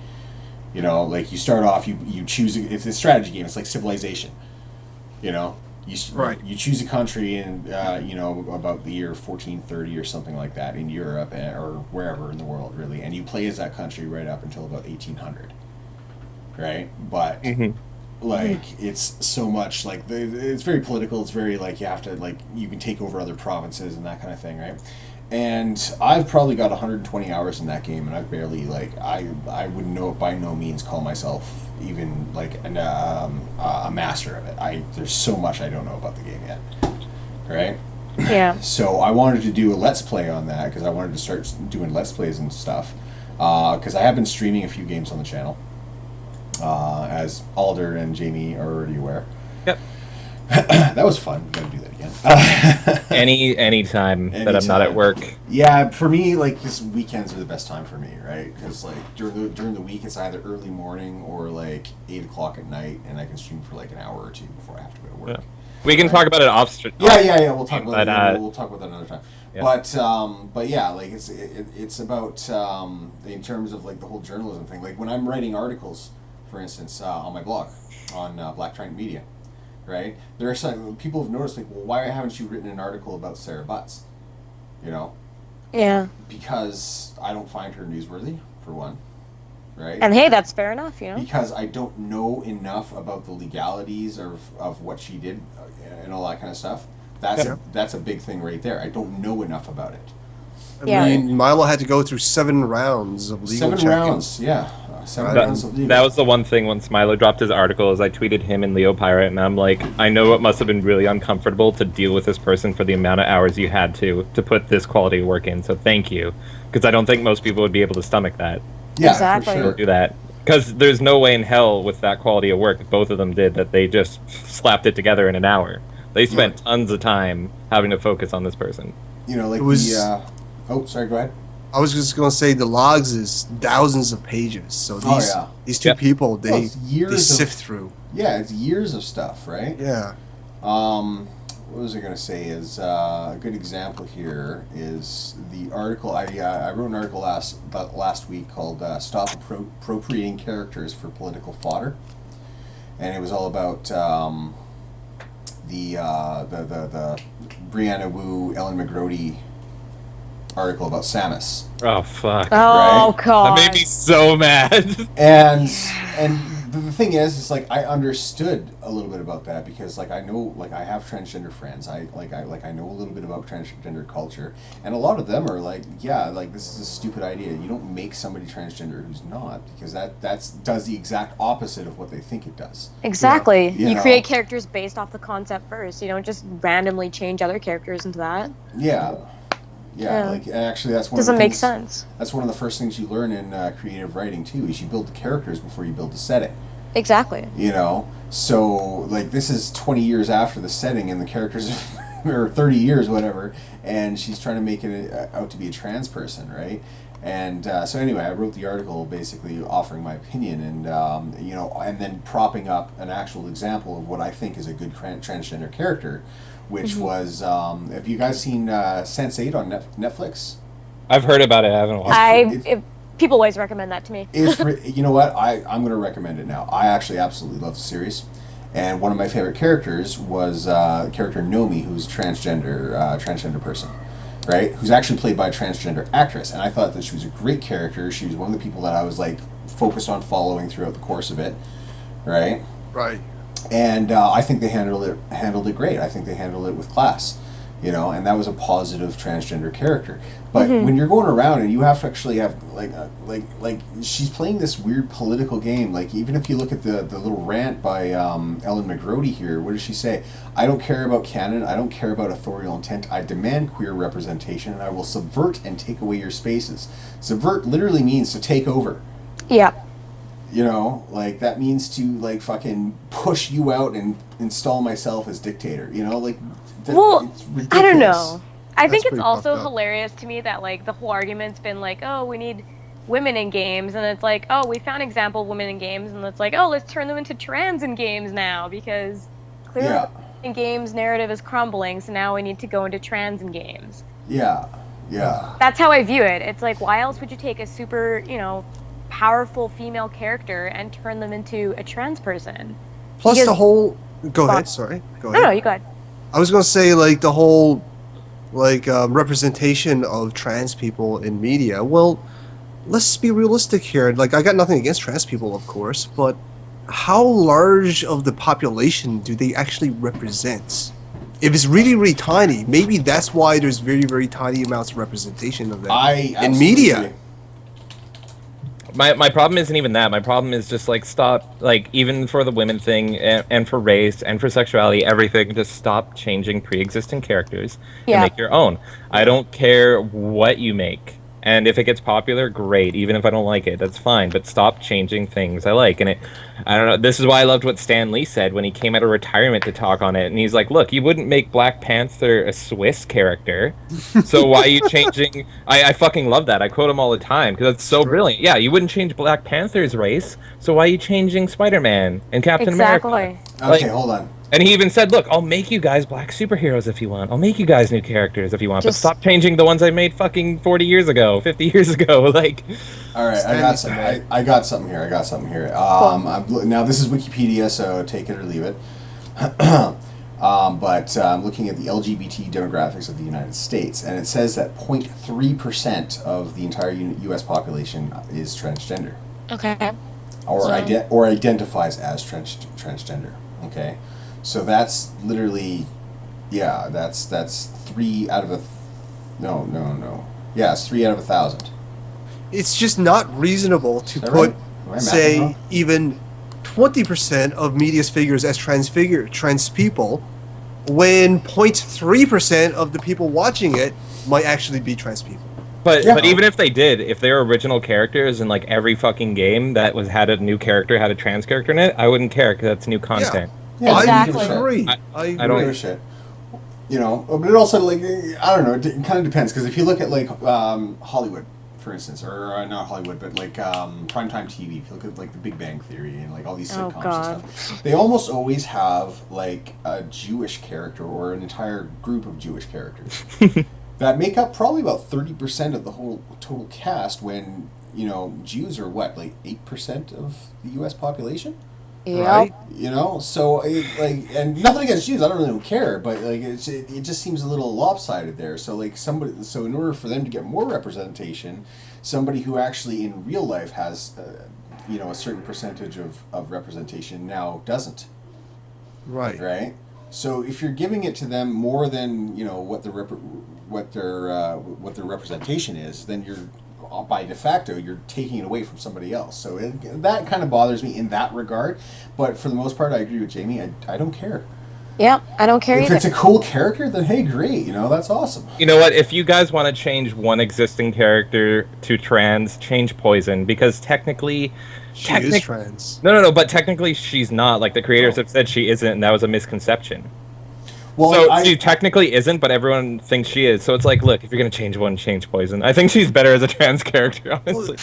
You know, like you start off, you choose it's a strategy game. It's like Civilization. You know, you choose a country in you know, about the year 1430 or something like that in Europe or wherever in the world really, and you play as that country right up until about 1800. Right, but like it's so much like it's very political. It's very like you have to like you can take over other provinces and that kind of thing, right? And I've probably got 120 hours in that game, and I've barely like I would by no means call myself even like a master of it. There's so much I don't know about the game yet, right? Yeah. So I wanted to do a Let's Play on that because I wanted to start doing Let's Plays and stuff because I have been streaming a few games on the channel. As Alder and Jamie are already aware. Yep. That was fun. We gotta do that again. Any time that I'm not at work. Yeah, for me, like, because weekends are the best time for me, right? Because like during the week, it's either early morning or like 8 o'clock at night, and I can stream for like an hour or two before I have to go to work. Yeah. We can talk about it off. Yeah. We'll talk about that. We'll talk about that another time. Yeah. But yeah, like it's about in terms of like the whole journalism thing. Like when I'm writing articles, for instance, on my blog on Black Triton Media, right? There are some people have noticed like, well, why haven't you written an article about Sarah Butts? You know? Yeah. Because I don't find her newsworthy, for one, right? And hey, that's fair enough, you know? Because I don't know enough about the legalities of what she did and all that kind of stuff. That's a big thing right there. I don't know enough about it. I mean, Milo had to go through 7 rounds of legal check-ins. 7 rounds, yeah. 7 rounds of legal. That was the one thing once Milo dropped his article is I tweeted him and Leo Pirate, and I'm like, I know it must have been really uncomfortable to deal with this person for the amount of hours you had to put this quality of work in, so thank you. Because I don't think most people would be able to stomach that. Yeah, Exactly. for sure. Do that. Because there's no way in hell with that quality of work that both of them did that they just slapped it together in an hour. They spent tons of time having to focus on this person. You know, like oh, sorry, go ahead. I was just gonna say the logs is thousands of pages. So these two people they sift through. Yeah, it's years of stuff, right? Yeah. What was I going to say is a good example here is the article I wrote an article last week called "Stop Appropriating Characters for Political Fodder," and it was all about the Brianna Wu, Ellen McGrody article about Samus. Oh fuck! Oh god, that made me so mad. And the thing is, it's like I understood a little bit about that because like I know, like I have transgender friends. I know a little bit about transgender culture, and a lot of them are like, yeah, like this is a stupid idea. You don't make somebody transgender who's not, because that does the exact opposite of what they think it does. Exactly. You You know? create characters based off the concept first. You don't just randomly change other characters into that. Yeah. Yeah. Like actually, that's one. Doesn't of the make things, sense. That's one of the first things you learn in creative writing too. Is you build the characters before you build the setting. Exactly. You know, so like this is 20 years after the setting, and the characters or 30 years, whatever, and she's trying to make it out to be a trans person, right? And so anyway, I wrote the article basically offering my opinion, and you know, and then propping up an actual example of what I think is a good transgender character, which was have you guys seen Sense8 on Netflix? I've heard about it. I haven't watched it. People always recommend that to me. You know what? I'm going to recommend it now. I actually absolutely love the series, and one of my favorite characters was character Nomi, who's transgender person, right? Who's actually played by a transgender actress, and I thought that she was a great character. She was one of the people that I was like focused on following throughout the course of it, right? Right. And I think they handled it great. I think they handled it with class, you know, and that was a positive transgender character. But when you're going around and you have to actually have like she's playing this weird political game. Like even if you look at the little rant by Ellen McGrody here, what does she say? I don't care about canon. I don't care about authorial intent. I demand queer representation, and I will subvert and take away your spaces. Subvert literally means to take over. Yeah. You know, like that means to like fucking push you out and install myself as dictator. You know, like well, it's ridiculous. I don't know. I think it's pretty also fucked up. hilarious to me that like the whole argument's been like, oh, we need women in games, and it's like, oh, we found an example of women in games, and it's like, oh, let's turn them into trans in games now because clearly the in games narrative is crumbling, so now we need to go into trans in games. Yeah. That's how I view it. It's like, why else would you take a super, you know, powerful female character and turn them into a trans person? Plus Because- the whole. Go ahead. Sorry. Go ahead. No, you go ahead. I was gonna say like the whole representation of trans people in media. Well, let's be realistic here. Like I got nothing against trans people, of course, but how large of the population do they actually represent? If it's really, really tiny, maybe that's why there's very, very tiny amounts of representation of them in media. Agree. My problem isn't even that. My problem is just like stop, like even for the women thing and for race and for sexuality, everything, just stop changing pre-existing characters and make your own. I don't care what you make. And if it gets popular, great. Even if I don't like it, that's fine. But stop changing things I like. And I don't know. This is why I loved what Stan Lee said when he came out of retirement to talk on it. And he's like, "Look, you wouldn't make Black Panther a Swiss character, so why are you changing?" I fucking love that. I quote him all the time because it's so brilliant. Yeah, you wouldn't change Black Panther's race, so why are you changing Spider-Man and Captain America? Exactly. Okay, Like- hold on. And he even said, "Look, I'll make you guys black superheroes if you want. I'll make you guys new characters if you want. Just- but stop changing the ones I made fucking 40 years ago, 50 years ago." Like, All right, I got something here. Now this is Wikipedia, so take it or leave it. But I'm looking at the LGBT demographics of the United States, and it says that 0.3% of the entire U.S. population is transgender, Okay. or identifies as transgender. Okay, so that's literally, yeah, that's 3 out of a, no, yeah, it's 3 out of 1,000. It's just not reasonable to that put, right? Am I mathing say, wrong? even 20% of media's figures as trans people, when 0.3% of the people watching it might actually be trans people. But Yeah. but even if they did, if they were original characters and like every fucking game that had a new character had a trans character in it, I wouldn't care because that's new content. Yeah, Exactly. I don't give a shit. I agree. I I don't- Give agree. a shit. You know, but it also like I don't know. It kind of depends because if you look at like Hollywood, for instance, or not Hollywood, but like primetime TV. If you look at like The Big Bang Theory and like all these Oh, sitcoms God. and stuff, they almost always have like a Jewish character or an entire group of Jewish characters that make up probably about 30% of the whole total cast. When you know Jews are what, like 8% of the U.S. population. Yep. Right? You know, so like, and nothing against Jews, I don't really care, but like, it just seems a little lopsided there. So like so in order for them to get more representation, somebody who actually in real life has, you know, a certain percentage of representation now doesn't. Right. Right. So if you're giving it to them more than you know what their representation is, then you're by de facto you're taking it away from somebody else. So that kind of bothers me in that regard. But for the most part, I agree with Jamie. I don't care. Yep. I don't care If either. it's a cool character, then hey, great. You know, that's awesome. You know what? If you guys want to change one existing character to trans, change Poison because technically, She is trans. no. But technically, she's not. Like the creators have said, she isn't, and that was a misconception. Well, So she technically isn't, but everyone thinks she is. So it's like, look, if you're gonna change one, change Poison. I think she's better as a trans character, honestly.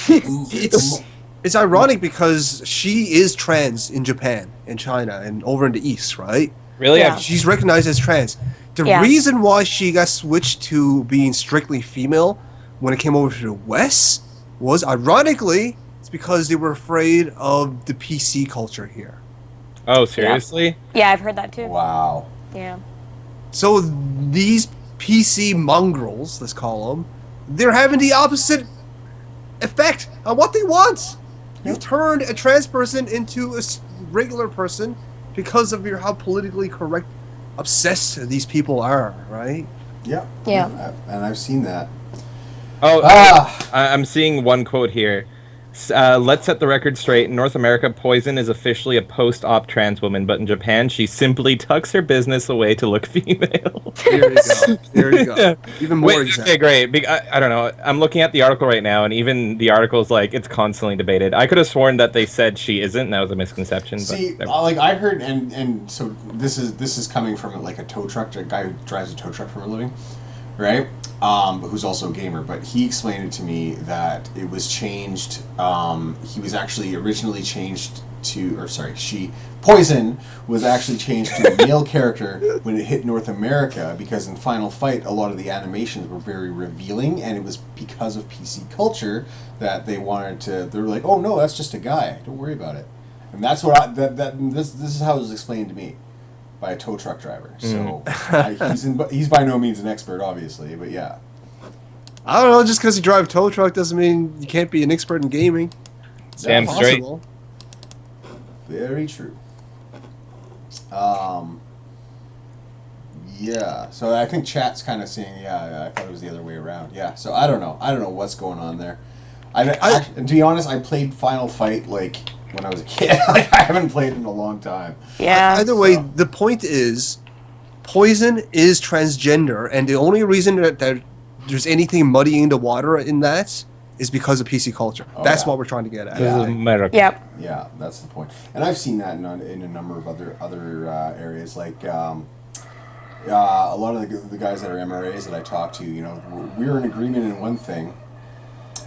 It's ironic because she is trans in Japan, in China, and over in the East, right? Really? Yeah. She's recognized as trans. The Yeah. reason why she got switched to being strictly female when it came over to the West was, ironically, it's because they were afraid of the PC culture here. Oh, seriously? Yeah, I've heard that too. wow. Yeah. So these PC mongrels, let's call them, they're having the opposite effect on what they want. You've turned a trans person into a regular person because of how politically correct, obsessed these people are, right? Yeah. Yeah. And I've seen that. Oh, Ah. I'm seeing one quote here. Let's set the record straight. In North America, Poison is officially a post-op trans woman, but in Japan, she simply tucks her business away to look female. There you go. There you go. Even more Wait, example. okay, great. I don't know. I'm looking at the article right now, and even the article's like, it's constantly debated. I could have sworn that they said she isn't, and that was a misconception. See, but like I heard, and so this is coming from like a tow truck, a guy who drives a tow truck for a living, right? But who's also a gamer. But he explained it to me that it was changed. He was actually originally changed to, or sorry, Poison was actually changed to a male character when it hit North America because in Final Fight a lot of the animations were very revealing, and it was because of PC culture that they wanted to. They were like, oh no, that's just a guy. Don't worry about it. And that's what this is how it was explained to me by a tow truck driver. So he's by no means an expert, obviously, but yeah. I don't know, just because you drive a tow truck doesn't mean you can't be an expert in gaming. It's Damn straight. possible. Very true. Yeah. So I think chat's kind of saying, yeah, I thought it was the other way around. Yeah. So I don't know. I don't know what's going on there. And to be honest, I played Final Fight like when I was a kid. Like I haven't played in a long time. Yeah. Either way, the point is, Poison is transgender, and the only reason that there's anything muddying the water in that is because of PC culture. Oh, that's yeah. what we're trying to get at. this is America. Yep. Yeah, that's the point. And I've seen that in a number of other areas, like a lot of the guys that are MRAs that I talk to. You know, we're in agreement in one thing,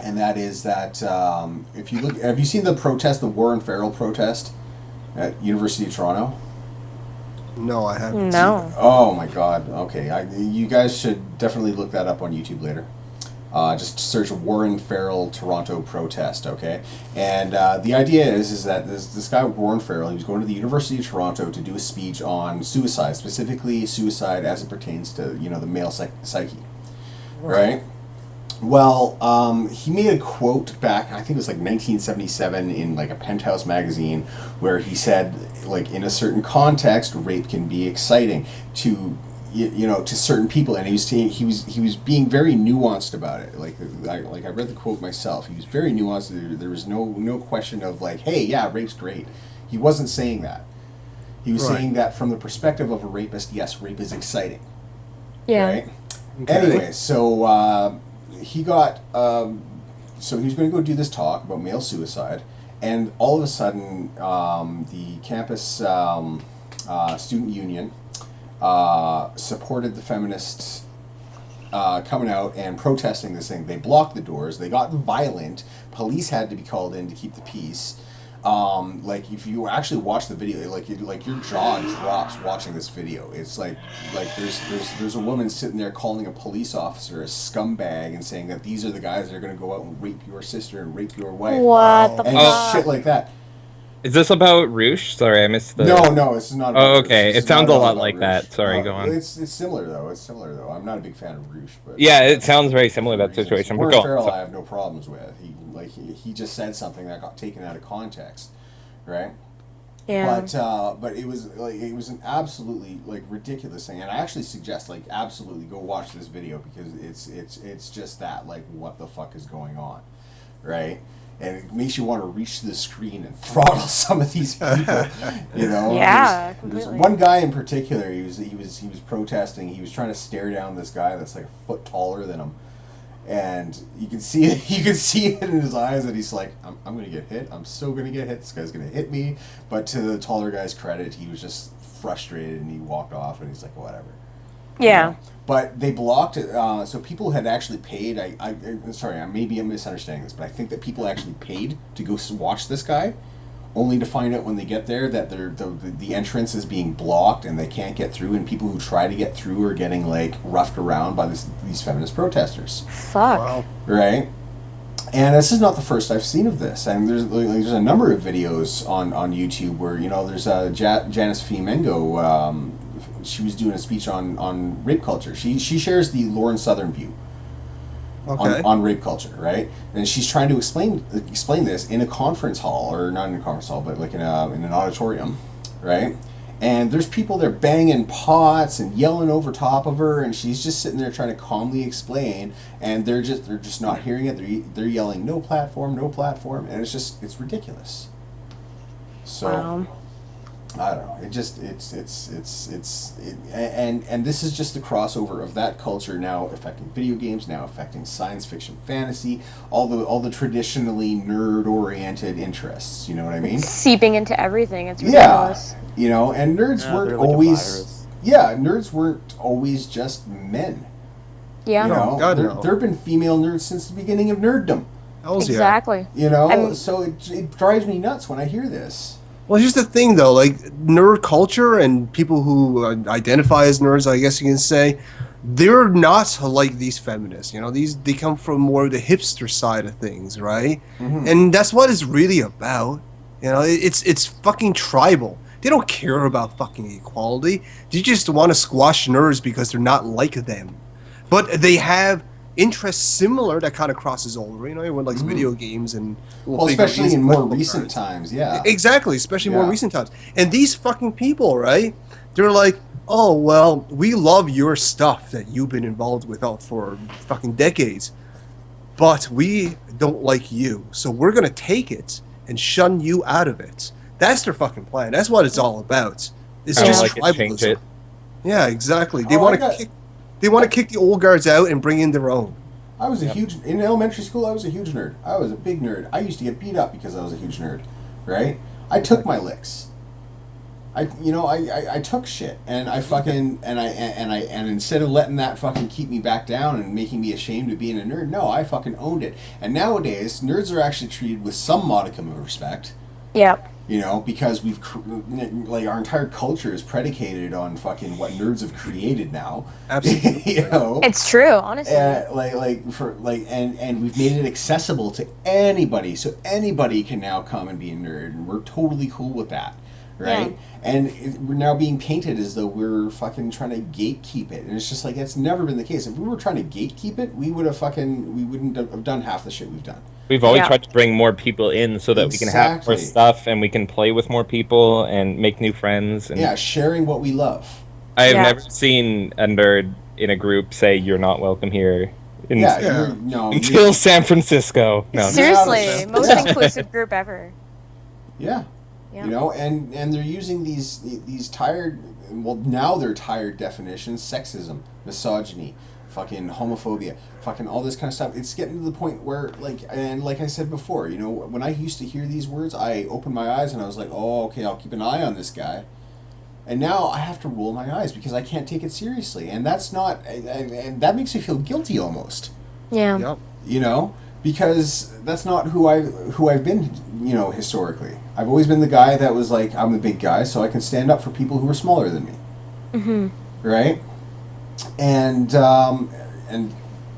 and that is that if you look, have you seen the protest, the Warren Farrell protest at University of Toronto? No, I haven't. No. Oh my God. Okay, you guys should definitely look that up on YouTube later. Just search Warren Farrell Toronto protest, okay? And the idea is that this guy Warren Farrell, he was going to the University of Toronto to do a speech on suicide, specifically suicide as it pertains to the male psyche, right? Well, he made a quote back, I think it was like 1977 in like a Penthouse magazine, where he said, like in a certain context, rape can be exciting to to certain people, and he was being very nuanced about it. Like I read the quote myself. He was very nuanced. There was no question of like, hey, yeah, rape's great. He wasn't saying that. He was saying that from the perspective of a rapist, yes, rape is exciting. Yeah. Right. Okay. Anyway, so he got so he was going to go do this talk about male suicide, and all of a sudden the campus student union supported the feminists coming out and protesting this thing. They blocked the doors. They got violent. Police had to be called in to keep the peace. Like if you actually watch the video, like your jaw drops watching this video. It's like there's a woman sitting there calling a police officer a scumbag and saying that these are the guys that are going to go out and rape your sister and rape your wife. What the and fuck? shit like that. Is this about Roosh? Sorry, I missed the. No, this is not. About Oh, okay. Roosh. This It is not sounds at a all lot about like Roosh. that. Sorry, go on. It's similar though. I'm not a big fan of Roosh, but Yeah, it sounds very similar to that situation. But Warren go on. Farrell, So- I have no problems with. He just said something that got taken out of context, right? Yeah. But it was an absolutely ridiculous thing, and I actually suggest absolutely go watch this video because it's just that what the fuck is going on, right? And it makes you want to reach to the screen and throttle some of these people, you know. Yeah, There's completely. one guy in particular. He was protesting. He was trying to stare down this guy that's like a foot taller than him, and you can see it in his eyes that he's like, I'm gonna get hit. I'm so gonna get hit. This guy's gonna hit me. But to the taller guy's credit, he was just frustrated and he walked off and he's like, whatever. Yeah. You know? But they blocked it, so people had actually paid. Sorry, maybe I'm misunderstanding this, but I think that people actually paid to go watch this guy, only to find out when they get there that the entrance is being blocked and they can't get through, and people who try to get through are getting roughed around by these feminist protesters. Fuck. Wow. Right? And this is not the first I've seen of this. And there's a number of videos on YouTube where there's Janice Fimengo. She was doing a speech on rape culture. She shares the Lauren Southern view on rape culture, right? And she's trying to explain this in a conference hall, or not in a conference hall, but in an auditorium, right? And there's people there banging pots and yelling over top of her, and she's just sitting there trying to calmly explain, and they're just not hearing it. They're yelling, no platform, and it's ridiculous. So. Wow. I don't know. And this is just the crossover of that culture now affecting video games, now affecting science fiction, fantasy, all the traditionally nerd-oriented interests. You know what I mean? Seeping into everything. It's ridiculous. Yeah, and nerds weren't they're like a always. virus. Yeah, nerds weren't always just men. Yeah. You know, God, there no. have been female nerds since the beginning of nerddom. Hells yeah. Exactly. You know, I'm- so it drives me nuts when I hear this. Well, here's the thing, though. Nerd culture and people who identify as nerds, I guess you can say, they're not like these feminists. They come from more of the hipster side of things, right? Mm-hmm. And that's what it's really about. It's fucking tribal. They don't care about fucking equality. They just want to squash nerds because they're not like them. But they have interests similar that kind of crosses over. Everyone likes video games and Well, figure especially games in and more collectible recent cards. times, yeah. Exactly, especially more Yeah. recent times. And these fucking people, right? They're like, oh, well, we love your stuff that you've been involved with for fucking decades, but we don't like you, so we're going to take it and shun you out of it. That's their fucking plan. That's what it's all about. It's I don't just like it, change tribalism. it. Yeah, exactly. They Oh, want I to got- kick. They want to kick the old guards out and bring in their own. I was in elementary school. I was a huge nerd. I was a big nerd. I used to get beat up because I was a huge nerd, right? I took my licks. I took shit, and I fucking and instead of letting that fucking keep me back down and making me ashamed of being a nerd, no, I fucking owned it. And nowadays, nerds are actually treated with some modicum of respect. Yep. Because our entire culture is predicated on fucking what nerds have created now. Absolutely. It's true, honestly. And we've made it accessible to anybody, so anybody can now come and be a nerd, and we're totally cool with that, right? Yeah. And we're now being painted as though we're fucking trying to gatekeep it, and it's just that's never been the case. If we were trying to gatekeep it, we wouldn't have done half the shit we've done. We've always Yeah. tried to bring more people in so that we can have more Exactly. stuff and we can play with more people and make new friends. And Yeah, sharing what we love. I have Yeah. never seen a nerd in a group say you're not welcome here. Yeah, Yeah. Until San Francisco. No. Seriously, Yeah. most inclusive group ever. Yeah. Yeah. And they're using these tired, well, now they're tired definitions: sexism, misogyny, fucking homophobia, fucking all this kind of stuff. It's getting to the point where, like, and like I said before, you know, when I used to hear these words, I opened my eyes and I was like, oh, okay, I'll keep an eye on this guy. And now I have to roll my eyes because I can't take it seriously, and that's not, and that makes me feel guilty almost. Yeah. Yep. You know, because that's not who I've been, you know, historically. I've always been the guy that was like, I'm the big guy, so I can stand up for people who are smaller than me. Mm-hmm. Right? And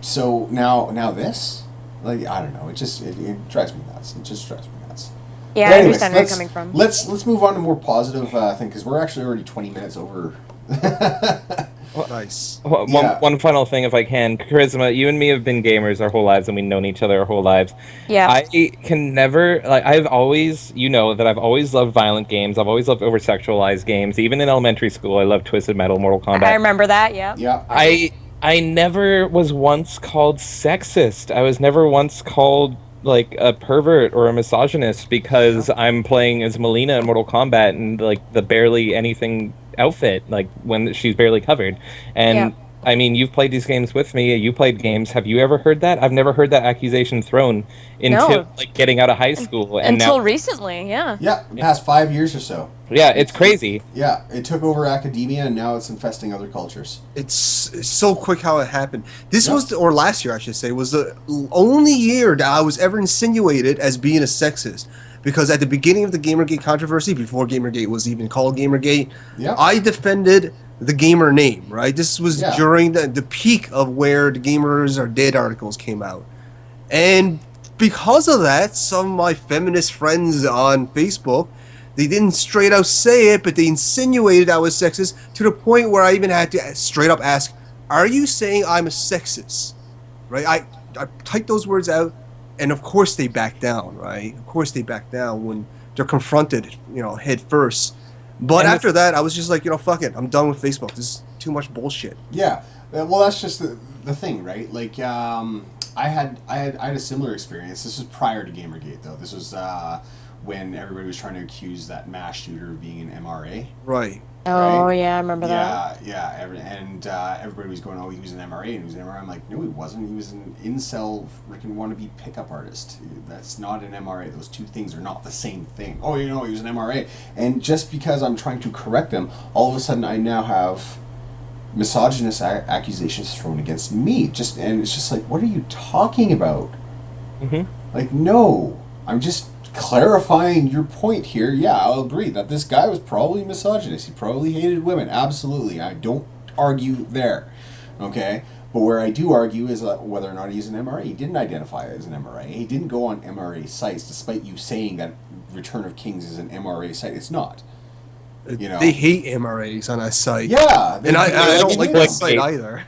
so now this, like, I don't know, it drives me nuts. It just drives me nuts. Yeah, But I anyways, understand where you're coming from. Let's move on to more positive thing, because we're actually already 20 minutes over. Nice. One final thing, if I can. Karisma, you and me have been gamers our whole lives, and we've known each other our whole lives. Yeah. I can never, like, I've always, you know, that I've always loved violent games. I've always loved over-sexualized games. Even in elementary school, I loved Twisted Metal, Mortal Kombat. I remember that, yeah. Yeah. I never was once called sexist. I was never once called like a pervert or a misogynist because I'm playing as Melina in Mortal Kombat and like the barely anything outfit, like when she's barely covered. And Yeah. I mean, you've played these games with me. You played games. Have you ever heard that? I've never heard that accusation thrown until No. like getting out of high school. And Until now, recently, yeah. Yeah, the past 5 years or so. yeah, it's crazy. Yeah, it took over academia, and now it's infesting other cultures. It's so quick how it happened. This Yeah. was, or last year I should say, was the only year that I was ever insinuated as being a sexist. Because at the beginning of the GamerGate controversy, before GamerGate was even called GamerGate, Yeah. I defended the gamer name, right? This was Yeah. during the peak of where the Gamers Are Dead articles came out. And because of that, some of my feminist friends on Facebook, they didn't straight out say it, but they insinuated I was sexist to the point where I even had to straight up ask, are you saying I'm a sexist? Right? I typed those words out, and of course they back down, right? Of course they back down when they're confronted, you know, head first. But And after that, I was just like, you know, fuck it. I'm done with Facebook. This is too much bullshit. Yeah, well, that's just the thing, right? Like, I had a similar experience. This was prior to GamerGate, though. This was when everybody was trying to accuse that mass shooter of being an MRA. Right. Oh, Right? yeah, I remember that. Yeah, everybody was going, oh, he was an MRA, and he was an MRA. I'm like, no, he wasn't. He was an incel, freaking wannabe pickup artist. That's not an MRA. Those two things are not the same thing. Oh, you know, he was an MRA. And just because I'm trying to correct them, all of a sudden I now have misogynist accusations thrown against me. And it's just like, what are you talking about? Mhm. Like, no, I'm just clarifying your point here. Yeah, I'll agree that this guy was probably misogynist. He probably hated women. Absolutely. I don't argue there. Okay? But where I do argue is whether or not he's an MRA. He didn't identify as an MRA. He didn't go on MRA sites, despite you saying that Return of Kings is an MRA site. It's not. You know? They hate MRAs on that site. Yeah. And I don't like that Like site hate. either.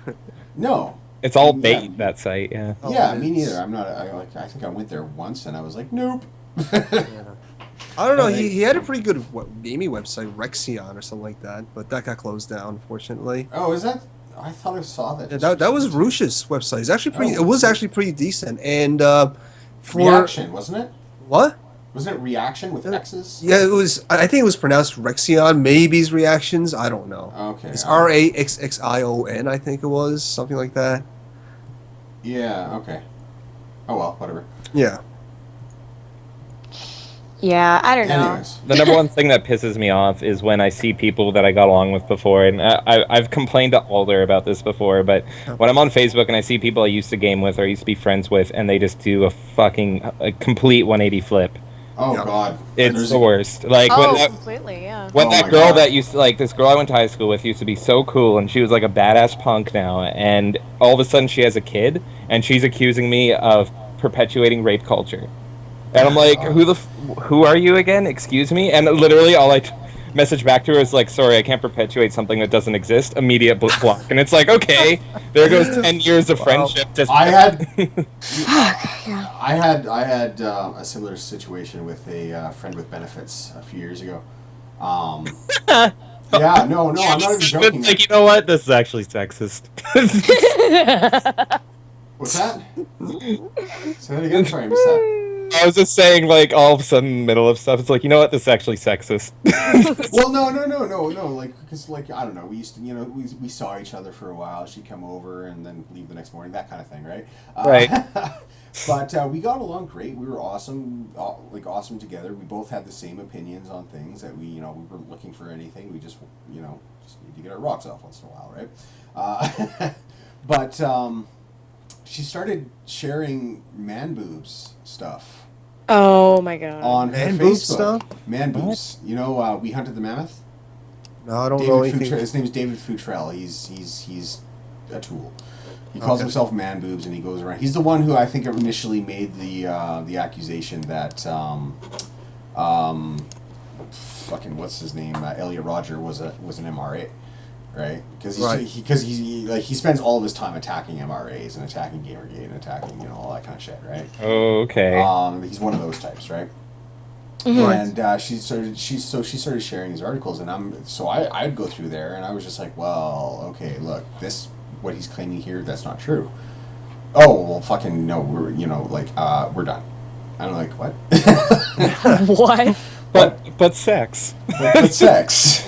No. It's all Yeah. bait, that site, yeah. Oh, Yeah, it me is. neither. I'm not. I think I went there once and I was like, nope. I don't know. He had a pretty good gaming website, Rexion or something like that, but that got closed down, unfortunately. Oh, is that? I thought I saw that. Yeah, that was Rush's website. It's actually pretty. Oh. It was actually pretty decent. And for Reaction, wasn't it? what? Wasn't it Reaction with X's? Yeah, it was. I think it was pronounced Rexion. Maybe's reactions. I don't know. Okay. It's RAXXION. I think it was something like that. Yeah. Okay. Oh well, whatever. Yeah. Yeah, I don't know. Anyways. The number one thing that pisses me off is when I see people that I got along with before, and I've complained to Alder about this before, but when I'm on Facebook and I see people I used to game with or used to be friends with, and they just do a complete 180 flip, Oh Yeah. God. it's There's the worst. Like Oh, when that, completely, yeah. when Oh that my girl God. that used to, like, this girl I went to high school with used to be so cool, and she was like a badass punk now, and all of a sudden she has a kid, and she's accusing me of perpetuating rape culture. And I'm like, who are you again? Excuse me? And literally all I messaged back to her is like, sorry, I can't perpetuate something that doesn't exist. Immediate block. And it's like, okay, there goes 10 years of friendship. Just I had Yeah. I had a similar situation with a friend with benefits a few years ago. Yeah, no, I'm not even joking. It's like, you know what? This is actually sexist. What's that? Say that again. Sorry, I missed that. I was just saying, like, all of a sudden, in the middle of stuff, it's like, you know what? This is actually sexist. Well, no. Like, because, like, I don't know. We used to, we saw each other for a while. She'd come over and then leave the next morning. That kind of thing, right? Right. But we got along great. We were awesome, awesome together. We both had the same opinions on things that we weren't looking for anything. We just need to get our rocks off once in a while, right? But she started sharing man boobs stuff Oh my god. on her Man Facebook. boob stuff? Man boobs. You know, We Hunted the Mammoth. No, I don't know anything. His name is David Futrell. He's a tool. He calls himself Man Boobs, and he goes around. He's the one who I think initially made the accusation that fucking what's his name, Elliot Rodger was an MRA, right? Because he spends all of his time attacking MRAs and attacking GamerGate and attacking all that kind of shit, right? Okay. He's one of those types, right? Mhm. And she started sharing these articles, and I'd go through there, and I was just like, well, okay, look, what he's claiming here, that's not true. Oh, well, fucking no, we're done. And I'm like, what? What? But sex. but sex.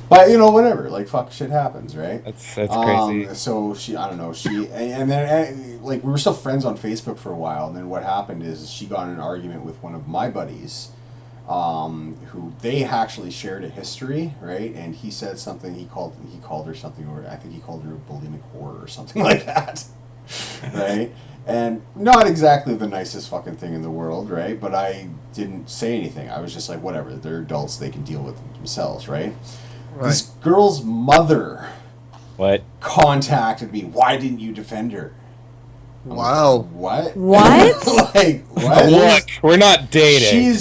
But whatever. Like, fuck, shit happens, right? That's crazy. So I don't know. And then we were still friends on Facebook for a while. And then what happened is she got in an argument with one of my buddies, who they actually shared a history, right? And he said something. He called her something, or I think he called her a bulimic whore or something like that, right? And not exactly the nicest fucking thing in the world, right? But I didn't say anything. I was just like, whatever. They're adults. They can deal with it themselves, right? This girl's mother contacted me. Why didn't you defend her? Wow. Like, what? What? Like, what? Look, we're not dating.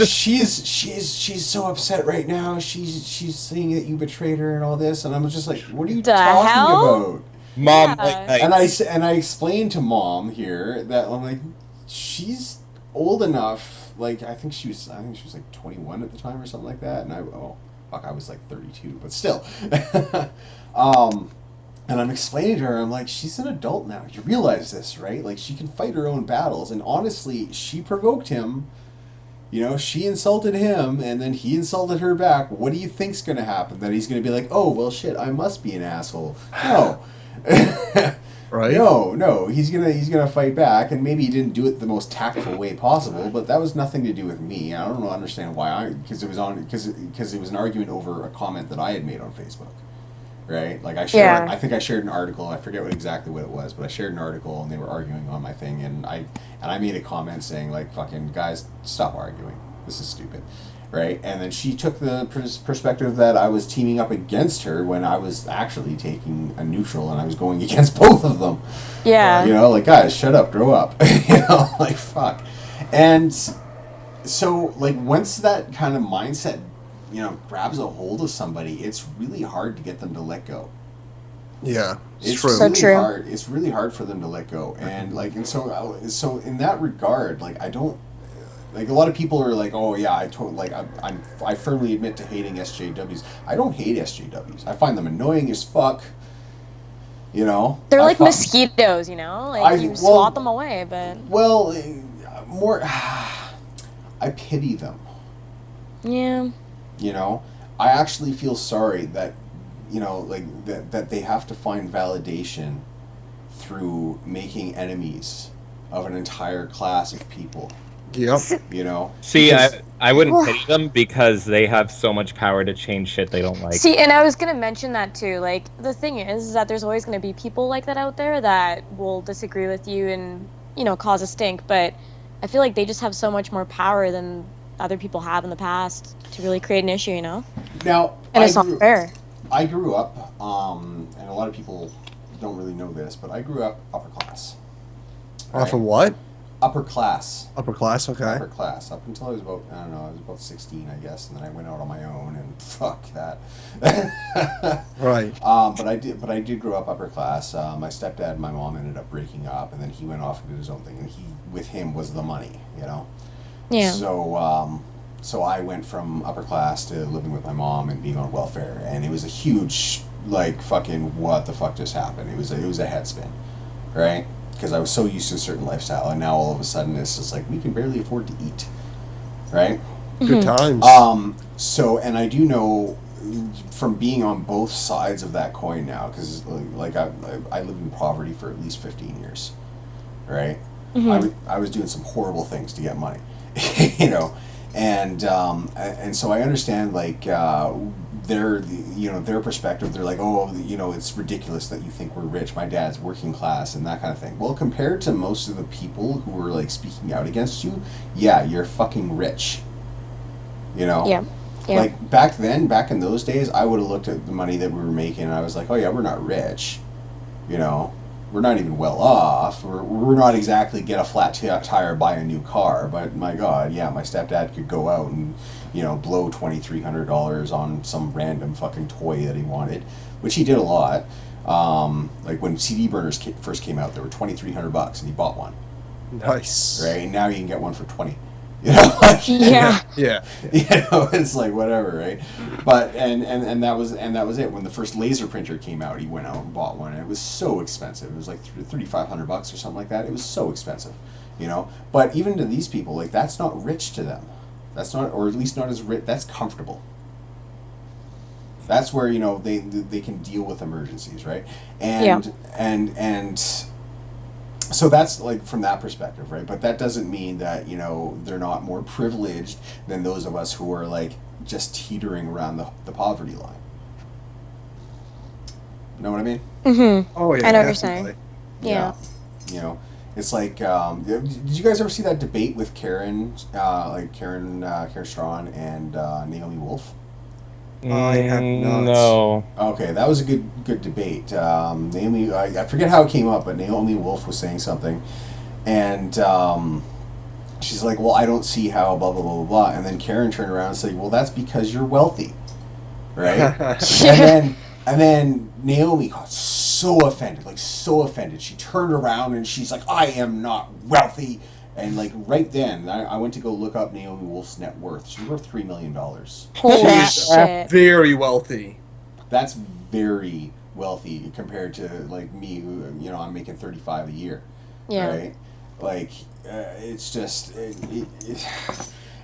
She's so upset right now. She's saying that you betrayed her and all this, and I'm just like, what are you The talking hell? about? Mom, Yeah. And I explained to Mom here that I'm like, she's old enough. Like, I think she was like 21 at the time or something like that, and I was like 32, but still. And I'm explaining to her, I'm like, she's an adult now. You realize this, right? Like, she can fight her own battles. And honestly, she provoked him. She insulted him, and then he insulted her back. What do you think's going to happen? That he's going to be like, oh, well, shit, I must be an asshole. No. Right? No. He's gonna fight back, and maybe he didn't do it the most tactful way possible, but that was nothing to do with me. I don't understand why because it was an argument over a comment that I had made on Facebook. Right? Like, I think I shared an article. I forget exactly what it was, but I shared an article, and they were arguing on my thing, and I made a comment saying, like, fucking guys, stop arguing. This is stupid. Right? And then she took the perspective that I was teaming up against her when I was actually taking a neutral, and I was going against both of them. Yeah. Like, guys, shut up, grow up. Like, fuck. And so, like, once that kind of mindset grabs a hold of somebody, it's really hard to get them to let go. Yeah, It's true. really So true. hard. It's really hard for them to let go, and so in that regard, like, I don't like, a lot of people are like, oh yeah, I firmly admit to hating SJWs. I don't hate SJWs. I find them annoying as fuck. They're like mosquitoes, like you swat them away, but well, more. I pity them. yeah. I actually feel sorry that, that they have to find validation through making enemies of an entire class of people. Yep. See, Because- I wouldn't pity them because they have so much power to change shit they don't like. See, and I was gonna mention that too. Like, the thing is that there's always gonna be people like that out there that will disagree with you and cause a stink. But I feel like they just have so much more power than other people have in the past to really create an issue. Now, And it's not fair. I grew up, and a lot of people don't really know this, but I grew up upper class. Off of what? Upper class. Upper class, okay. Upper class. Up until I was about 16, I guess, and then I went out on my own, and fuck that. Right. But I did grow up upper class. My stepdad and my mom ended up breaking up, and then he went off and did his own thing, and with him was the money, Yeah. So I went from upper class to living with my mom and being on welfare, and it was a huge, like, fucking what the fuck just happened. It was a head spin, right? because I was so used to a certain lifestyle, and now all of a sudden it's just like we can barely afford to eat, right? Good times. So, and I do know from being on both sides of that coin now, because like I lived in poverty for at least 15 years, right? I was doing some horrible things to get money, you know, and so I understand like their perspective. They're like, oh, you know, it's ridiculous that you think we're rich. My dad's working class and that kind of thing. Well, compared to most of the people who were like speaking out against you, yeah, you're fucking rich. You know? Yeah. Yeah. Like back in those days, I would have looked at the money that we were making and I was like, oh yeah, we're not rich. You know? We're not even well off. We're not exactly get a flat tire, buy a new car. But my God, yeah, my stepdad could go out and, you know, blow $2,300 on some random fucking toy that he wanted, which he did a lot. Like when CD burners first came out, they were $2,300 and he bought one. Nice. Right? And now you can get one for 20. You know, like, Yeah. Yeah. you know, it's like whatever, right? But and that was it. When the first laser printer came out, he went out and bought one, and it was so expensive. It was like $3,500 or something like that. It was so expensive, you know. But even to these people, like that's not rich to them. That's not, or at least not as rich. That's comfortable. That's where, you know, they can deal with emergencies, right? And so that's like from that perspective, right? But that doesn't mean that, you know, they're not more privileged than those of us who are like just teetering around the poverty line. Know what I mean? Mm-hmm. Oh yeah. I know what you're definitely. saying. Yeah. You know, it's like, did you guys ever see that debate with Karen Strawn and Naomi Wolf? I have not. No. Okay, that was a good debate. Naomi, I forget how it came up, but Naomi Wolf was saying something, and she's like, "Well, I don't see how blah blah blah blah blah." And then Karen turned around and said, "Well, that's because you're wealthy, right?" and then Naomi got so offended. She turned around and she's like, "I am not wealthy." And like right then, I went to go look up Naomi Wolf's net worth. She's worth $3 million. Holy She's shit. very wealthy. That's very wealthy compared to like me, who, you know, I'm making 35 a year. Yeah. Right? Like it's just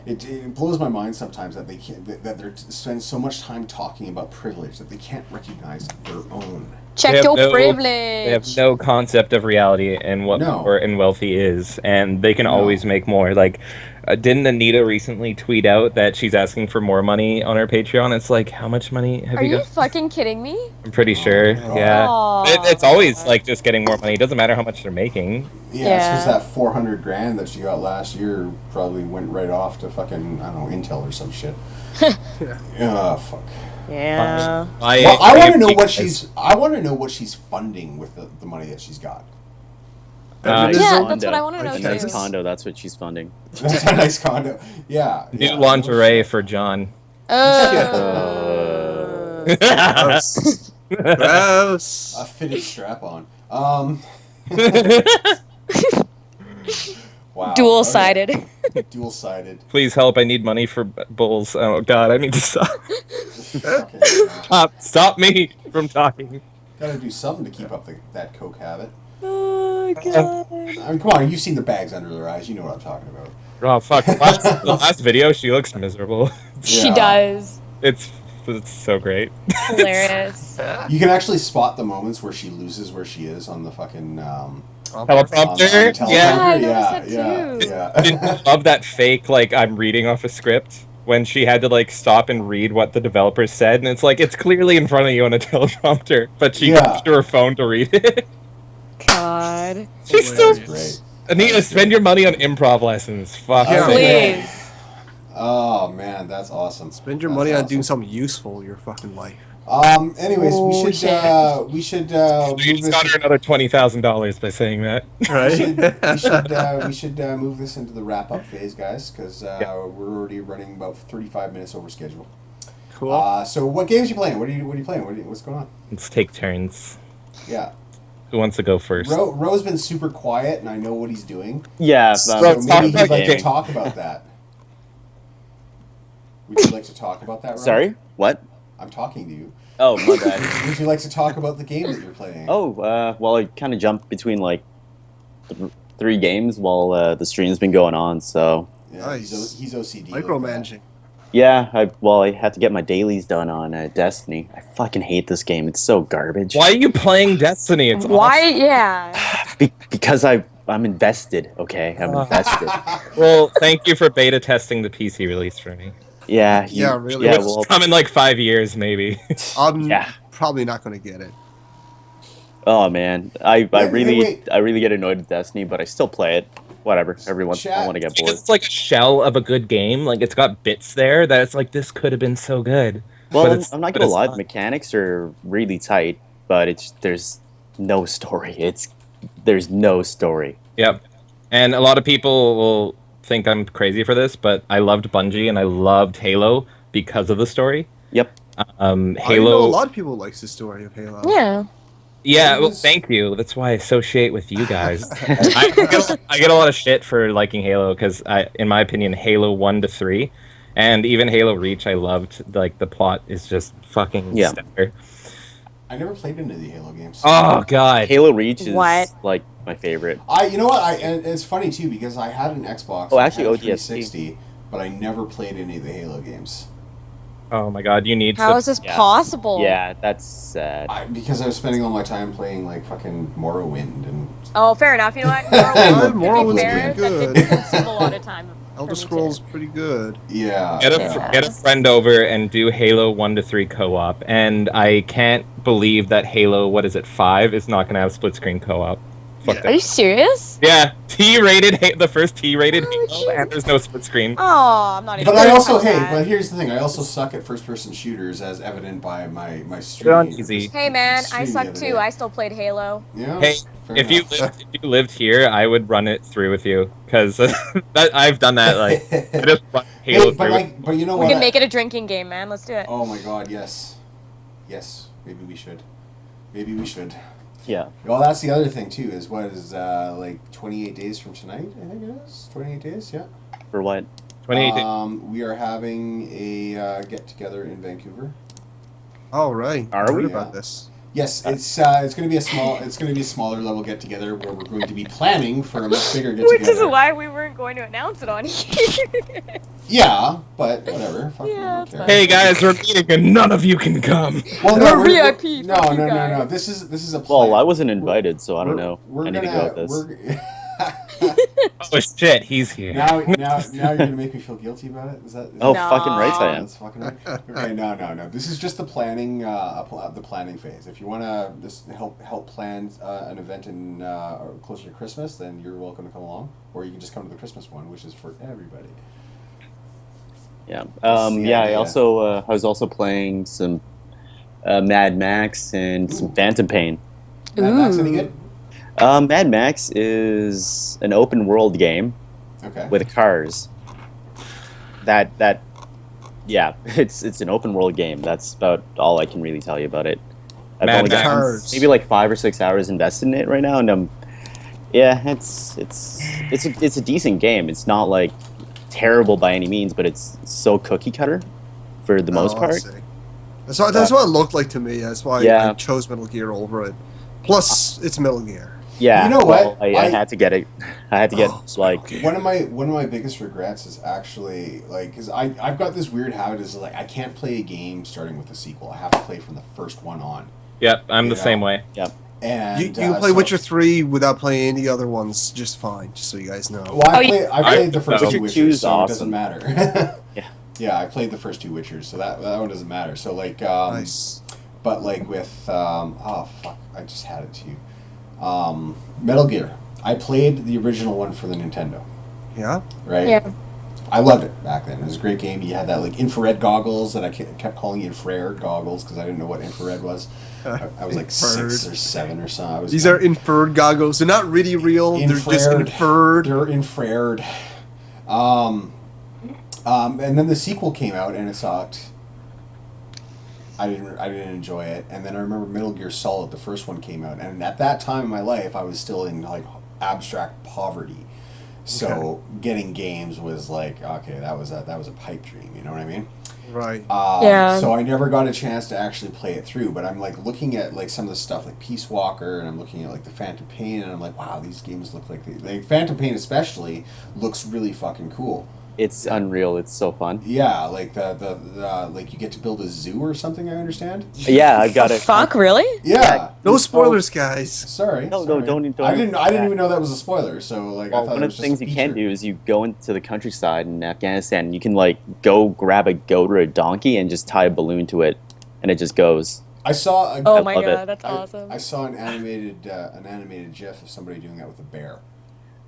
it blows my mind sometimes that they can't that they spend so much time talking about privilege that they can't recognize their own. Check your privilege. They have no concept of reality and what poor and wealthy is, and they can always make more. Like, didn't Anita recently tweet out that she's asking for more money on her Patreon? It's like, how much money have Are you you got? fucking kidding me? I'm pretty sure. God. Yeah, Aw. it's always like just getting more money. It doesn't matter how much they're making. Yeah, it's because that $400,000 that she got last year probably went right off to fucking, I don't know, Intel or some shit. Oh, fuck. Yeah. Well, I want to know what she's funding with the money that she's got. Yeah, Nice that's condo. what I want to know A nice too. condo, that's what she's funding. That's a nice condo. Yeah. New lingerie for John. Gross. Gross. A fitted strap on. Wow. Dual-sided. Okay. Dual-sided. Please help! I need money for bulls. Oh God, I need to stop. Okay, Stop me from talking. gotta do something to keep up that coke habit. Oh god. I mean, come on, you've seen the bags under their eyes. You know what I'm talking about. Oh fuck! The last video, she looks miserable. She Yeah. does. It's so great. Hilarious. You can actually spot the moments where she loses where she is on the fucking Teleprompter. teleprompter. Yeah. I noticed that too. Yeah. Love that fake, like, I'm reading off a script when she had to, like, stop and read what the developers said, and it's like, it's clearly in front of you on a teleprompter, but she goes to her phone to read it. God. She's so Great. Anita, spend your money on improv lessons. Fuck. Yeah. Please. Oh man, that's awesome. Spend your That's money on awesome. doing something useful in your fucking life. Anyways, Oh, we should shit. we should You move just got this. her another $20,000 by saying that. We should move this into the wrap up phase, guys, because we're already running about 35 minutes over schedule. Cool. So what games you playing? What are you playing? What's going on? Let's take turns. Yeah. Who wants to go first? Ro's been super quiet, and I know what he's doing. Yeah, So Ro, maybe talk he'd about like to gaming. talk about that. Would you like to talk about that, Ro? sorry? What? I'm talking to you. Oh, my bad. Would you like to talk about the game that you're playing? Oh, well, I kind of jumped between, like, 3 games while the stream's been going on. So Yeah, Nice. he's OCD. like Micromanaging. yeah, I had to get my dailies done on Destiny. I fucking hate this game. It's so garbage. Why are you playing Destiny? It's Why? awesome. Yeah. Because I'm invested. Okay, I'm invested. Well, thank you for beta testing the PC release for me. Yeah. Yeah, really. Yeah. It's Well. come in like 5 years, maybe. I'm Yeah. probably not going to get it. Oh man, I Wait, really wait. I really get annoyed with Destiny, but I still play it. Whatever. Every once in a while when I get bored. Because it's like a shell of a good game. Like it's got bits there that it's like this could have been so good. Well, But I'm not but gonna it's lie. not. The mechanics are really tight, but there's no story. There's no story. Yep. And a lot of people will think I'm crazy for this, but I loved Bungie and I loved Halo because of the story. Yep. I know a Halo. lot of people likes the story of Halo. Yeah. Yeah, well, Yes. thank you. That's why I associate with you guys. I get a lot of shit for liking Halo because, in my opinion, Halo 1 to 3, and even Halo Reach, I loved. Like the plot is just fucking Yeah. stellar. I never played any of the Halo games. Oh god. Halo Reach is What? like my favorite. You know what? And it's funny too because I had an Xbox. Oh, I actually, had a ODST. 360, but I never played any of the Halo games. Oh my god, you need How to. is this Yeah. possible? Yeah, that's sad. Because I was spending all my time playing like fucking Morrowind and Oh, fair enough. You know what? Morrowind's Morrowind, pretty fair, good. that did consume a lot of time. for Elder me, too. Scrolls pretty good. yeah. Get a friend over and do Halo 1 to 3 co-op, and I can't believe that Halo, what is it, 5 is not going to have split screen co-op. Fuck Yeah. Are you serious? Yeah, the first T-rated Oh, Halo, and there's no split screen. Oh, I'm not even. But I gonna also touch that. but here's the thing. I also suck at first-person shooters, as evident by my They're stream. on easy. Hey man, I Stream the suck other too. day. I still played Halo. Yeah. Hey, fair if you lived here, I would run it through with you because I've done that. Like, I just run Halo Hey, through. but you know We what? can make it a drinking game, man. Let's do it. Oh my god, yes. Yes, maybe we should. Maybe we should. Yeah. Well, that's the other thing too. Is what is like 28 days from tonight? I think it is 28 days. Yeah. For what? 28 We are having a get together in Vancouver. All right. Are I heard we? about this? Yes, it's going to be a smaller level get together where we're going to be planning for a much bigger get Which together. is why we weren't going to announce it on here. Yeah, but whatever. Fuck, Yeah, I don't that's care. fine. Hey guys, we're meeting and none of you can come. Well, We're we're- VIP, No, fuck no, you no, no. guys. This is a plan. Well, I wasn't invited, so I don't We're- know we're anything gonna- about this. we're- Oh shit, he's here. now you're gonna make me feel guilty about it. Is that? Oh, No. fucking right I am. That's fucking right. Okay, no. This is just the planning, the planning phase. If you want to just help plan an event in closer to Christmas, then you're welcome to come along, or you can just come to the Christmas one, which is for everybody. Yeah. That's the Yeah. idea. I was also playing some Mad Max and some Phantom Pain. Mad Max, any good? Mad Max is an open world game Okay. with cars. Yeah, it's an open world game. That's about all I can really tell you about it. I've Mad only got Max. maybe like 5 or 6 hours invested in it right now, and it's a decent game. It's not like terrible by any means, but it's so cookie cutter for the most Oh, I part. see. That's what it looked like to me. That's why Yeah. I chose Metal Gear over it. Plus, it's Metal Gear. Yeah, You know what? well, I had to get it. I had to get Oh, like One of my biggest regrets is actually like because I've got this weird habit is like I can't play a game starting with a sequel. I have to play from the first one on. Yep, I'm the Yeah. same way. And You can play so- Witcher 3 without playing any other ones just fine, just so you guys know. Well, I played the first Witcher two 2 Witchers, is so it awesome. doesn't matter. Yeah. Yeah, I played the first two Witchers, so that one doesn't matter. So like, Nice. but like with oh fuck, I just had it to you. Metal Gear. I played the original one for the Nintendo, Yeah? right? Yeah. I loved it back then. It was a great game. You had that like infrared goggles that I kept calling infrared goggles because I didn't know what infrared was. I was like Infrared. 6 or 7 or something. I was These are inferred goggles. They're not really real. They're just inferred. They're infrared. And then the sequel came out and it sucked. I didn't enjoy it. And then I remember Metal Gear Solid, the first one came out, and at that time in my life, I was still in like abstract poverty. So getting games was like, okay, that was a pipe dream. You know what I mean? Right. Yeah. So I never got a chance to actually play it through, but I'm like looking at like some of the stuff like Peace Walker, and I'm looking at like the Phantom Pain, and I'm like, wow, these games look like Phantom Pain especially looks really fucking cool. It's unreal. It's so fun. Yeah, like the like you get to build a zoo or something. I understand. Yeah, I've got it. Fuck, really? Yeah. No spoilers, guys. Sorry. No, sorry. don't I didn't even know that was a spoiler. So like, Well, I thought one it of was the just things a you can feature. do is you go into the countryside in Afghanistan, and you can like go grab a goat or a donkey and just tie a balloon to it, and it just goes. I saw. Oh my love it. god, that's awesome. I saw an animated GIF of somebody doing that with a bear,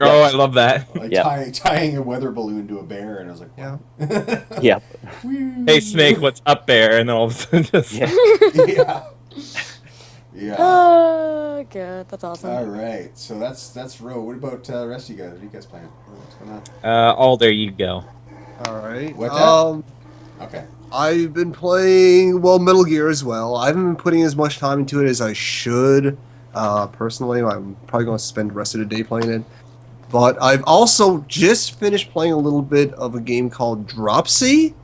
Oh, I love that. like Yeah. tying a weather balloon to a bear, and I was like, Yeah. what? Yep. Hey, Snake, what's up there? And then all of a sudden, just Yeah. Yeah. Yeah. Oh god, that's awesome. All right. So that's Ro. What about the rest of you guys? What are you guys playing? What's going on? all there you go. All right. What that? Okay. I've been playing Metal Gear as well. I haven't been putting as much time into it as I should. Personally, I'm probably going to spend the rest of the day playing it. But I've also just finished playing a little bit of a game called Dropsy.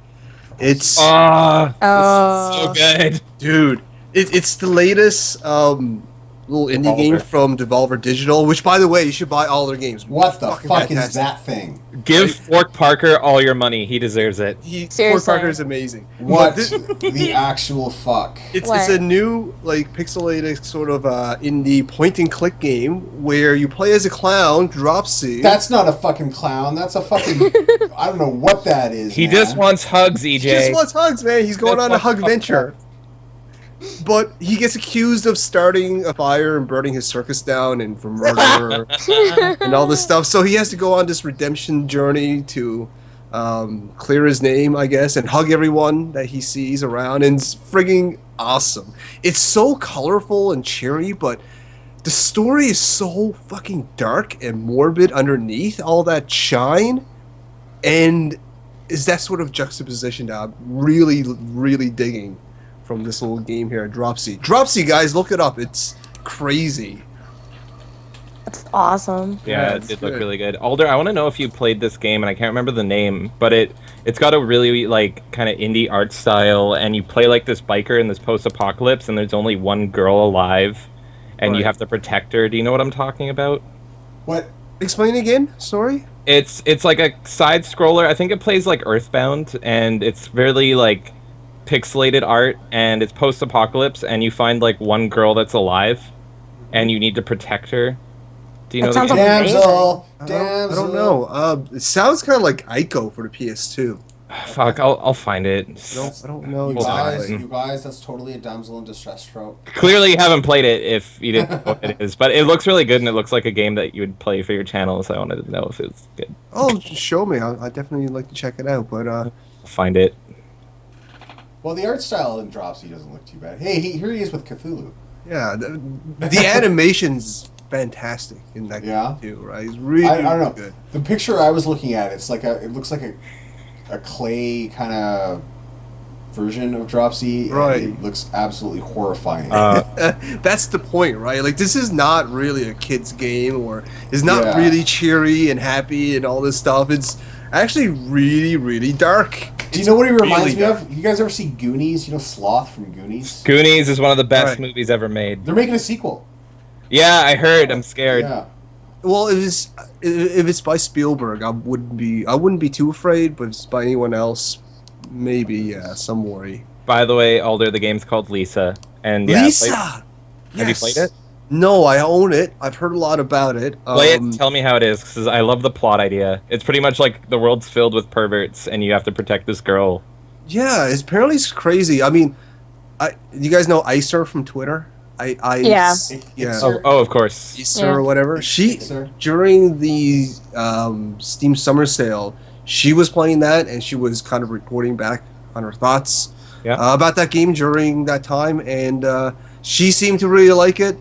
It's Ah, Oh. so good. dude, it's the latest little indie game Devolver. from Devolver Digital. Which, by the way, you should buy all their games. What the Fucking fuck is fantastic. that thing? Give Fork Parker all your money. He deserves it. Ford Seriously. Parker is amazing. What But this- the actual fuck? It's What? a new like pixelated sort of indie point and click game where you play as a clown, Dropsy. That's not a fucking clown. That's a fucking. I don't know what that is. He man. just wants hugs, EJ. He just wants hugs, man. He's going Just on a wants hug hugs. venture. But he gets accused of starting a fire and burning his circus down and for murder and all this stuff. So he has to go on this redemption journey to clear his name, I guess, and hug everyone that he sees around. And it's frigging awesome. It's so colorful and cheery, but the story is so fucking dark and morbid underneath all that shine. And is that sort of juxtaposition that I'm really, really digging from this little game here, Dropsy. Dropsy, guys, look it up. It's crazy. That's awesome. Yeah, Yeah, it it's did look good. really good. Alder, I want to know if you played this game, and I can't remember the name, but it's got a really like kind of indie art style, and you play like this biker in this post-apocalypse, and there's only one girl alive, and you Right. have to protect her. Do you know what I'm talking about? What? Explain again. Sorry. It's like a side scroller. I think it plays like Earthbound, and it's really like pixelated art, and it's post-apocalypse, and you find like one girl that's alive, and you need to protect her. Do you That know sounds the game? Damsel. I Damsel. don't know. It sounds kind of like Ico for the PS2. Fuck, I'll find it. I don't know You exactly. guys, that's totally a damsel in distress trope. Clearly, you haven't played it if you didn't know what it is, but it looks really good, and it looks like a game that you would play for your channel. So I wanted to know if it's good. Oh, show me. I definitely like to check it out. But I'll find it. Well, the art style in Dropsy doesn't look too bad. Hey, here he is with Cthulhu. yeah, the animation's fantastic in that Yeah? game too. Right? It's really, I don't know. good. The picture I was looking at, it looks like a clay kind of version of Dropsy. and Right. It looks absolutely horrifying. That's the point, right? Like, this is not really a kid's game, or it's not Yeah. really cheery and happy and all this stuff. It's actually really, really dark. Do you know what he reminds really me of? You guys ever see Goonies? You know Sloth from Goonies? Goonies is one of the best Right. movies ever made. They're making a sequel. Yeah, I heard. I'm scared. Yeah. Well, if it's by Spielberg, I wouldn't be too afraid. But if it's by anyone else, maybe some worry. By the way, Alder, the game's called Lisa, and yeah, Lisa, Have you Yes. played it? No, I own it. I've heard a lot about it. Play it. And tell me how it is, because I love the plot idea. It's pretty much like the world's filled with perverts, and you have to protect this girl. Yeah, apparently it's crazy. I mean, you guys know Icer from Twitter? Yeah. Yeah. Oh, of course. Icer Yeah. or whatever. She Icer. during the Steam Summer Sale, she was playing that, and she was kind of reporting back on her thoughts about that game during that time, and she seemed to really like it.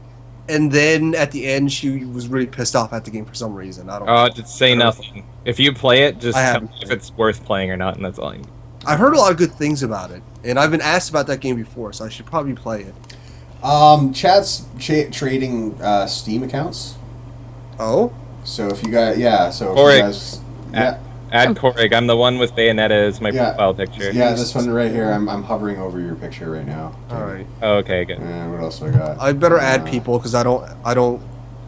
And then at the end, she was really pissed off at the game for some reason. I don't know. Just say nothing. If you play it, just I tell haven't me if it's worth playing or not, and that's all I need. I've heard a lot of good things about it, and I've been asked about that game before, so I should probably play it. Chad's trading Steam accounts. Oh? So if you guys, so if Corey. you guys, Add Korig. I'm the one with Bayonetta as my Yeah. profile picture. yeah, this one right here. I'm hovering over your picture right now. All right. Oh, okay, good. And what else do I got? I better add people because I don't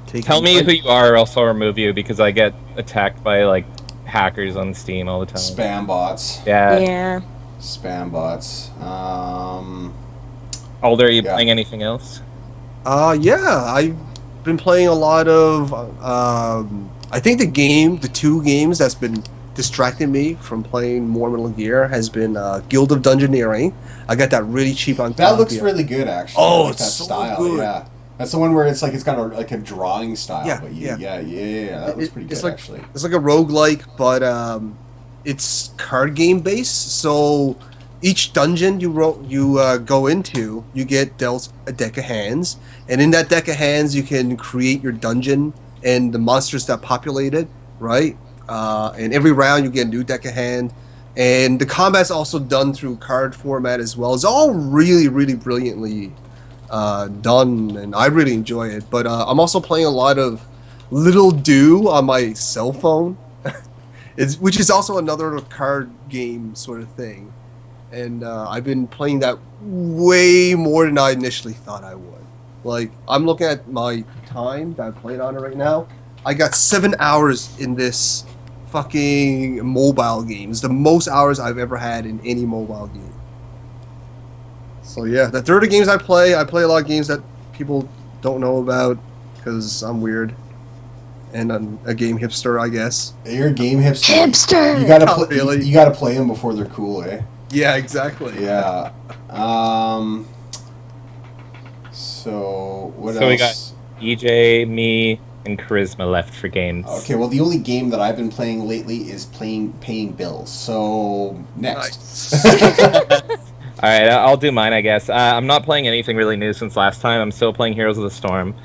take. Tell me who you are, or else I'll remove you because I get attacked by like hackers on Steam all the time. Spam bots. Yeah. Yeah. Spam bots. Alder, are you Yeah. playing anything else? Yeah, I've been playing a lot of. I think the two games that's been distracting me from playing more Metal Gear has been Guild of Dungeoneering. I got that really cheap on. That looks Copia. really good, actually. Oh, I like it's that so style. good. Yeah, that's the one where it's like it's got a drawing style. Yeah, but yeah. That looks pretty It's good, like actually. it's like a roguelike, but it's card game based. So each dungeon you go into, you get dealt a deck of hands, and in that deck of hands, you can create your dungeon and the monsters that populate it. Right, and every round you get a new deck of hand, and the combat's also done through card format as well. It's all really, really brilliantly done, and I really enjoy it. But I'm also playing a lot of Little Do on my cell phone, which is also another card game sort of thing. And I've been playing that way more than I initially thought I would. Like, I'm looking at my time that I played on it right now. I got 7 hours in this fucking mobile game. It's the most hours I've ever had in any mobile game. So yeah, the 30 games I play a lot of games that people don't know about because I'm weird. And I'm a game hipster, I guess. You're a game hipster. Hipster! You gotta Not really. You gotta play them before they're cool, eh? Yeah, exactly. Yeah. So what So we else? EJ, me, and Karisma left for games. Okay, well, the only game that I've been playing lately is paying bills. So next. All right, I'll do mine, I guess. I'm not playing anything really new since last time. I'm still playing Heroes of the Storm.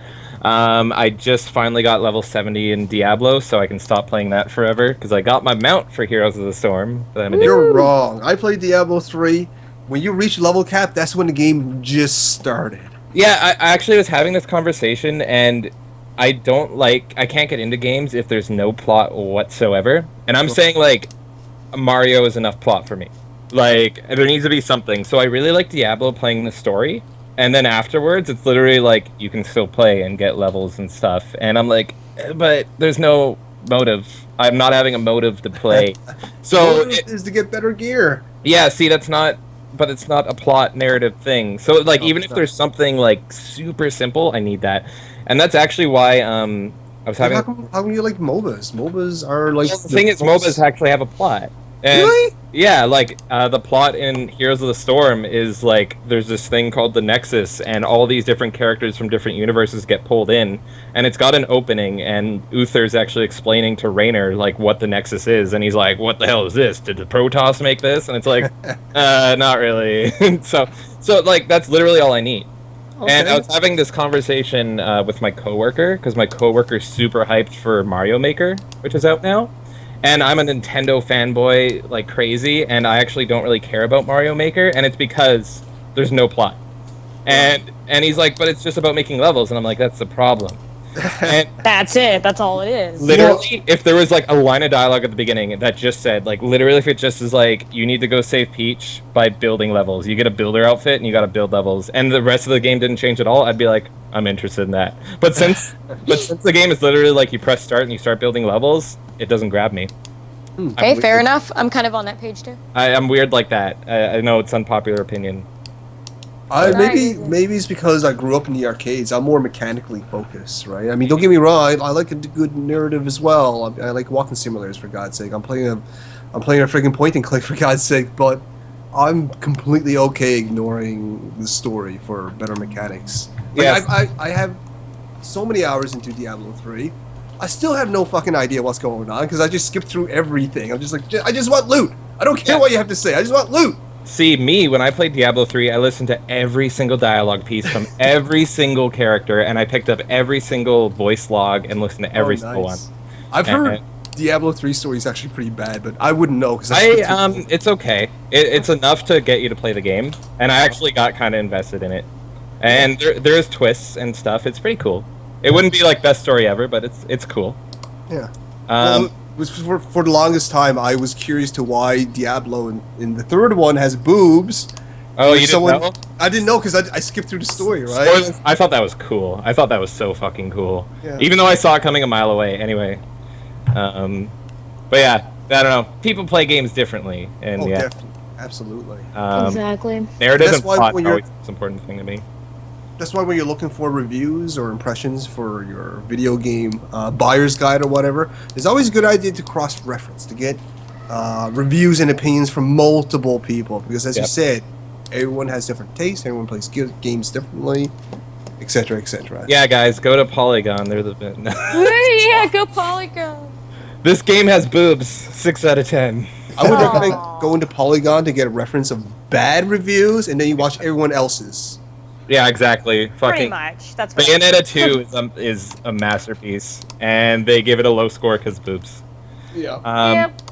I just finally got level 70 in Diablo, so I can stop playing that forever, because I got my mount for Heroes of the Storm. That I'm addicted You're wrong. I played Diablo 3. When you reach level cap, that's when the game just started. Yeah, I actually was having this conversation, and I can't get into games if there's no plot whatsoever. And I'm saying, like, Mario is enough plot for me. Like, there needs to be something. So I really like Diablo playing the story, and then afterwards, it's literally, like, you can still play and get levels and stuff. And I'm like, but there's no motive. I'm not having a motive to play. So Motive is to get better gear. yeah, see, it's not a plot narrative thing. So like, even if there's something like super simple, I need that. And that's actually why I was having. How come you like MOBAs? MOBAs are like The thing is, MOBAs actually have a plot. And Really? yeah, like the plot in Heroes of the Storm is like there's this thing called the Nexus, and all these different characters from different universes get pulled in, and it's got an opening, and Uther's actually explaining to Raynor like what the Nexus is, and he's like, "What the hell is this? Did the Protoss make this?" And it's like, not really. so like that's literally all I need. And I was having this conversation with my coworker because my coworker's super hyped for Mario Maker, which is out now. And I'm a Nintendo fanboy like crazy, and I actually don't really care about Mario Maker, and it's because there's no plot. And he's like, but it's just about making levels, and I'm like, that's the problem. And That's it. That's all it is. literally, if there was like a line of dialogue at the beginning that just said, like, literally, if it just is like, you need to go save Peach by building levels, you get a builder outfit and you got to build levels, and the rest of the game didn't change at all, I'd be like, I'm interested in that. But since the game is literally like you press start and you start building levels, it doesn't grab me. Okay, fair enough. I'm kind of on that page too. I'm weird like that. I know it's unpopular opinion. Maybe it's because I grew up in the arcades. I'm more mechanically focused, right? I mean, don't get me wrong. I like a good narrative as well. I like walking simulators, for God's sake. I'm playing a freaking point and click, for God's sake. But I'm completely okay ignoring the story for better mechanics. Like, Yes. I have so many hours into Diablo 3. I still have no fucking idea what's going on because I just skipped through everything. I'm just like, I just want loot. I don't care what you have to say. I just want loot. See, me, when I played Diablo 3, I listened to every single dialogue piece from every single character, and I picked up every single voice log and listened to every single one. I've heard Diablo 3 story is actually pretty bad, but I wouldn't know because it's okay. It's enough to get you to play the game, and I actually got kind of invested in it. And there's twists and stuff. It's pretty cool. It wouldn't be like best story ever, but it's cool. Yeah. Um, For the longest time, I was curious to why Diablo in the third one has boobs. oh, Which you didn't know? I didn't know because I skipped through the story, right? Spoilers. I thought that was cool. I thought that was so fucking cool. Yeah. Even though I saw it coming a mile away. Anyway. But yeah, I don't know. People play games differently, and Oh, yeah. definitely. Absolutely. Exactly. Narrative That's and why plot when are you're- always the most important thing to me. That's why when you're looking for reviews or impressions for your video game buyer's guide or whatever, it's always a good idea to cross-reference, to get reviews and opinions from multiple people. Because as you Yep. said, everyone has different tastes, everyone plays games differently, etc., etc. Yeah, guys, go to Polygon. They're the best. Yeah, go Polygon. This game has boobs. 6 out of 10. I would Aw. recommend going to Polygon to get a reference of bad reviews, and then you watch everyone else's. Yeah, exactly. Pretty Fucking much. That's what Bayonetta 2 is a masterpiece, and they give it a low score because boobs. Yeah. Yep.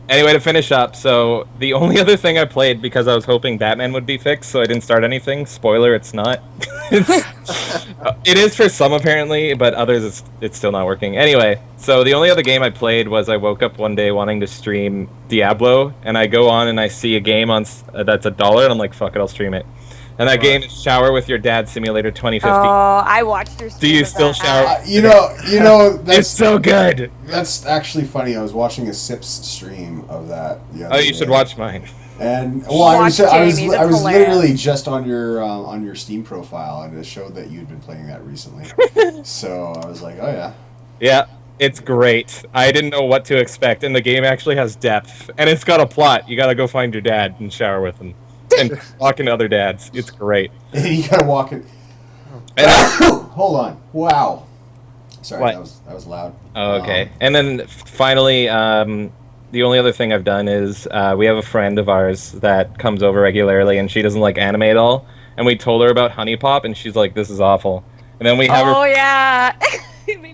Anyway, to finish up, so the only other thing I played because I was hoping Batman would be fixed, so I didn't start anything. Spoiler, it's not. It is for some apparently, but others it's still not working. Anyway, so the only other game I played was I woke up one day wanting to stream Diablo, and I go on and I see a game on that's $1, and I'm like, fuck it, I'll stream it. And that game is Shower with Your Dad Simulator 2050. Oh, I watched your. Do you stream of still that. shower? You know, It's that's so good. that's actually funny. I was watching a Sips stream of that. The other Oh, you should day. watch mine. And well, I was Watch Jamie's, I it's was hilarious. literally just on your Steam profile, and it showed that you'd been playing that recently. So I was like, oh yeah. Yeah, it's great. I didn't know what to expect, and the game actually has depth, and it's got a plot. You gotta go find your dad and shower with him, and talk to other dads. It's great. And you gotta walk it. And Hold on. Wow. Sorry, What? that was loud. oh, okay. And then finally, the only other thing I've done is we have a friend of ours that comes over regularly, and she doesn't like anime at all. And we told her about Honey Pop, and she's like, "This is awful." And then we have Oh her, yeah.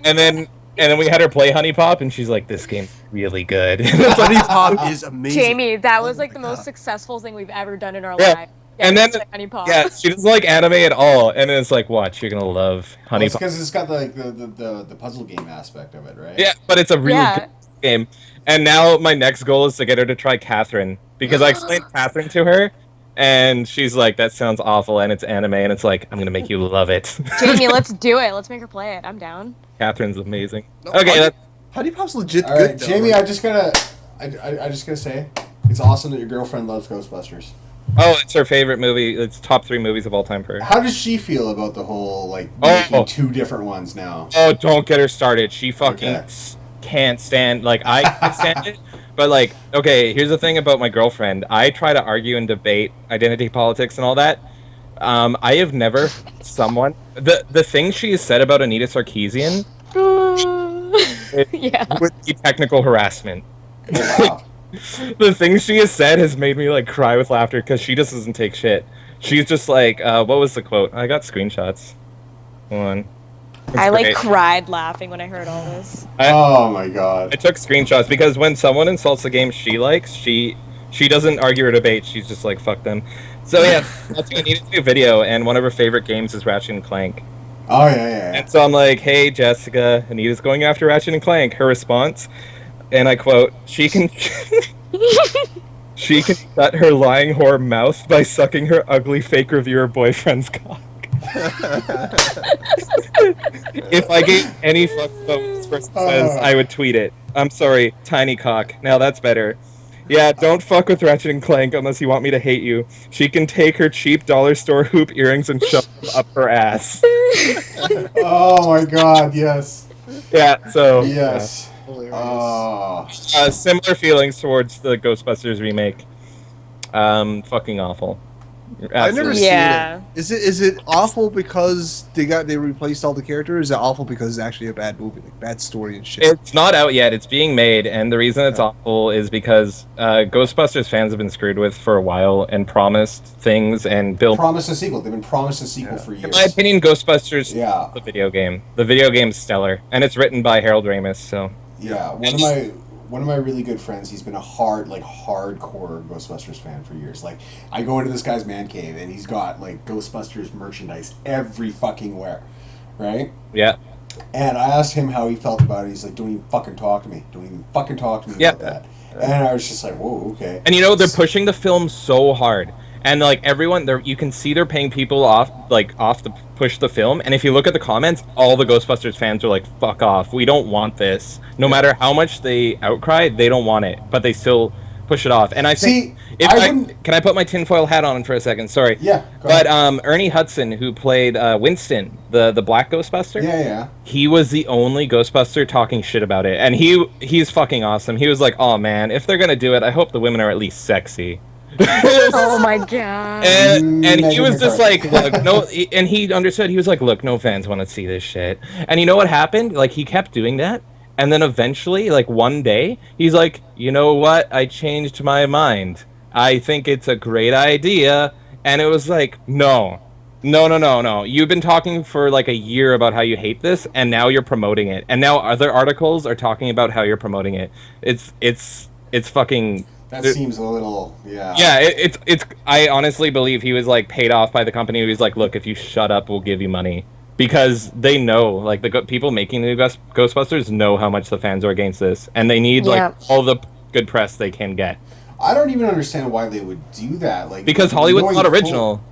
and then we had her play Honey Pop, and she's like, "This game's really good." Honey Pop is amazing. Jamie, that was Oh like my the most God. successful thing we've ever done in our Yeah. life. And then- Honey Pop. Yeah, she doesn't like anime at all, and then it's like, "Watch, you're gonna love Honey It's Pop." because it's got the puzzle game aspect of it, right? Yeah, but it's a really Yeah. good game. And now my next goal is to get her to try Catherine, because I explained Catherine to her, and she's like, "That sounds awful," and it's anime, and it's like, "I'm gonna make you love it." Jamie, let's do it. Let's make her play it. I'm down. Catherine's amazing. No, Okay, Honey Pop's legit All good. right, though. Jamie. I just gotta say, it's awesome that your girlfriend loves Ghostbusters. oh, it's her favorite movie. It's top 3 movies of all time for her. How does she feel about the whole like Oh. making 2 different ones now? Oh, don't get her started. She fucking Okay. can't stand. Like I can't stand it. But like, okay, here's the thing about my girlfriend. I try to argue and debate identity politics and all that. I have never someone the thing she has said about Anita Sarkeesian Yeah. would be technical harassment. Wow. The things she has said has made me like cry with laughter because she just doesn't take shit. She's just like, what was the quote? I got screenshots. Hold on. It's I like great. cried laughing when I heard all this. Oh my I god. took screenshots because when someone insults a game she likes, she doesn't argue or debate. She's just like, fuck them. So yeah, that's what I needed to do a video, and one of her favorite games is Ratchet and Clank. Oh yeah. And so I'm like, hey Jessica, Anita's going after Ratchet and Clank. Her response, and I quote, she can shut her lying whore mouth by sucking her ugly fake reviewer boyfriend's cock. If I gave any fuck what this person says, I would tweet it. I'm sorry, tiny cock. Now that's better. Yeah, don't fuck with Ratchet and Clank unless you want me to hate you. She can take her cheap dollar store hoop earrings and shove them up her ass. Oh my god. Yes. Yeah, so Yes. Hilarious. Oh. similar feelings towards the Ghostbusters remake. Fucking awful. I've never Absolutely. Yeah. seen it. Is it awful because they replaced all the characters? Or is it awful because it's actually a bad movie, like bad story and shit? It's not out yet. It's being made, and the reason it's awful is because Ghostbusters fans have been screwed with for a while and promised things and built. Promised a sequel. They've been promised a sequel for years. In my opinion, Ghostbusters Yeah. the video game. The video game's stellar, and it's written by Harold Ramis. So Yeah. One of my really good friends, he's been a hardcore Ghostbusters fan for years. Like, I go into this guy's man cave and he's got like Ghostbusters merchandise every fucking where, right? yeah, And I asked him how he felt about it. He's like, "Don't even fucking talk to me. Don't even fucking talk to me about that." And I was just like, "Whoa, okay." And they're pushing the film so hard, and like everyone, you can see they're paying people off to push the film. And if you look at the comments, all the Ghostbusters fans are like, "Fuck off! We don't want this." No matter how much they outcry, they don't want it, but they still push it off. And I think can I put my tinfoil hat on for a second? Sorry. Yeah. But Ernie Hudson, who played Winston, the black Ghostbuster, he was the only Ghostbuster talking shit about it, and he's fucking awesome. He was like, "Oh man, if they're gonna do it, I hope the women are at least sexy." Oh my god. And he was just like, "Look, no," and he understood. He was like, "Look, no fans want to see this shit." And you know what happened? Like, he kept doing that. And then eventually, like one day, he's like, "You know what? I changed my mind. I think it's a great idea." And it was like, no. You've been talking for like a year about how you hate this, and now you're promoting it. And now other articles are talking about how you're promoting it. It's fucking... That seems a little, yeah. Yeah, it's. I honestly believe he was like paid off by the company. He was like, "Look, if you shut up, we'll give you money." Because they know, like, the people making the new Ghostbusters know how much the fans are against this, and they need like all the good press they can get. I don't even understand why they would do that. Like, because Hollywood's not original.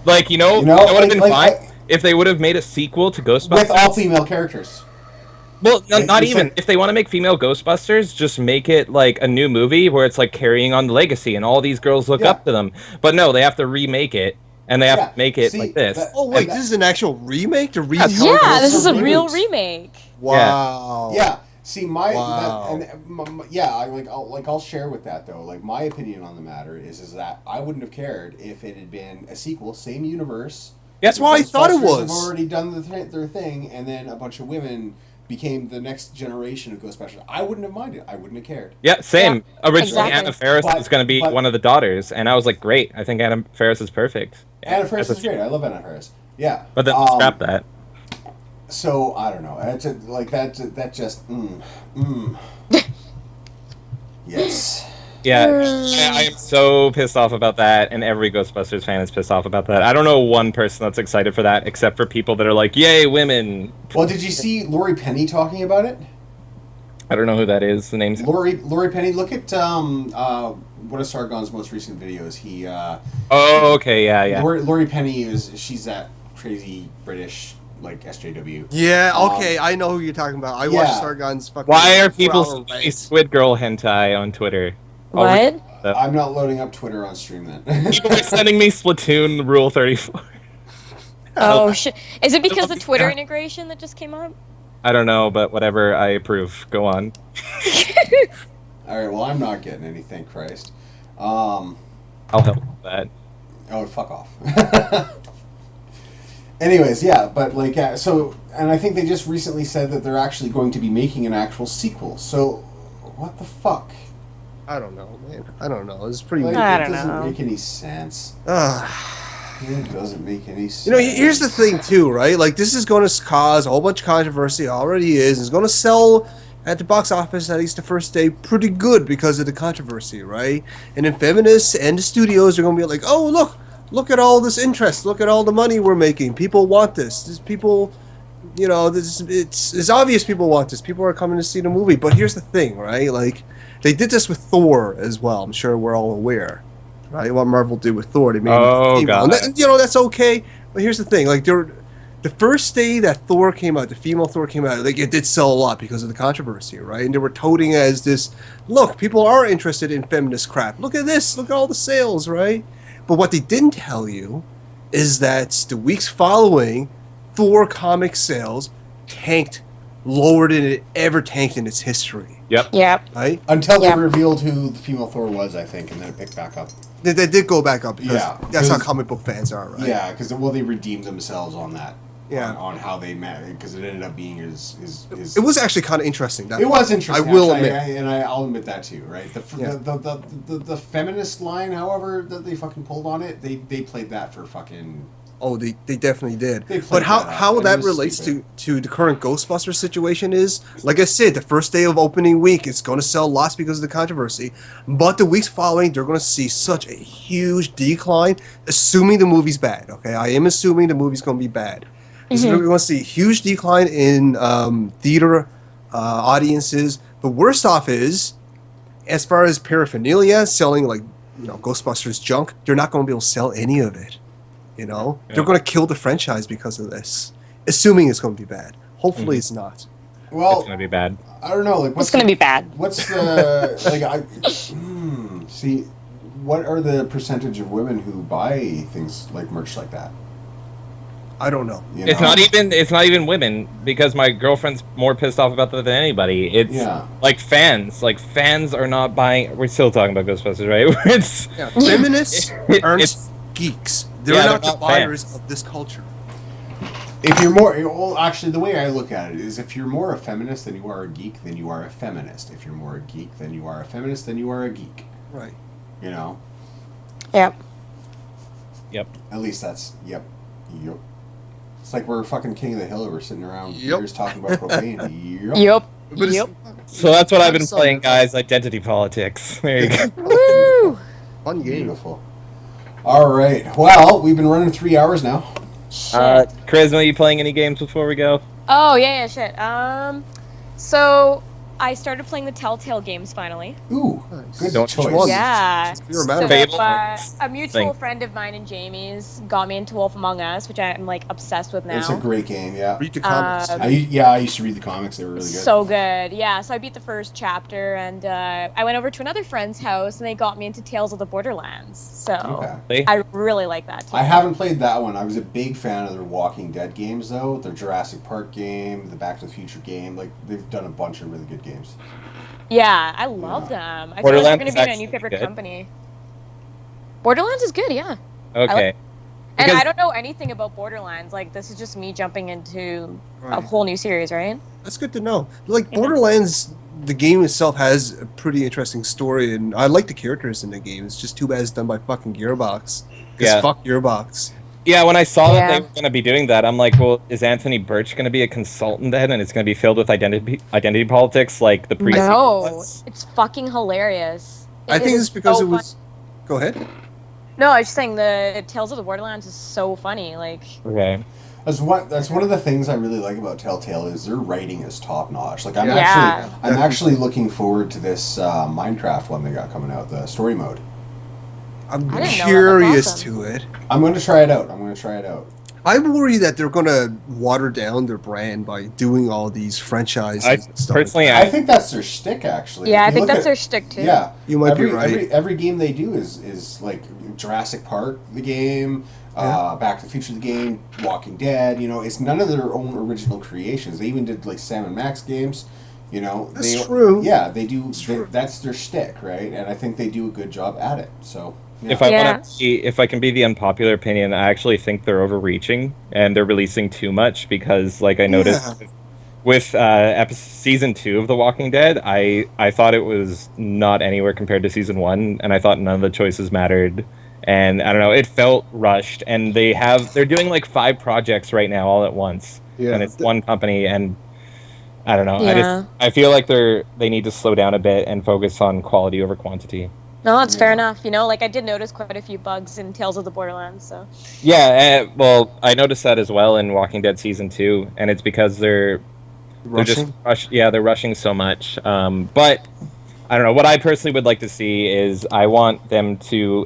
Like, it would have been fine if they would have made a sequel to Ghostbusters with all female characters. Well, not even. If they want to make female Ghostbusters, just make it like a new movie where it's like carrying on the legacy, and all these girls look up to them. But no, they have to remake it. And they have to make it like this. Wait, this is an actual remake? To yeah, this is a real remake. Wow. Yeah. See, I'll share with that though. Like, my opinion on the matter is that I wouldn't have cared if it had been a sequel, same universe. That's what I thought it was. Have already done their thing, and then a bunch of women became the next generation of Ghostbusters. I wouldn't have minded. I wouldn't have cared. Yeah, same. Yeah, originally, Anna Faris was going to be one of the daughters, and I was like, great. I think Anna Faris is perfect. Anna Faris is great. I love Anna Faris. Yeah. But then scrap that. So, I don't know. Yes. Yeah, I am so pissed off about that, and every Ghostbusters fan is pissed off about that. I don't know one person that's excited for that, except for people that are like, yay, women. Well, did you see Laurie Penny talking about it? I don't know who that is. The name's... Laurie Penny. Look at one of Sargon's most recent videos. He... oh, okay, yeah. Laurie Penny she's that crazy British... like SJW. Yeah, okay, I know who you're talking about. I watched Sargon's fucking... Why are people saying Squid Girl hentai on Twitter? What? I'm not loading up Twitter on stream then. People are sending me Splatoon Rule 34. Oh, shit. Is it because the Twitter integration that just came up? I don't know, but whatever, I approve. Go on. Alright, well, I'm not getting any, thank Christ. I'll help with that. Oh, fuck off. Anyways, yeah, but like, so, and I think they just recently said that they're actually going to be making an actual sequel. So, what the fuck? I don't know, man. I don't know. It's pretty weird. I don't know. It doesn't make any sense. It doesn't make any sense. You know, here's the thing, too, right? Like, this is going to cause a whole bunch of controversy. It already is. It's going to sell at the box office, at least the first day, pretty good because of the controversy, right? And then feminists and the studios are going to be like, oh, look at all this interest. Look at all the money we're making. People want this. People, it's obvious people want this. People are coming to see the movie. But here's the thing, right? Like, they did this with Thor as well. I'm sure we're all aware, right? What Marvel did with Thor. They made him God. That's okay. But here's the thing. Like, the first day that Thor came out, the female Thor came out, like, it did sell a lot because of the controversy, right? And they were touting it as this, look, people are interested in feminist crap. Look at this. Look at all the sales, right? But what they didn't tell you is that the weeks following, Thor comic sales tanked lower than it ever tanked in its history. Yep. Right? Until they revealed who the female Thor was, I think, and then it picked back up. They did go back up because that's how comic book fans are, right? Yeah, because they redeemed themselves on that. Yeah. On how they met, because it ended up being his. It was actually kind of interesting. It was interesting. I will admit, I'll admit that too. Right. The feminist line, however, that they fucking pulled on it, they played that for fucking. Oh, they definitely did. But how that relates to the current Ghostbusters situation is, like I said, the first day of opening week, it's going to sell lots because of the controversy. But the weeks following, they're going to see such a huge decline, assuming the movie's bad. Okay, I am assuming the movie's going to be bad. We're going to see a huge decline in theater audiences. But worst off is, as far as paraphernalia, selling like Ghostbusters junk, they're not going to be able to sell any of it. They're going to kill the franchise because of this, assuming it's going to be bad. Hopefully, it's not. Well, It's gonna be bad. I don't know. Like, It's going to be bad. What's the see? What are the percentage of women who buy things like merch like that? I don't know. It's not even women, because my girlfriend's more pissed off about that than anybody. It's like fans. Like, fans are not buying. We're still talking about Ghostbusters, right? It's feminists aren't geeks. They're not the buyers of this culture. If you're more, well, actually, the way I look at it is, if you're more a feminist than you are a geek, then you are a feminist. If you're more a geek than you are a feminist, then you are a geek. Right. Yep. At least that's yep. It's like we're fucking king of the hill. We're sitting around years talking about propane. Yep. So that's what I've been playing, guys. Identity politics. There you go. Woo! Fun game. Beautiful. All right. Well, we've been running 3 hours now. Karisma, are you playing any games before we go? Oh, yeah, shit. So I started playing the Telltale games finally. Ooh, good Don't choice. one. Yeah. Remember. Fable. A mutual friend of mine and Jamie's got me into Wolf Among Us, which I'm like obsessed with now. It's a great game, yeah. Read the comics. I used to read the comics. They were really good. So good. Yeah, so I beat the first chapter, and I went over to another friend's house, and they got me into Tales of the Borderlands. So Okay. I really like that too. I haven't played that one. I was a big fan of their Walking Dead games, though. Their Jurassic Park game, the Back to the Future game. Like, they've done a bunch of really good games. Yeah, I love them. I feel like they're Borderlands going to is be my new actually favorite good. company. Borderlands is good, yeah. Okay. And Because- I don't know anything about Borderlands. Like, this is just me jumping into a whole new series, right? That's good to know. Like, Borderlands, the game itself has a pretty interesting story, and I like the characters in the game. It's just too bad it's done by fucking Gearbox. Because Yeah. fuck Gearbox. Yeah, when I saw that Yeah. they were going to be doing that, I'm like, well, is Anthony Birch going to be a consultant then, and it's going to be filled with identity politics like the previous? No, it's fucking hilarious. I think it's because it was... Go ahead. No, I was just saying the Tales of the Borderlands is so funny. Like, Okay. That's one of the things I really like about Telltale is their writing is top notch. Like, I'm Yeah. actually looking forward to this Minecraft one they got coming out, the story mode. I'm I didn't know that. curious That's awesome. to it. I'm going to try it out. I worry that they're going to water down their brand by doing all these franchises and stuff. Personally, I think that's their shtick, actually. yeah, If I you think look that's at- their shtick too. Yeah, You might be right. Every game they do is like Jurassic Park, the game, Back to the Future, the game, Walking Dead. It's none of their own original creations. They even did like Sam and Max games. That's true. Yeah, they do. true. That's their shtick, right? And I think they do a good job at it. So. Yeah. if I can be the unpopular opinion, I actually think they're overreaching and they're releasing too much because, like I noticed with season 2 of The Walking Dead, I thought it was not anywhere compared to season 1, and I thought none of the choices mattered. And I don't know, it felt rushed. And they're doing like 5 projects right now all at once, and it's one company. And I don't know, Yeah. I feel like they need to slow down a bit and focus on quality over quantity. No, that's fair enough. Like I did notice quite a few bugs in Tales of the Borderlands. So Yeah, well, I noticed that as well in Walking Dead season 2, and it's because they're rushing so much. But I don't know. What I personally would like to see is I want them to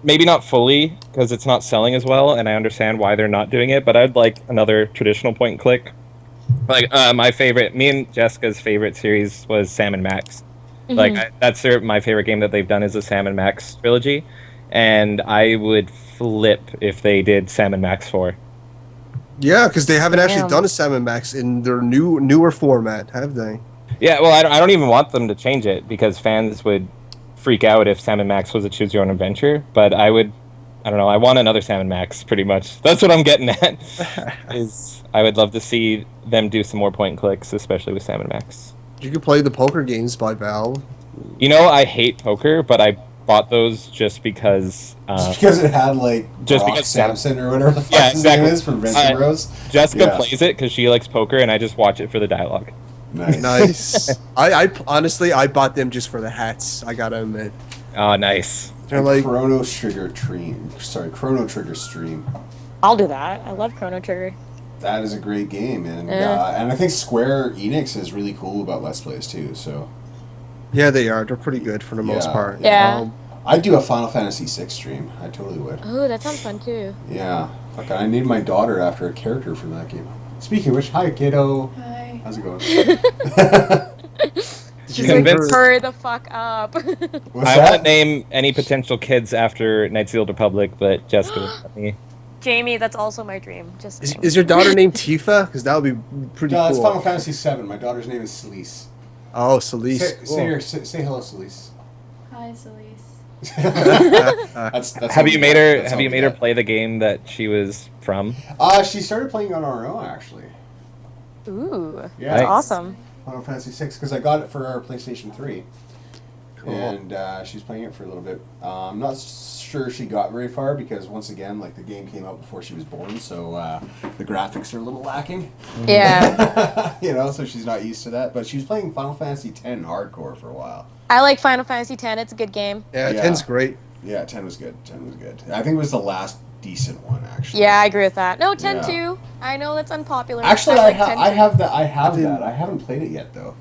maybe not fully because it's not selling as well, and I understand why they're not doing it. But I'd like another traditional point and click. Like me and Jessica's favorite series was Sam and Max. Like that's my favorite game that they've done is the Sam and Max trilogy, and I would flip if they did Sam and Max 4. Yeah, because they haven't actually done a Sam & Max in their newer format, have they? Yeah, well, I don't even want them to change it because fans would freak out if Sam & Max was a choose your own adventure. But I don't know, I want another Sam & Max pretty much. That's what I'm getting at. Is I would love to see them do some more point and clicks, especially with Sam & Max. You could play the poker games by Valve. I hate poker, but I bought those just because... just because it had like Brock Sampson or whatever the fuck his name is from Vincent Bros. Jessica plays it because she likes poker, and I just watch it for the dialogue. Nice. I honestly, I bought them just for the hats. I gotta admit. Oh, nice. They're like Chrono Trigger stream. I'll do that. I love Chrono Trigger. That is a great game, and Yeah. and I think Square Enix is really cool about Let's Plays too. So Yeah, they are. They're pretty good for the most Yeah, part. yeah. I'd do a Final Fantasy VI stream. I totally would. Oh, that sounds fun too. Yeah, fuck, I named my daughter after a character from that game. Speaking of which, hi kiddo. Hi. How's it going? She's you like, convert- hurry the fuck up. What's I that? won't name any potential kids after Knights of the Old Republic, but Jessica will let me. Jamie, that's also my dream. Just Is your daughter named Tifa? Because that would be pretty No, it's cool. Final Fantasy VII. My daughter's name is Celise. Oh, Celise. Say hello, Celise. Hi, Celise. That's Have all you we made got. her? That's Have all you we made her got. play the game that she was from? She started playing on her own actually. Ooh, Yeah. that's Nice. awesome. Final Fantasy VI because I got it for our PlayStation 3. Cool. And she's playing it for a little bit. I'm not sure she got very far because once again, like the game came out before she was born, so the graphics are a little lacking. Yeah, You know, so she's not used to that. But she was playing Final Fantasy X hardcore for a while. I like Final Fantasy X. It's a good game. Yeah, Yeah. 10's great. Yeah, 10 was good. 10 was good. I think it was the last decent one actually. Yeah, I agree with that. No, 10 Yeah. too. I know that's unpopular. Actually, I I, like ha- 10 I too. have that. I have didn't- that. I haven't played it yet though.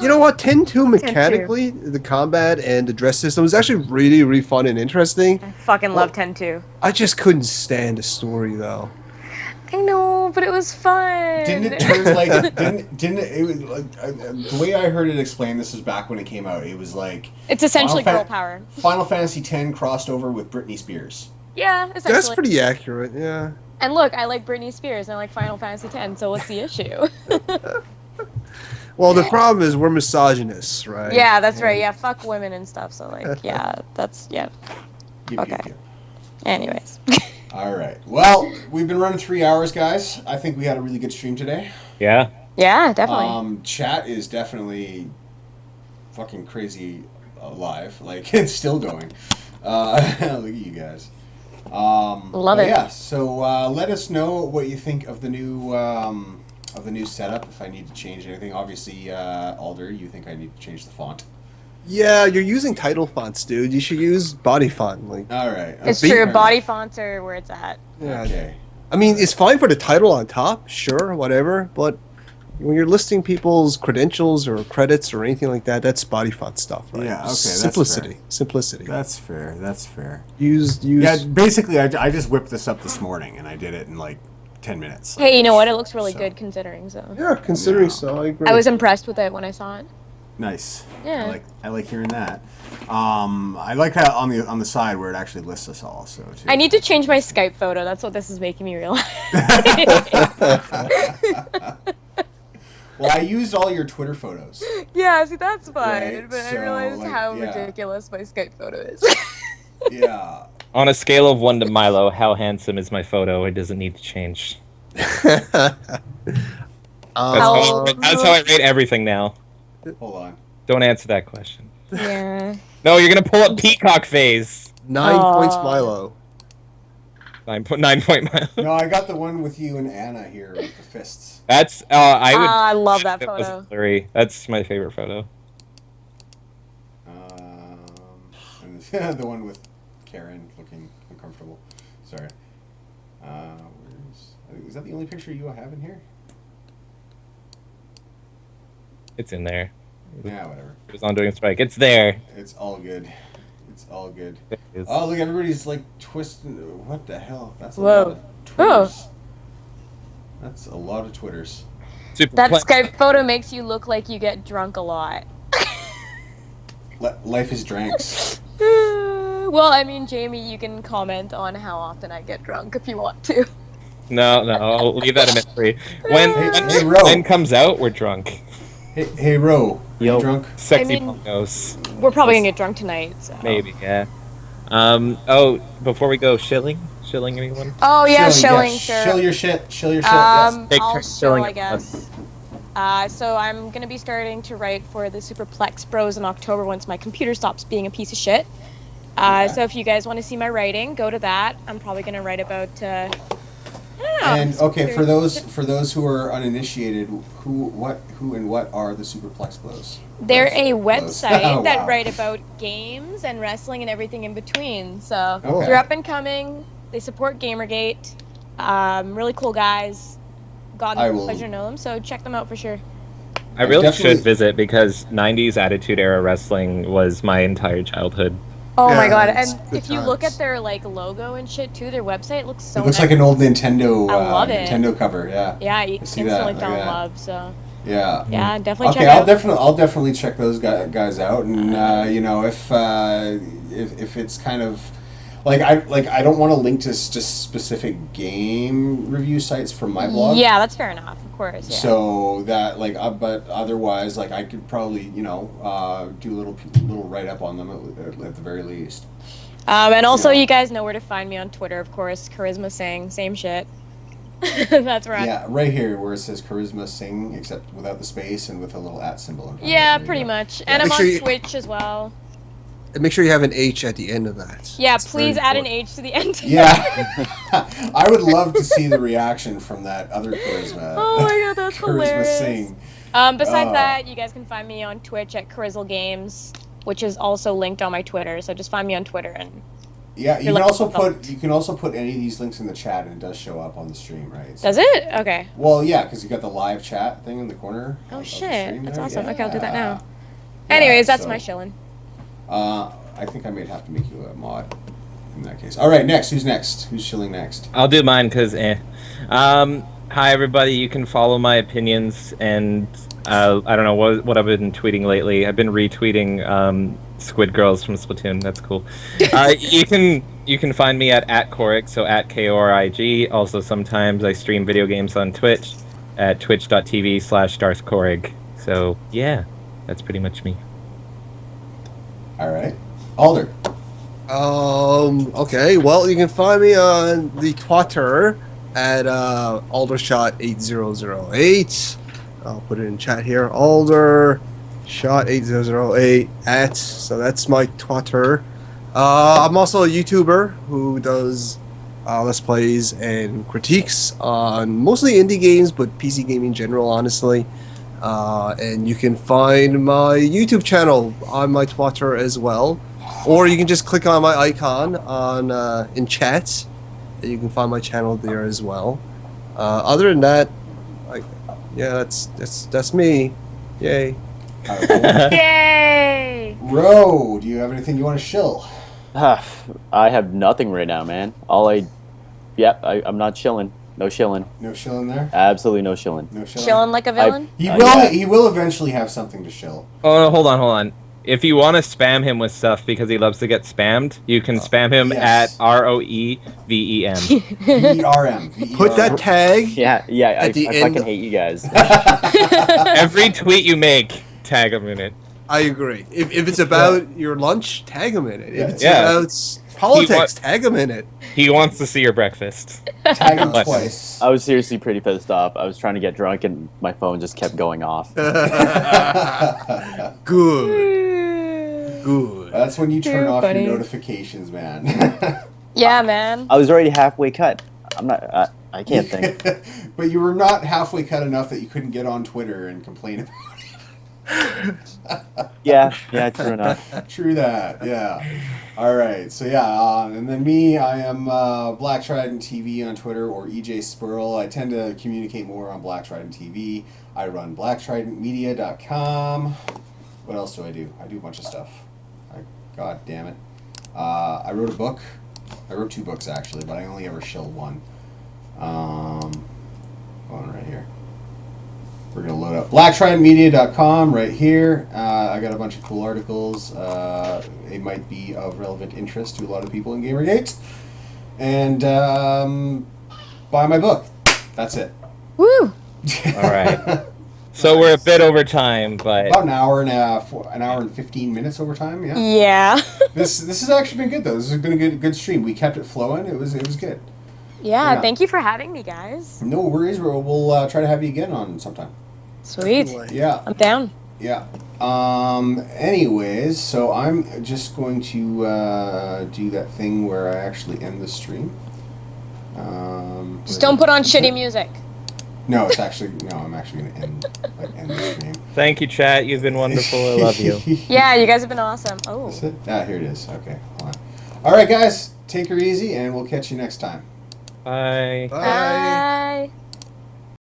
You know what? 10-2 mechanically, the combat and the dress system was actually really, really fun and interesting. I fucking love 10 too. I just couldn't stand the story though. I know, but it was fun. Didn't it turn like didn't it was like the way I heard it explained, this was back when it came out, it was like It's essentially Final girl power. Final Fantasy X crossed over with Britney Spears. Yeah, essentially. That's pretty accurate, yeah. And look, I like Britney Spears and I like Final Fantasy X, so what's the issue? Well, the problem is we're misogynists, right? Yeah, that's right. Yeah, fuck women and stuff. So like, yeah, that's yeah. Yep, Okay. yep, yep. Anyways, All right. Well, we've been running 3 hours, guys. I think we had a really good stream today. Yeah. yeah, definitely. Chat is definitely fucking crazy alive. Like it's still going. Look at you guys. Love but it. Yeah. So let us know what you think of the new setup. If I need to change anything, obviously, Alder, you think I need to change the font. Yeah, you're using title fonts, dude. You should use body font. Like, All right. It's Okay. true. Body fonts are where it's at. yeah. Okay. I mean, it's fine for the title on top, sure, whatever. But when you're listing people's credentials or credits or anything like that, that's body font stuff, right? Yeah, okay, Just that's simplicity. fair. Simplicity. That's fair. That's fair. Use. Yeah, basically, I just whipped this up this morning, and I did it in like 10 minutes. Hey, you know what? It looks really So. good considering. So Yeah, considering Yeah. so, I agree. I was impressed with it when I saw it. Nice. Yeah. I like hearing that. I like that on the side where it actually lists us all. So too. I need to change my Skype photo. That's what this is making me realize. Well, I used all your Twitter photos. Yeah, see, that's fine. Right, but I so, realized like, how yeah. ridiculous my Skype photo is. Yeah. On a scale of 1 to Milo, how handsome is my photo? It doesn't need to change. That's How- that's how I rate everything now. Hold on. Don't answer that question. Yeah. No, you're gonna pull up Peacock phase. 9 Aw. points, Milo. 9 point Milo. No, I got the one with you and Anna here with the fists. That's I would. I love that it was photo. blurry. That's my favorite photo. And the one with Karen looking uncomfortable. Sorry. Is that the only picture you have in here? It's in there. Yeah, whatever. It was on doing strike. It's there. It's all good. It's all good. It is. Oh, look, everybody's like twisting. What the hell? That's a Whoa. lot of Twitters. That's a lot of Twitters. Super That pla- Skype photo makes you look like you get drunk a lot. Life is drinks. Well, I mean, Jamie, you can comment on how often I get drunk if you want to. No, I'll leave that a mystery. When Hey, Ro. when comes out, we're drunk. Hey, Ro. You Yo. drunk? Sexy I mean- pongos. We're probably gonna get drunk tonight. So. Maybe, yeah. Oh, before we go, shilling anyone? Oh yeah, shilling, yes. sure. Shill your shit. Shill your shit. Yes. Take I'll turns shill, shilling I it. guess. So I'm gonna be starting to write for the Superplex Bros in October once my computer stops being a piece of shit. Okay. So if you guys want to see my writing, go to that. I'm probably gonna write about. I don't know. And okay, for those who are uninitiated, who and what are the Superplex Blows? They're a Blows. website Oh, that wow. write about games and wrestling and everything in between. So Okay. they're up and coming. They support GamerGate. Really cool guys. gotten I the will- pleasure to know them, so check them out for sure. I really definitely- should visit because 90s Attitude Era wrestling was my entire childhood. Oh my Yeah, god! it's And good if you look times. at their like logo and shit too, their website looks so. It looks nice. like an old Nintendo. I love it. Nintendo cover. Yeah. Yeah, you see instantly that, fell look in at that. love. So Yeah. yeah, definitely Okay, check it out. I'll definitely check those guys out, and you know, if it's kind of like I don't want to link to just specific game review sites from my blog. Yeah, that's fair enough. Of course. Yeah. So that but otherwise, like I could probably do a little write up on them at the very least. And also, Yeah. you guys know where to find me on Twitter, of course. Karisma Singh, same shit. That's right. Yeah, right here where it says Karisma Singh, except without the space and with a little @ symbol. in front of it. Yeah, There you pretty go. much. And Make I'm sure on you- Twitch as well. And make sure you have an H at the end of that. Yeah, It's very please add an important. H to the end. Yeah, I would love to see the reaction from that other Charisma. Oh my god, that's Charisma hilarious. Sing. Besides Oh. that, you guys can find me on Twitch at Carizzle Games, which is also linked on my Twitter. So just find me on Twitter and Yeah, you You're can like- also put any of these links in the chat, and it does show up on the stream, right? So- does it? Okay. Well, yeah, because you got the live chat thing in the corner. Oh of the shit, stream that's there. awesome. Okay, I'll do that now. Yeah, Anyways, that's so, my shilling. I think I might have to make you a mod in that case. All right, next. Who's next? Who's shilling next? I'll do mine because hi everybody. You can follow my opinions and I don't know what I've been tweeting lately. I've been retweeting Squid Girls from Splatoon. That's cool. You can find me at Korig, so at KORIG. Also, sometimes I stream video games on Twitch at twitch.tv/DarthKorig. So yeah, that's pretty much me. All right, Alder. Okay, well, you can find me on the Twitter at Aldershot8008. I'll put it in chat here. Aldershot8008 @ so that's my Twitter. I'm also a YouTuber who does Let's Plays and critiques on mostly indie games, but PC gaming in general, honestly. And you can find my YouTube channel on my Twitter as well. Or you can just click on my icon on in chat, and you can find my channel there as well. Other than that, that's me. Yay! All right, cool. Yay! Ro, do you have anything you want to shill? I have nothing right now, man. I'm not chilling. No shilling. No shilling there. Absolutely no shilling. No shilling. Chilling like a villain? He Uh, will. yeah. He will eventually have something to shill. Oh, no, hold on. If you want to spam him with stuff because he loves to get spammed, you can spam him yes. at ROEVEM. VERM. Put that tag. Yeah, I the fucking end- hate you guys. Every tweet you make, tag him in it. I agree. If it's about your lunch, tag him in it. If it's Yeah. about politics, He tag him in it. He wants to see your breakfast. Tag him Listen. twice. I was seriously pretty pissed off. I was trying to get drunk and my phone just kept going off. Good. Good. That's when you turn Too off funny. your notifications, man. Yeah, man. I was already halfway cut. I'm not. I can't think. But you were not halfway cut enough that you couldn't get on Twitter and complain about Yeah, true enough. it. True that, yeah. All right, so yeah, and then me, I am Black Trident TV on Twitter or EJ Spurl. I tend to communicate more on Black Trident TV. I run blacktridentmedia.com. What else do? I do a bunch of stuff. God damn it. I wrote a book. I wrote 2 books actually, but I only ever shilled one. Going right here. We're going to load up blacktridentmedia.com right here. I got a bunch of cool articles. It might be of relevant interest to a lot of people in GamerGate. And buy my book. That's it. Woo! All right. So we're a bit over time, but About an hour and 15 minutes over time, yeah. Yeah. This has actually been good though. This has been a good stream. We kept it flowing. It was good. Yeah, Yeah. thank you for having me, guys. No worries. We'll try to have you again on sometime. Sweet. Yeah. I'm down. Yeah. Anyways, so I'm just going to do that thing where I actually end the stream. Just don't put on shitty music. No, I'm actually going to end the stream. thank you, chat. You've been wonderful. I love you. Yeah, you guys have been awesome. Oh. That's it? Ah, here it is. Okay, hold on. All right, guys, take her easy, and we'll catch you next time. Bye. Bye. Bye.